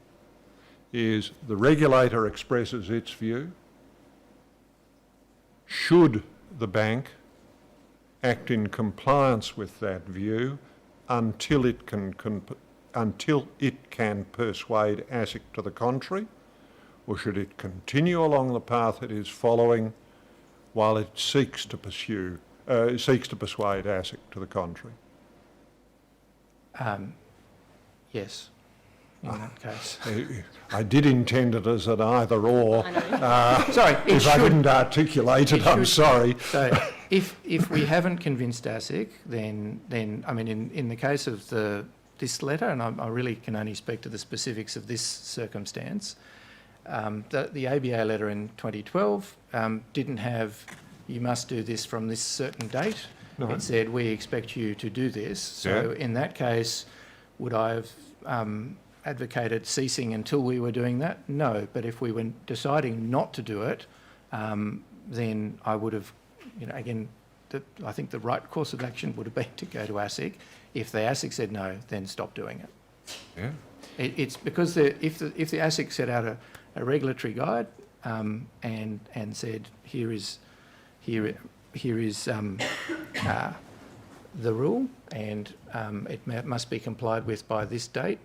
is the regulator expresses its view. Should the bank act in compliance with that view until it can persuade ASIC to the contrary, or should it continue along the path it is following while it seeks to persuade ASIC to the contrary? Yes, in that case. I did intend it as an either or. I know. Sorry, If I didn't articulate it, I'm sorry. So if we haven't convinced ASIC, then I mean, in the case of this letter, and I really can only speak to the specifics of this circumstance, the ABA letter in 2012 didn't have, you must do this from this certain date. No. It said, we expect you to do this. So in that case, would I have advocated ceasing until we were doing that? No, but if we were deciding not to do it, then I would have, again, I think the right course of action would have been to go to ASIC. If the ASIC said no, then stop doing it. Yeah. It's because if the ASIC set out a regulatory guide and said here is the rule, and it must be complied with by this date.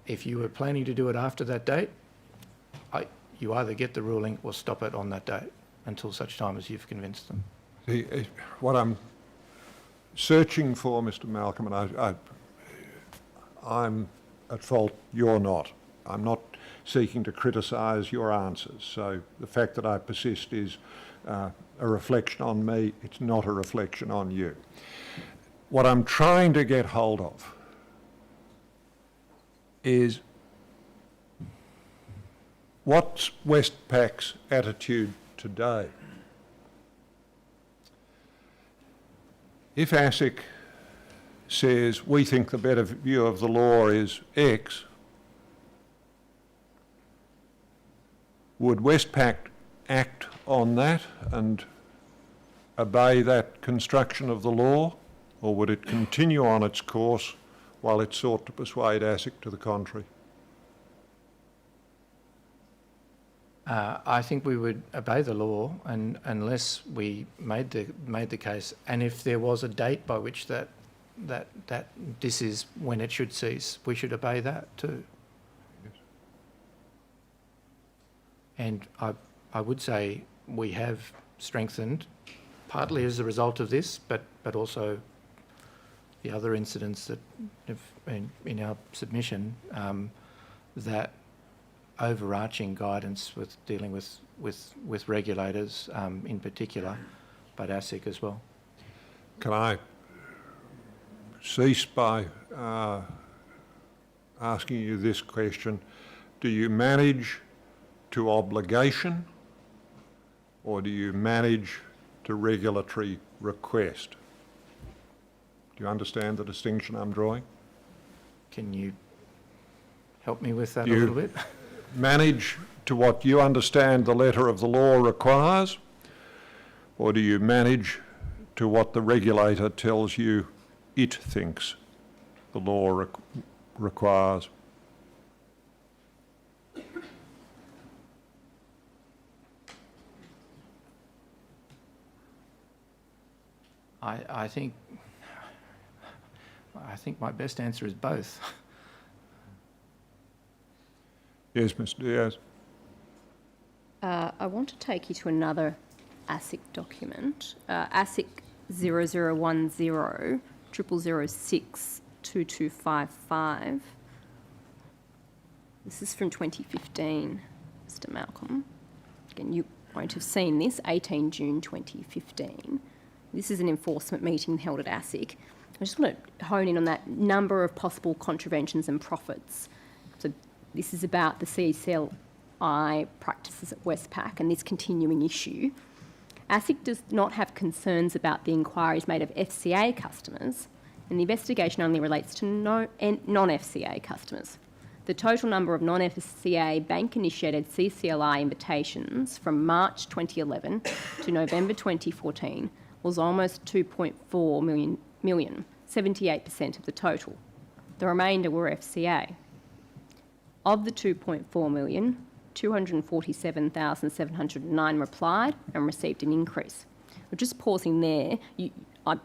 If you were planning to do it after that date, you either get the ruling or stop it on that date until such time as you've convinced them. See, what I'm searching for, Mr. Malcolm, and I'm at fault, you're not. I'm not seeking to criticise your answers. So the fact that I persist is a reflection on me, it's not a reflection on you. What I'm trying to get hold of is what's Westpac's attitude today? If ASIC says we think the better view of the law is X, would Westpac act on that and obey that construction of the law, or would it continue on its course while it sought to persuade ASIC to the contrary? I think we would obey the law, and unless we made the case, and if there was a date by which that this is when it should cease, we should obey that too. Yes. And I would say we have strengthened, partly as a result of this, but also the other incidents that have been in our submission, that overarching guidance with dealing with regulators in particular, but ASIC as well. Can I cease by asking you this question? Do you manage to obligation, or do you manage to regulatory request? Do you understand the distinction I'm drawing? Can you help me with that a little bit? Manage to what you understand the letter of the law requires, or do you manage to what the regulator tells you it thinks the law requires? I think my best answer is both. Yes, Mr. Diaz. I want to take you to another ASIC document, ASIC 0010 0006 2255. This is from 2015, Mr. Malcolm. Again, you won't have seen this, 18 June 2015. This is an enforcement meeting held at ASIC. I just want to hone in on that number of possible contraventions and profits. So this is about the CCLI practices at Westpac and this continuing issue. ASIC does not have concerns about the inquiries made of FCA customers, and the investigation only relates to non-FCA customers. The total number of non-FCA bank-initiated CCLI invitations from March 2011 to November 2014 was almost 2.4 million, 78% of the total. The remainder were FCA. Of the 2.4 million, 247,709 replied and received an increase. We're just pausing there. I'm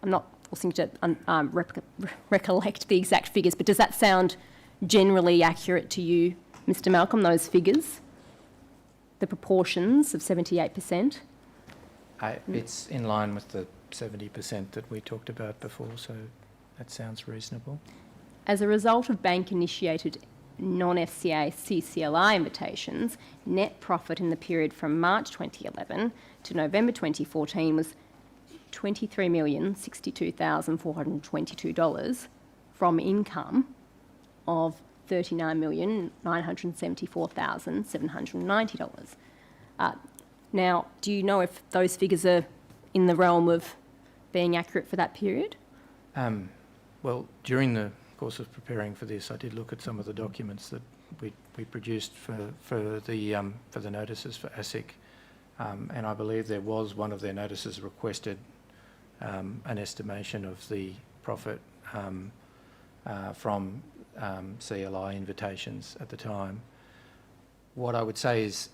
not forcing you to recollect the exact figures, but does that sound generally accurate to you, Mr. Malcolm, those figures? The proportions of 78%? It's in line with the 70% that we talked about before, so that sounds reasonable. As a result of bank-initiated non-FCA CCLI invitations, net profit in the period from March 2011 to November 2014 was $23,062,422 from income of $39,974,790. Now, do you know if those figures are in the realm of being accurate for that period? Well, during the course of preparing for this, I did look at some of the documents that we produced for the notices for ASIC, and I believe there was one of their notices requested an estimation of the profit from CLI invitations at the time. What I would say is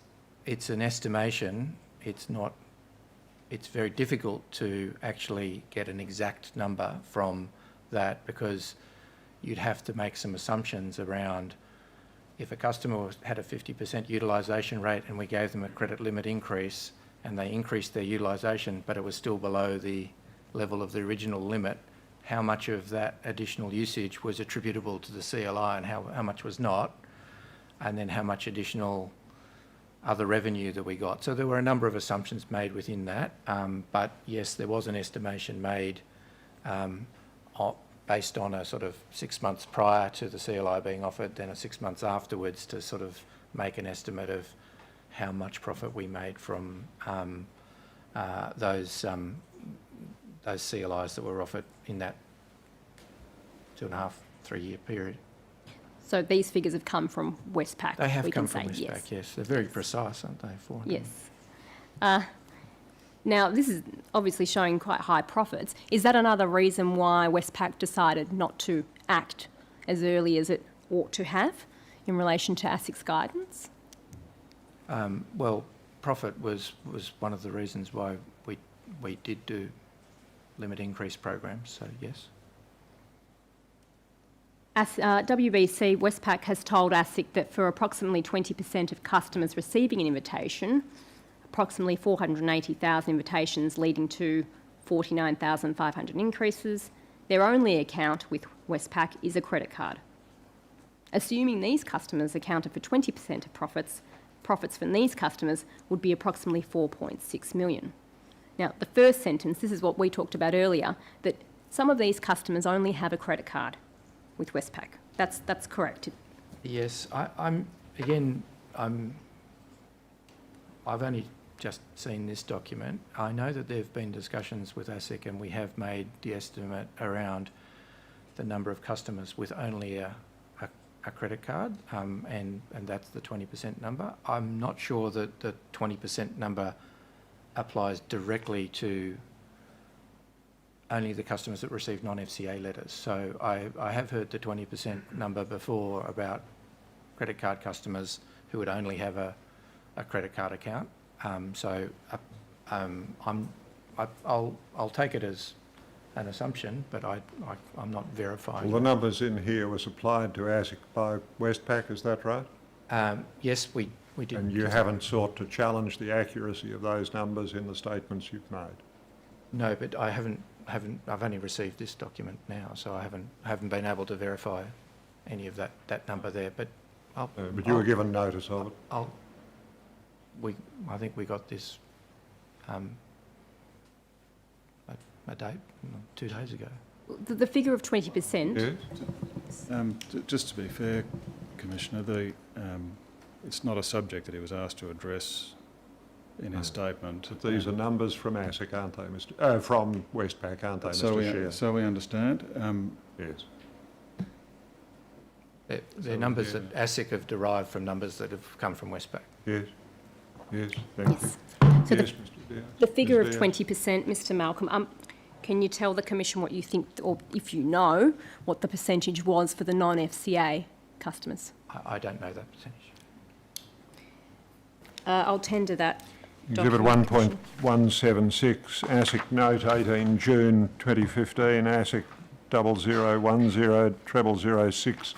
it's an estimation. It's very difficult to actually get an exact number from that, because you'd have to make some assumptions around if a customer had a 50% utilisation rate and we gave them a credit limit increase and they increased their utilisation but it was still below the level of the original limit, how much of that additional usage was attributable to the CLI and how much was not, and then how much additional other revenue that we got. So there were a number of assumptions made within that, but yes, there was an estimation made based on a sort of 6 months prior to the CLI being offered, then a 6 months afterwards, to sort of make an estimate of how much profit we made from those CLIs that were offered in that 2.5, 3 year period. So these figures have come from Westpac. They have we come can from say, Westpac, yes. They're very precise, aren't they? 400. Yes. Now, this is obviously showing quite high profits. Is that another reason why Westpac decided not to act as early as it ought to have in relation to ASIC's guidance? Well, profit was one of the reasons why we did do limit increase programs, so yes. WBC, Westpac has told ASIC that for approximately 20% of customers receiving an invitation, approximately 480,000 invitations leading to 49,500 increases, their only account with Westpac is a credit card. Assuming these customers accounted for 20% of profits from these customers would be approximately 4.6 million. Now, the first sentence, this is what we talked about earlier, that some of these customers only have a credit card with Westpac. That's correct. Yes, I've only just seen this document. I know that there have been discussions with ASIC and we have made the estimate around the number of customers with only a credit card, and that's the 20% number. I'm not sure that the 20% number applies directly to only the customers that receive non-FCA letters. So I have heard the 20% number before about credit card customers who would only have a credit card account. I'll take it as an assumption, but I'm not verifying. Well, the numbers in here were supplied to ASIC by Westpac, is that right? Yes, we did. And you haven't sought to challenge the accuracy of those numbers in the statements you've made? No, but I haven't. I've only received this document now, so I haven't been able to verify any of that number there. But but you were given notice of it. I think we got this a day, 2 days ago. The figure of 20%. Yes. Just to be fair, Commissioner, it's not a subject that he was asked to address in his statement. But these are numbers from ASIC, aren't they, from Westpac, aren't they, So Mr. Chair? So we understand. Yes. They're numbers that ASIC have derived from numbers that have come from Westpac. Yes. Yes. Thank Yes. you. So Yes, Mr. Diaz. the figure of Ms. 20%, Mr. Malcolm, can you tell the Commission what you think, or if you know, what the percentage was for the non-FCA customers? I don't know that percentage. I'll tender that. Exhibit document, 1.176, ASIC note 18 June 2015, ASIC 0010 0006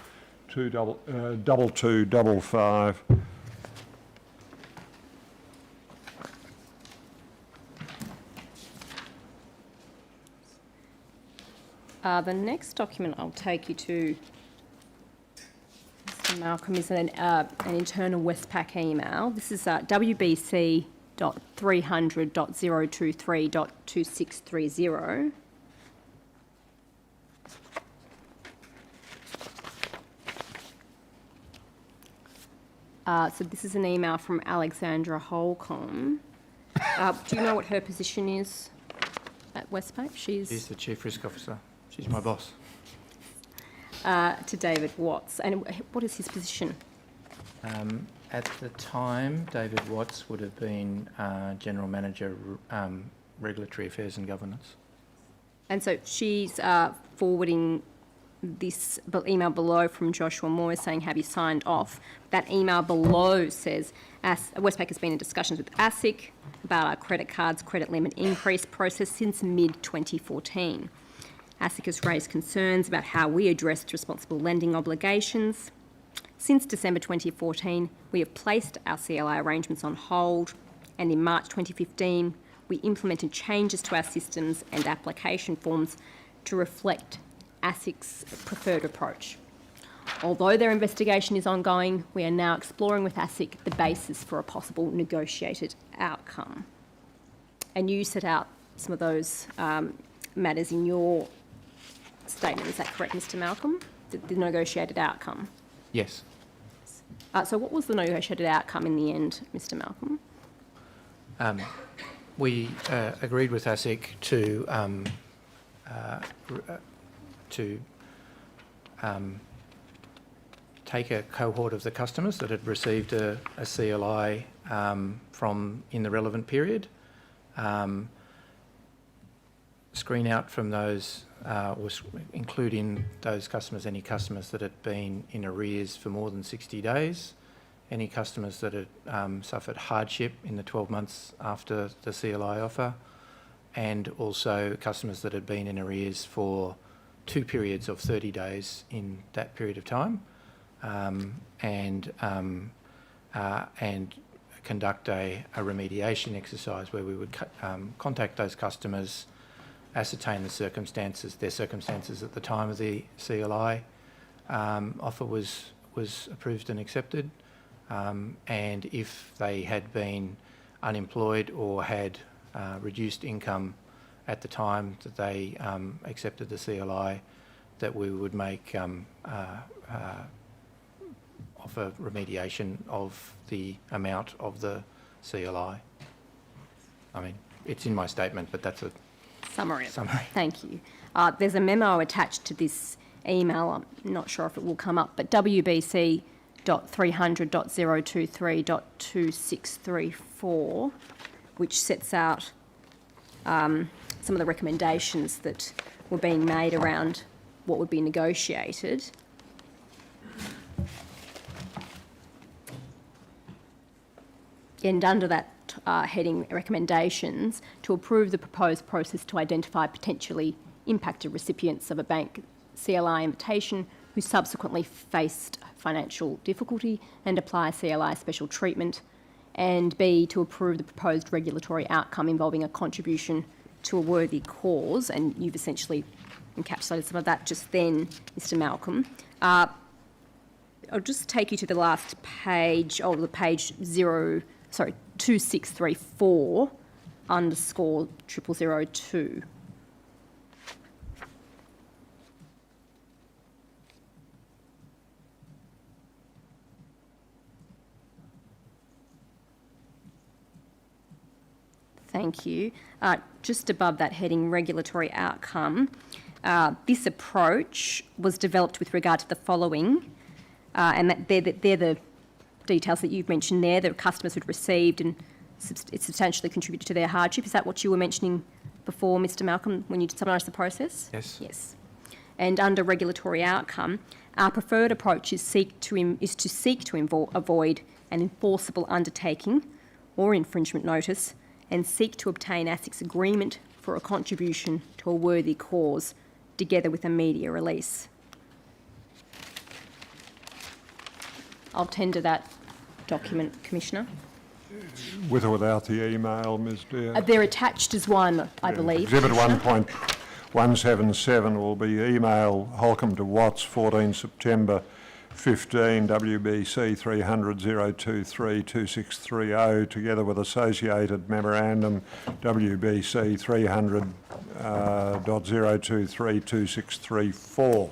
2255. The next document I'll take you to, Mr. Malcolm, is an internal Westpac email. This is WBC.300.023.2630. So this is an email from Alexandra Holcomb. Do you know what her position is at Westpac? She's the Chief Risk Officer. She's my boss. To David Watts. And what is his position? At the time, David Watts would have been General Manager, Regulatory Affairs and Governance. And so she's forwarding this email below from Joshua Moore saying, have you signed off? That email below says, Westpac has been in discussions with ASIC about our credit cards credit limit increase process since mid-2014. ASIC has raised concerns about how we addressed responsible lending obligations. Since December 2014, we have placed our CLI arrangements on hold, and in March 2015, we implemented changes to our systems and application forms to reflect ASIC's preferred approach. Although their investigation is ongoing, we are now exploring with ASIC the basis for a possible negotiated outcome. And you set out some of those matters in your statement. Is that correct, Mr. Malcolm? The negotiated outcome? Yes. So what was the negotiated outcome in the end, Mr. Malcolm? We agreed with ASIC to take a cohort of the customers that had received a CLI from in the relevant period Screen out from those, include in those customers any customers that had been in arrears for more than 60 days, any customers that had suffered hardship in the 12 months after the CLI offer, and also customers that had been in arrears for 2 periods of 30 days in that period of time, and conduct a remediation exercise where we would contact those customers, ascertain their circumstances at the time of the CLI offer was approved and accepted, and if they had been unemployed or had reduced income at the time that they accepted the CLI, that we would make offer remediation of the amount of the CLI. I mean, it's in my statement, but that's a Summary. summary. Thank you. There's a memo attached to this email. I'm not sure if it will come up, but WBC.300.023.2634, which sets out some of the recommendations that were being made around what would be negotiated. And under that heading, recommendations, to approve the proposed process to identify potentially impacted recipients of a bank CLI invitation who subsequently faced financial difficulty and apply CLI special treatment, and B, to approve the proposed regulatory outcome involving a contribution to a worthy cause, and you've essentially encapsulated some of that just then, Mr. Malcolm. I'll just take you to the last page, the page 2634 _ 0002. Thank you. Just above that heading, regulatory outcome, this approach was developed with regard to the following, and that they're the details that you've mentioned there, the customers who'd received and it substantially contributed to their hardship. Is that what you were mentioning before, Mr. Malcolm, when you summarised the process? Yes. Yes. And under regulatory outcome, our preferred approach is to seek to avoid an enforceable undertaking or infringement notice, and seek to obtain ASIC's agreement for a contribution to a worthy cause, together with a media release. I'll tender that document, Commissioner. With or without the email, Ms Dear? They're attached as one, I believe. Exhibit Commissioner. 1.177 will be email Holcomb to Watts, 14 September 15, WBC 300.023.2630, together with associated memorandum WBC 300.023.2634.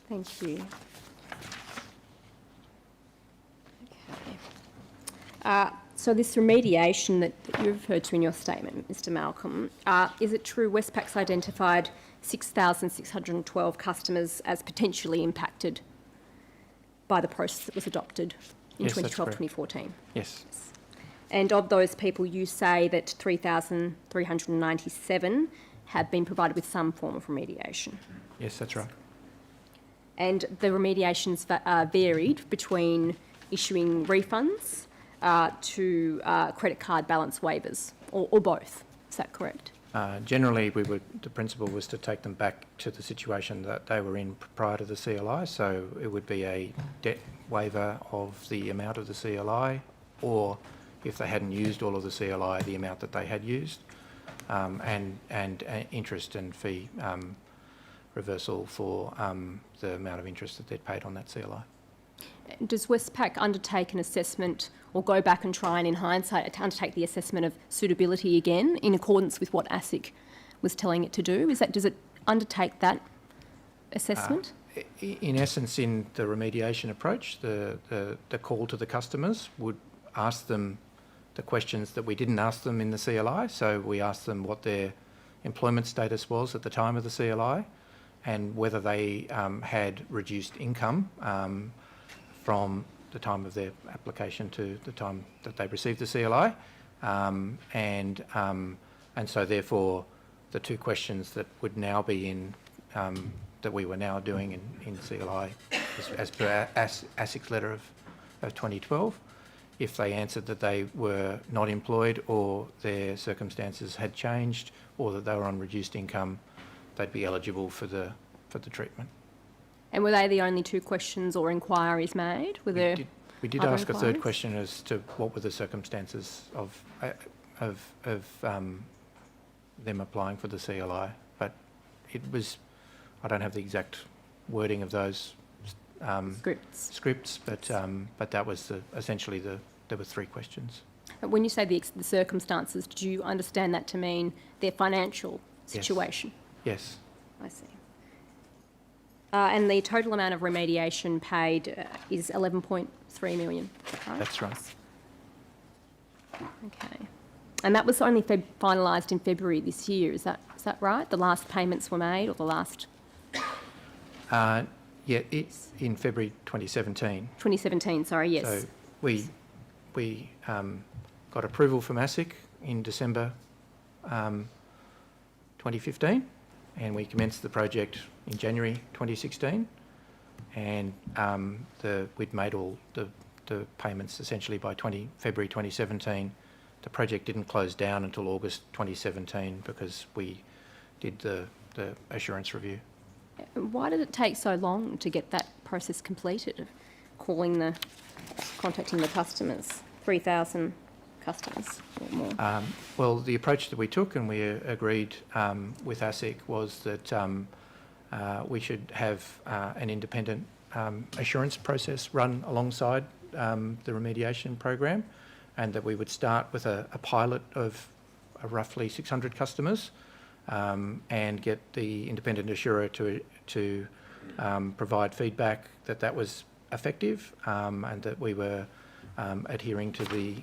Thank you. Okay. So this remediation that you referred to in your statement, Mr. Malcolm, is it true Westpac's identified 6,612 customers as potentially impacted by the process that was adopted in Yes, that's 2012-2014? Yes. And of those people, you say that 3,397 have been provided with some form of remediation. Yes, that's right. And the remediations varied between issuing refunds to credit card balance waivers, or both. Is that correct? Generally, the principle was to take them back to the situation that they were in prior to the CLI, so it would be a debt waiver of the amount of the CLI, or if they hadn't used all of the CLI, the amount that they had used, and interest and fee reversal for the amount of interest that they'd paid on that CLI. Does Westpac undertake an assessment, or go back and try and, in hindsight, undertake the assessment of suitability again in accordance with what ASIC was telling it to do? Does it undertake that assessment? In essence, in the remediation approach, the call to the customers would ask them the questions that we didn't ask them in the CLI. So we asked them what their employment status was at the time of the CLI, and whether they had reduced income from the time of their application to the time that they received the CLI. And so therefore the two questions that would now be in, that we were now doing in CLI as per ASIC's letter of 2012, if they answered that they were not employed or their circumstances had changed or that they were on reduced income, they'd be eligible for the treatment. And were they the only two questions or inquiries made? Were there We did other ask a third inquiries? question as to what were the circumstances of them applying for the CLI, but it was, I don't have the exact wording of those scripts, but that was essentially there were three questions. When you say the circumstances, do you understand that to mean their financial situation? Yes. I see. And the total amount of remediation paid is 11.3 million, right? That's right. Okay. And that was only finalised in February this year, is that right? The last payments were made, or the last... Yeah, it's in February 2017. 2017, sorry, yes. So we got approval from ASIC in December 2015, and we commenced the project in January 2016, and we'd made all the payments essentially by February 2017. The project didn't close down until August 2017 because we did the assurance review. Why did it take so long to get that process completed, of contacting the customers, 3,000 customers or more? Well, the approach that we took, and we agreed with ASIC, was that we should have an independent assurance process run alongside the remediation program, and that we would start with a pilot of roughly 600 customers and get the independent assurer to provide feedback that was effective and that we were adhering to the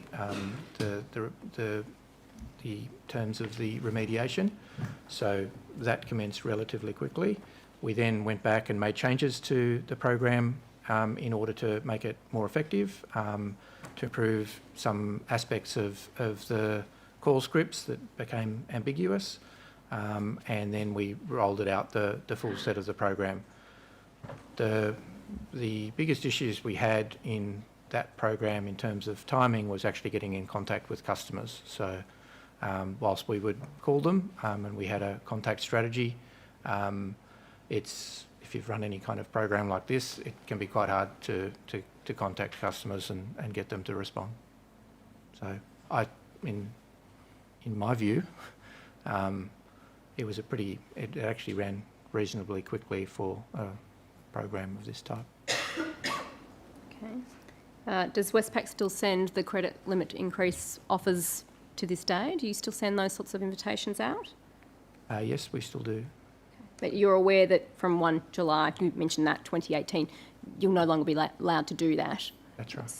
terms of the remediation. So that commenced relatively quickly. We then went back and made changes to the program in order to make it more effective, to improve some aspects of the call scripts that became ambiguous, and then we rolled it out the full set of the program. The biggest issues we had in that program in terms of timing was actually getting in contact with customers. So whilst we would call them and we had a contact strategy, if you've run any kind of program like this, it can be quite hard to contact customers and get them to respond. So in my view, it actually ran reasonably quickly for a program of this type. Okay. Does Westpac still send the credit limit increase offers to this day? Do you still send those sorts of invitations out? Yes, we still do. But you're aware that from 1 July, you mentioned that, 2018, you'll no longer be allowed to do that? That's right.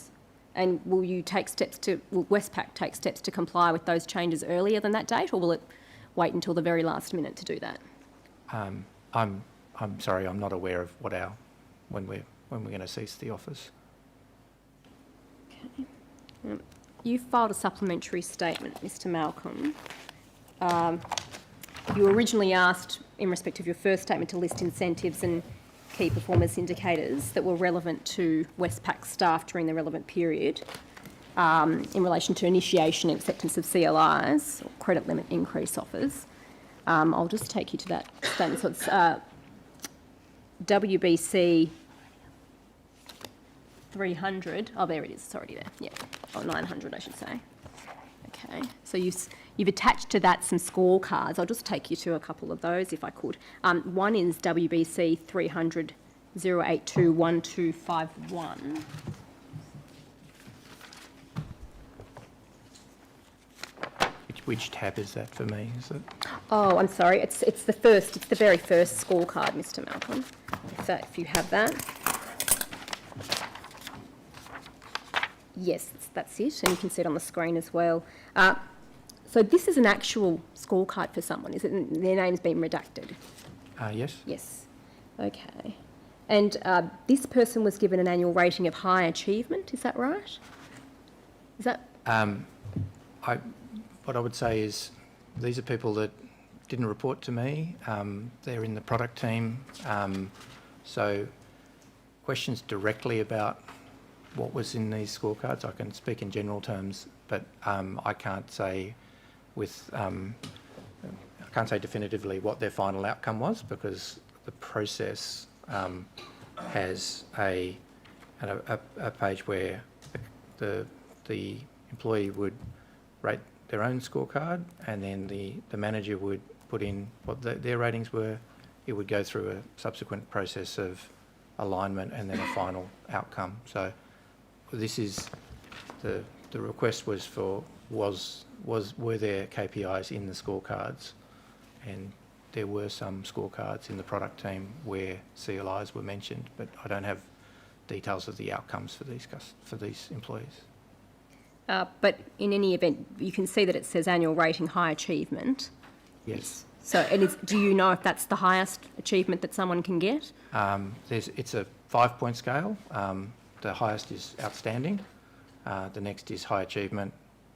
And will Westpac take steps to comply with those changes earlier than that date, or will it wait until the very last minute to do that? I'm sorry, I'm not aware of when we're going to cease the offers. Okay. You filed a supplementary statement, Mr. Malcolm. You originally asked, in respect of your first statement, to list incentives and key performance indicators that were relevant to Westpac staff during the relevant period in relation to initiation and acceptance of CLIs, or credit limit increase offers. I'll just take you to that statement. So it's WBC 300. Oh, there it is. It's already there. Yeah. Oh, 900, I should say. Okay. So you've attached to that some scorecards. I'll just take you to a couple of those, if I could. One is WBC 300 082 1251. Which tab is that for me? Is it? Oh, I'm sorry. It's the very first scorecard, Mr. Malcolm. So if you have that. Yes, that's it, and you can see it on the screen as well. So this is an actual scorecard for someone, is it? Their name's been redacted. Yes. Yes. Okay. And this person was given an annual rating of high achievement, is that right? Is that... What I would say is these are people that didn't report to me. They're in the product team. So questions directly about what was in these scorecards, I can speak in general terms, but I can't say I can't say definitively what their final outcome was, because the process has a page where the employee would rate their own scorecard, and then the manager would put in what their ratings were. It would go through a subsequent process of alignment and then a final outcome. So this is the request was for were there KPIs in the scorecards, and there were some scorecards in the product team where CLIs were mentioned, but I don't have details of the outcomes for these employees. But in any event, you can see that it says annual rating high achievement. Yes. So do you know if that's the highest achievement that someone can get? It's a 5-point scale. The highest is outstanding. The next is high achievement.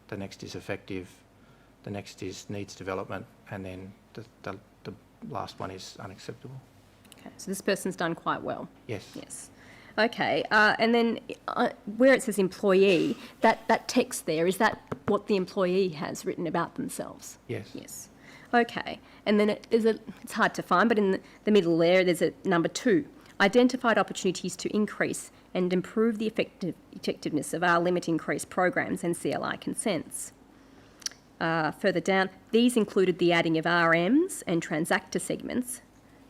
The next is effective. The next is needs development. And then the last one is unacceptable. Okay, so this person's done quite well. Yes. Yes. Okay, and then where it says employee, that text there, is that what the employee has written about themselves? Yes. Yes. Okay, and then it's hard to find, but in the middle there, there's a number 2. Identified opportunities to increase and improve the effectiveness of our limit increase programs and CLI consents. Further down, these included the adding of RMs and transactor segments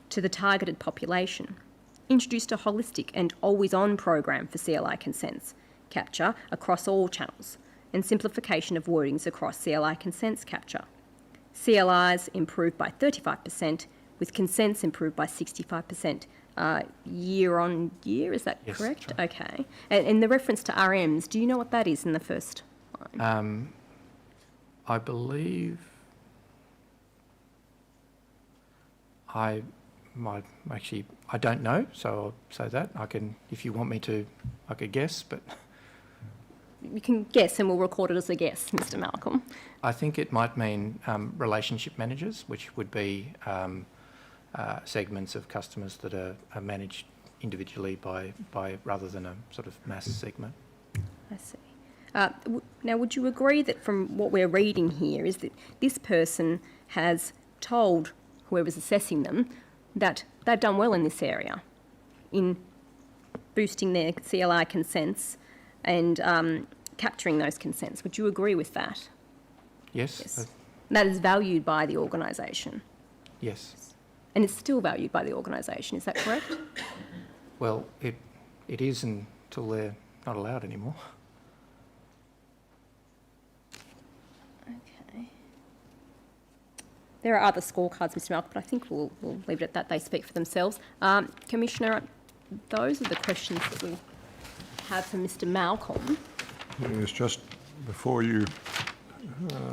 to the targeted population. Introduced a holistic and always-on program for CLI consents capture across all channels, and simplification of wordings across CLI consents capture. CLIs improved by 35%, with consents improved by 65%. Year on year, is that Yes, correct? that's right. Okay. And the reference to RMs, do you know what that is in the first line? I believe I don't know, so I'll say that. I can, if you want me to, I could guess, but You can guess and we'll record it as a guess, Mr. Malcolm. I think it might mean relationship managers, which would be segments of customers that are managed individually by rather than a sort of mass segment. I see. Now, would you agree that from what we're reading here is that this person has told whoever's assessing them that they've done well in this area in boosting their CLI consents and capturing those consents? Would you agree with that? Yes. Yes. That is valued by the organisation. Yes. And it's still valued by the organisation, is that correct? Well, it is until they're not allowed anymore. Okay. There are other scorecards, Mr. Malcolm, but I think we'll leave it at that. They speak for themselves. Commissioner, those are the questions that we have for Mr. Malcolm. Yes, just before you,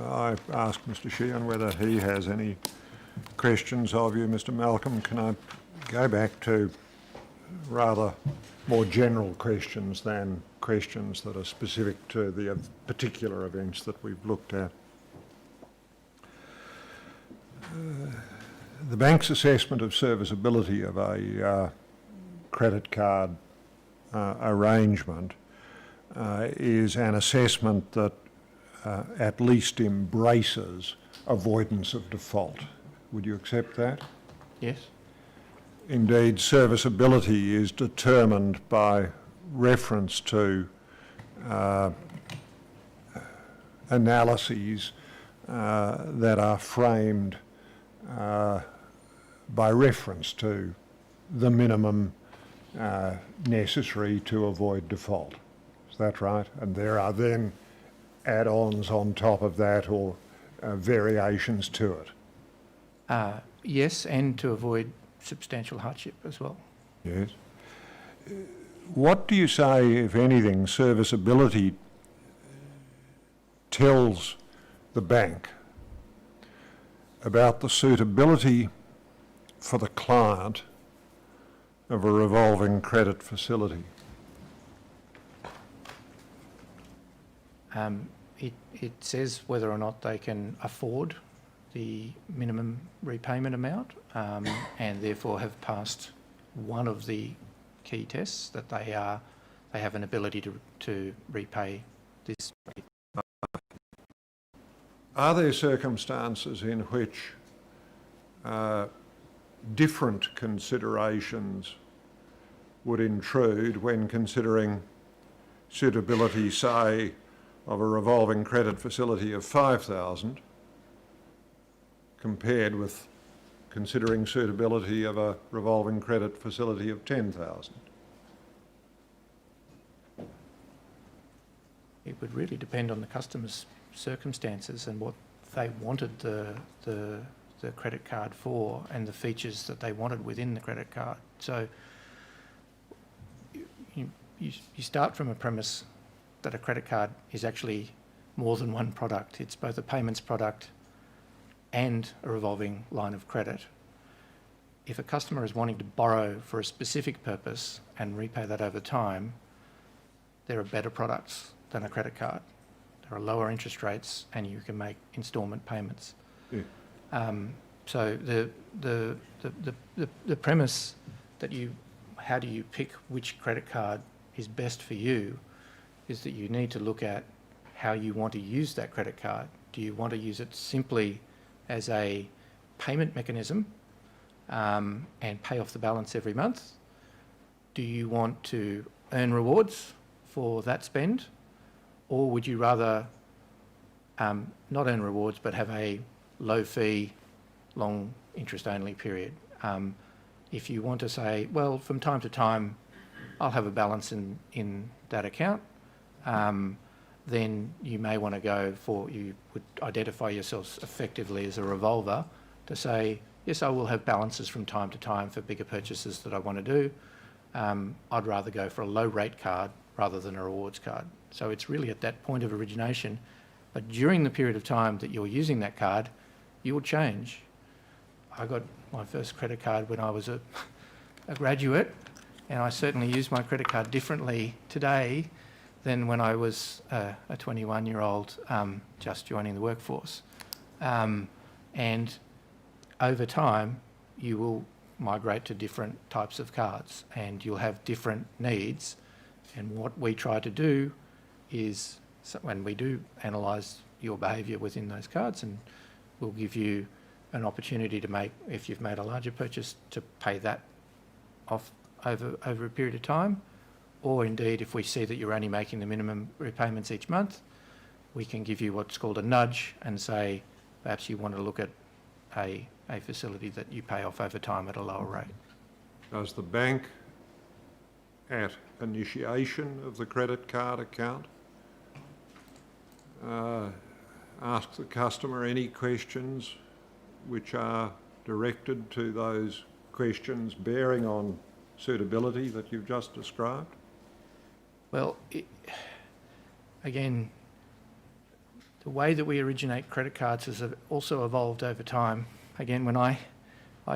I asked Mr. Sheehan whether he has any questions of you, Mr. Malcolm. Can I go back to rather more general questions than questions that are specific to the particular events that we've looked at? The bank's assessment of serviceability of a credit card arrangement is an assessment that at least embraces avoidance of default. Would you accept that? Yes. Indeed, serviceability is determined by reference to analyses that are framed by reference to the minimum necessary to avoid default. Is that right? And there are then add-ons on top of that or variations to it. Yes, and to avoid substantial hardship as well. Yes. What do you say, if anything, serviceability tells the bank about the suitability for the client of a revolving credit facility? It says whether or not they can afford the minimum repayment amount, and therefore have passed one of the key tests, that they have an ability to repay this. Are there circumstances in which different considerations would intrude when considering suitability, say, of a revolving credit facility of $5,000 compared with considering suitability of a revolving credit facility of $10,000? It would really depend on the customer's circumstances and what they wanted the credit card for, and the features that they wanted within the credit card. So you start from a premise that a credit card is actually more than one product. It's both a payments product and a revolving line of credit. If a customer is wanting to borrow for a specific purpose and repay that over time, there are better products than a credit card. There are lower interest rates, and you can make instalment payments. Yeah. So the premise that how do you pick which credit card is best for you, is that you need to look at how you want to use that credit card. Do you want to use it simply as a payment mechanism and pay off the balance every month? Do you want to earn rewards for that spend? Or would you rather not earn rewards but have a low fee, long interest only period? If you want to say, well, from time to time I'll have a balance in that account, then you may want to you would identify yourselves effectively as a revolver to say, yes, I will have balances from time to time for bigger purchases that I want to do. I'd rather go for a low rate card rather than a rewards card. So it's really at that point of origination, but during the period of time that you're using that card, you will change. I got my first credit card when I was a graduate, and I certainly use my credit card differently today than when I was a 21-year-old just joining the workforce. And over time, you will migrate to different types of cards, and you'll have different needs. And what we try to do is, when we do analyse your behaviour within those cards, and we'll give you an opportunity to make, if you've made a larger purchase, to pay that off over a period of time, or indeed if we see that you're only making the minimum repayments each month, we can give you what's called a nudge and say perhaps you want to look at a facility that you pay off over time at a lower rate. Does the bank, at initiation of the credit card account, ask the customer any questions which are directed to those questions bearing on suitability that you've just described? Well, again, the way that we originate credit cards has also evolved over time. Again, when I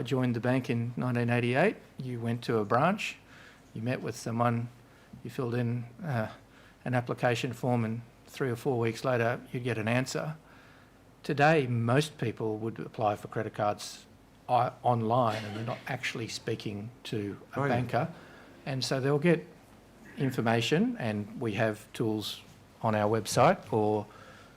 joined the bank in 1988, you went to a branch, you met with someone, you filled in an application form, and 3 or 4 weeks later you'd get an answer. Today, most people would apply for credit cards online, and they're not actually speaking to a banker. And so they'll get information, and we have tools on our website or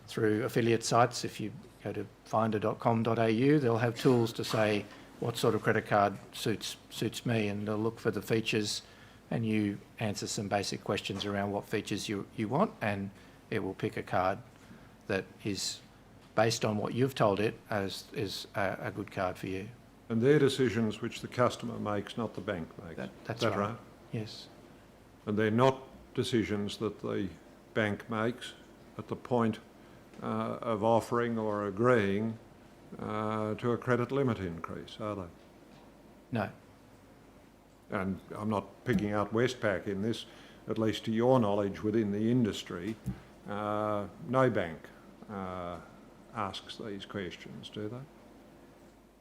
through affiliate sites. If you go to finder.com.au, they'll have tools to say what sort of credit card suits me, and they'll look for the features, and you answer some basic questions around what features you want, and it will pick a card that is based on what you've told it as is a good card for you. And they're decisions which the customer makes, not the bank makes. That's Is that right? Yes. And they're not decisions that the bank makes at the point of offering or agreeing to a credit limit increase, are they? No. And I'm not picking out Westpac in this, at least to your knowledge within the industry, no bank asks these questions, do they?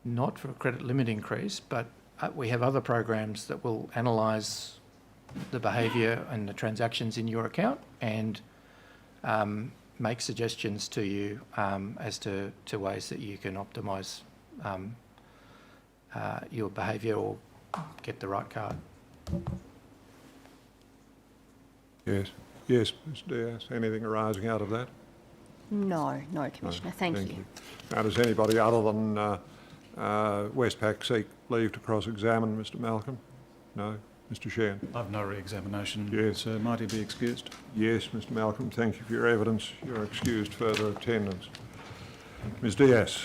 Not for a credit limit increase, but we have other programs that will analyse the behaviour and the transactions in your account and make suggestions to you as to ways that you can optimise your behaviour or get the right card. Yes. Yes, Ms Diaz. Anything arising out of that? No, Commissioner. Thank you. Now, does anybody other than Westpac seek leave to cross-examine Mr Malcolm? No? Mr Sheehan? I've no re-examination. Yes. So might he be excused? Yes, Mr Malcolm. Thank you for your evidence. You're excused further attendance. Ms Diaz?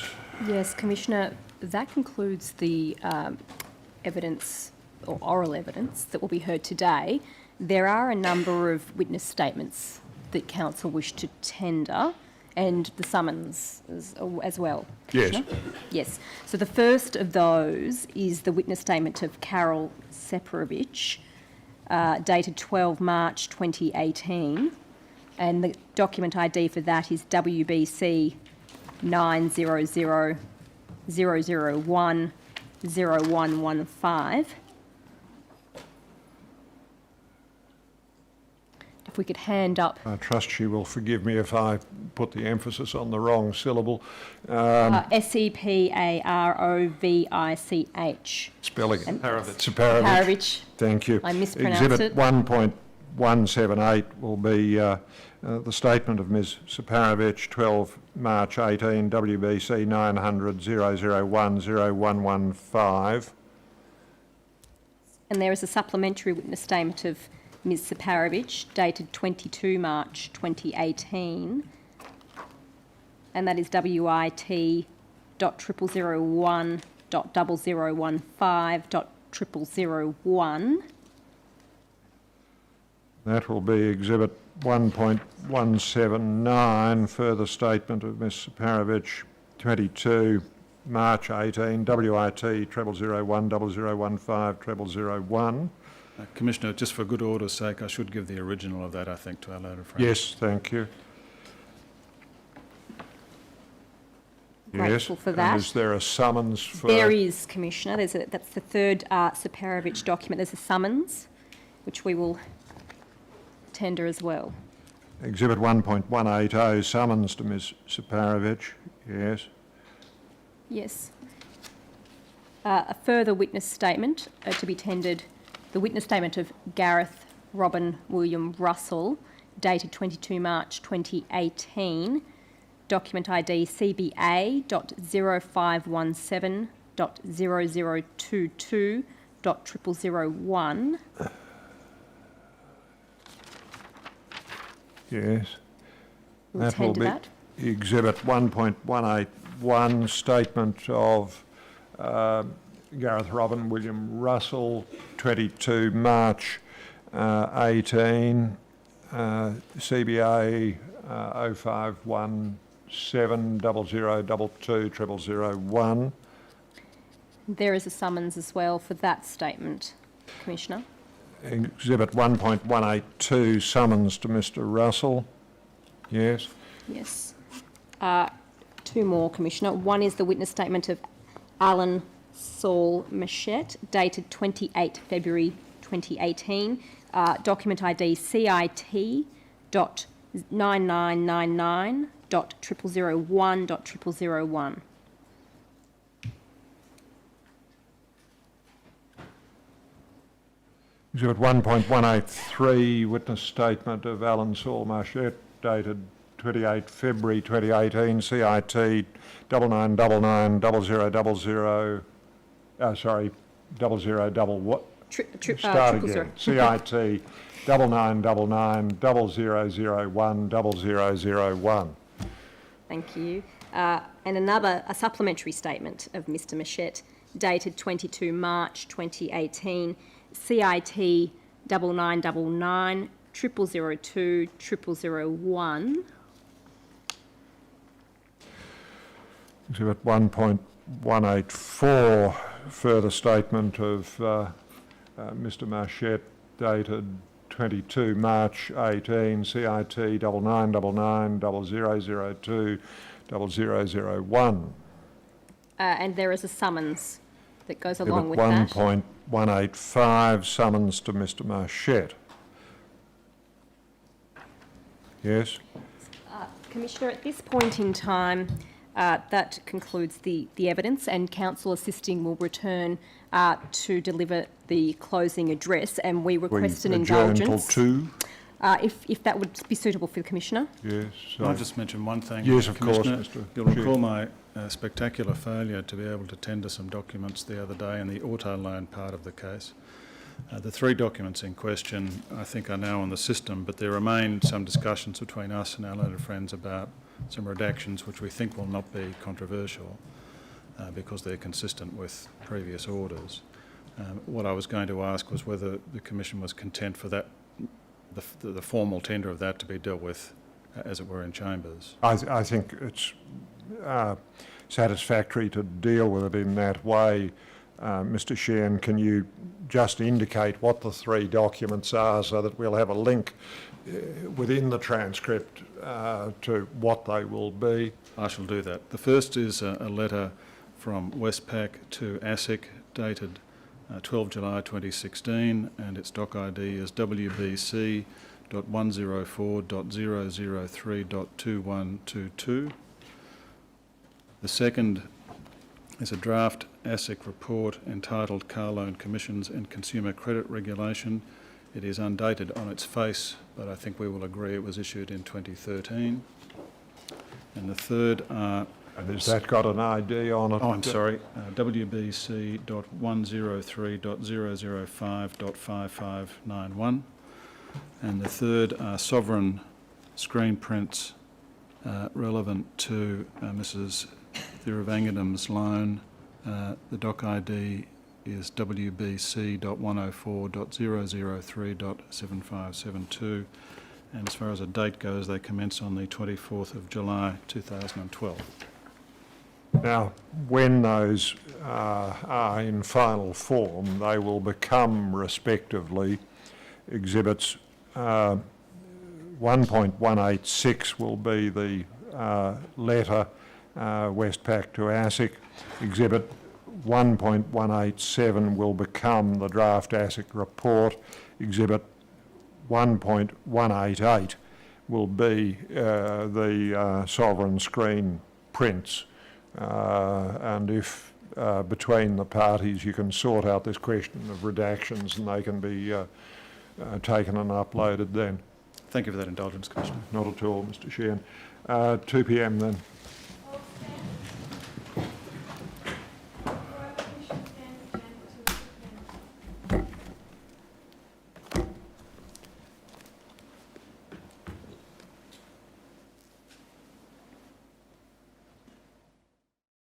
Yes, Commissioner, that concludes the evidence or oral evidence that will be heard today. There are a number of witness statements that Council wish to tender and the summons as well. Yes. Yes. So the first of those is the witness statement of Carol Separovich, dated 12 March 2018, and the document ID for that is WBC 900 001 0115. If we could hand up. I trust she will forgive me if I put the emphasis on the wrong syllable. Separovich. Spelling it. Separovich. Separovich. Thank you. I mispronounced Exhibit it. 1.178 will be the statement of Ms Separovich, 12 March 18, WBC 900 001 0115. And there is a supplementary witness statement of Ms Separovich, dated 22 March 2018, and that is WIT.0001.0015.0015.001. That will be Exhibit 1.179, further statement of Ms Separovich, 22 March 18, WIT 0001 0015 0001. Commissioner, just for good order's sake, I should give the original of that, I think, to our learned friend. Yes, thank you. Grateful yes. for that. And is there a summons for... There is, Commissioner. That's the third Separovich document. There's a summons, which we will tender as well. Exhibit 1.180, summons to Ms Separovich. Yes. Yes. A further witness statement to be tendered, the witness statement of Gareth Robin William Russell, dated 22 March 2018, document ID CBA.0517.0022.0001. Yes. We'll That will tender be that. Exhibit 1.181, statement of Gareth Robin William Russell, 22 March 18, CBA 051700220001. There is a summons as well for that statement, Commissioner. Exhibit 1.182, summons to Mr Russell. Yes. Yes. Two more, Commissioner. One is the witness statement of Alan Saul Machette, dated 28 February 2018, document ID CIT.9999.0001.0001. Exhibit 1.183, witness statement of Alan Saul Machette, dated 28 February 2018, CIT 99990000, start again, CIT 999900010001. Thank you. And a supplementary statement of Mr Machette, dated 22 March 2018, CIT 9999 0002 0001. Exhibit 1.184, further statement of Mr Machette, dated 22 March 18, CIT 9999 0002 0001. And there is a summons that goes Exhibit along with that. 1.185, summons to Mr Marchette. Yes? Commissioner, at this point in time, that concludes the evidence, and counsel assisting will return to deliver the closing address, and we request an adjourn till indulgence. 2? If that would be suitable for the Commissioner. Yes. Can I just mention one thing? Yes, of course, Commissioner? Mr. You'll Chair. recall my spectacular failure to be able to tender some documents the other day in the auto loan part of the case. The 3 documents in question, I think, are now on the system, but there remain some discussions between us and our learned friends about some redactions which we think will not be controversial because they're consistent with previous orders. What I was going to ask was whether the Commission was content for that, the formal tender of that to be dealt with, as it were, in chambers. I think it's satisfactory to deal with it in that way. Mr Sheehan, can you just indicate what the 3 documents are so that we'll have a link within the transcript to what they will be? I shall do that. The first is a letter from Westpac to ASIC dated 12 July 2016, and its doc ID is WBC.104.003.2122. The second is a draft ASIC report entitled Car Loan Commissions and Consumer Credit Regulation. It is undated on its face, but I think we will agree it was issued in 2013. And the third are... And has that got an ID on it? Oh, I'm sorry. WBC.103.005.5591. And the third are sovereign screen prints relevant to Mrs. Thiravangadam's loan. The doc ID is WBC.104.003.7572. And as far as a date goes, they commence on the 24th of July 2012. Now, when those are in final form, they will become, respectively, exhibits 1.186 will be the letter Westpac to ASIC. Exhibit 1.187 will become the draft ASIC report. Exhibit 1.188 will be the sovereign screen prints. And if between the parties you can sort out this question of redactions, and they can be taken and uploaded then. Thank you for that indulgence, Commissioner. Not at all, Mr Sheehan. 2 p.m. then.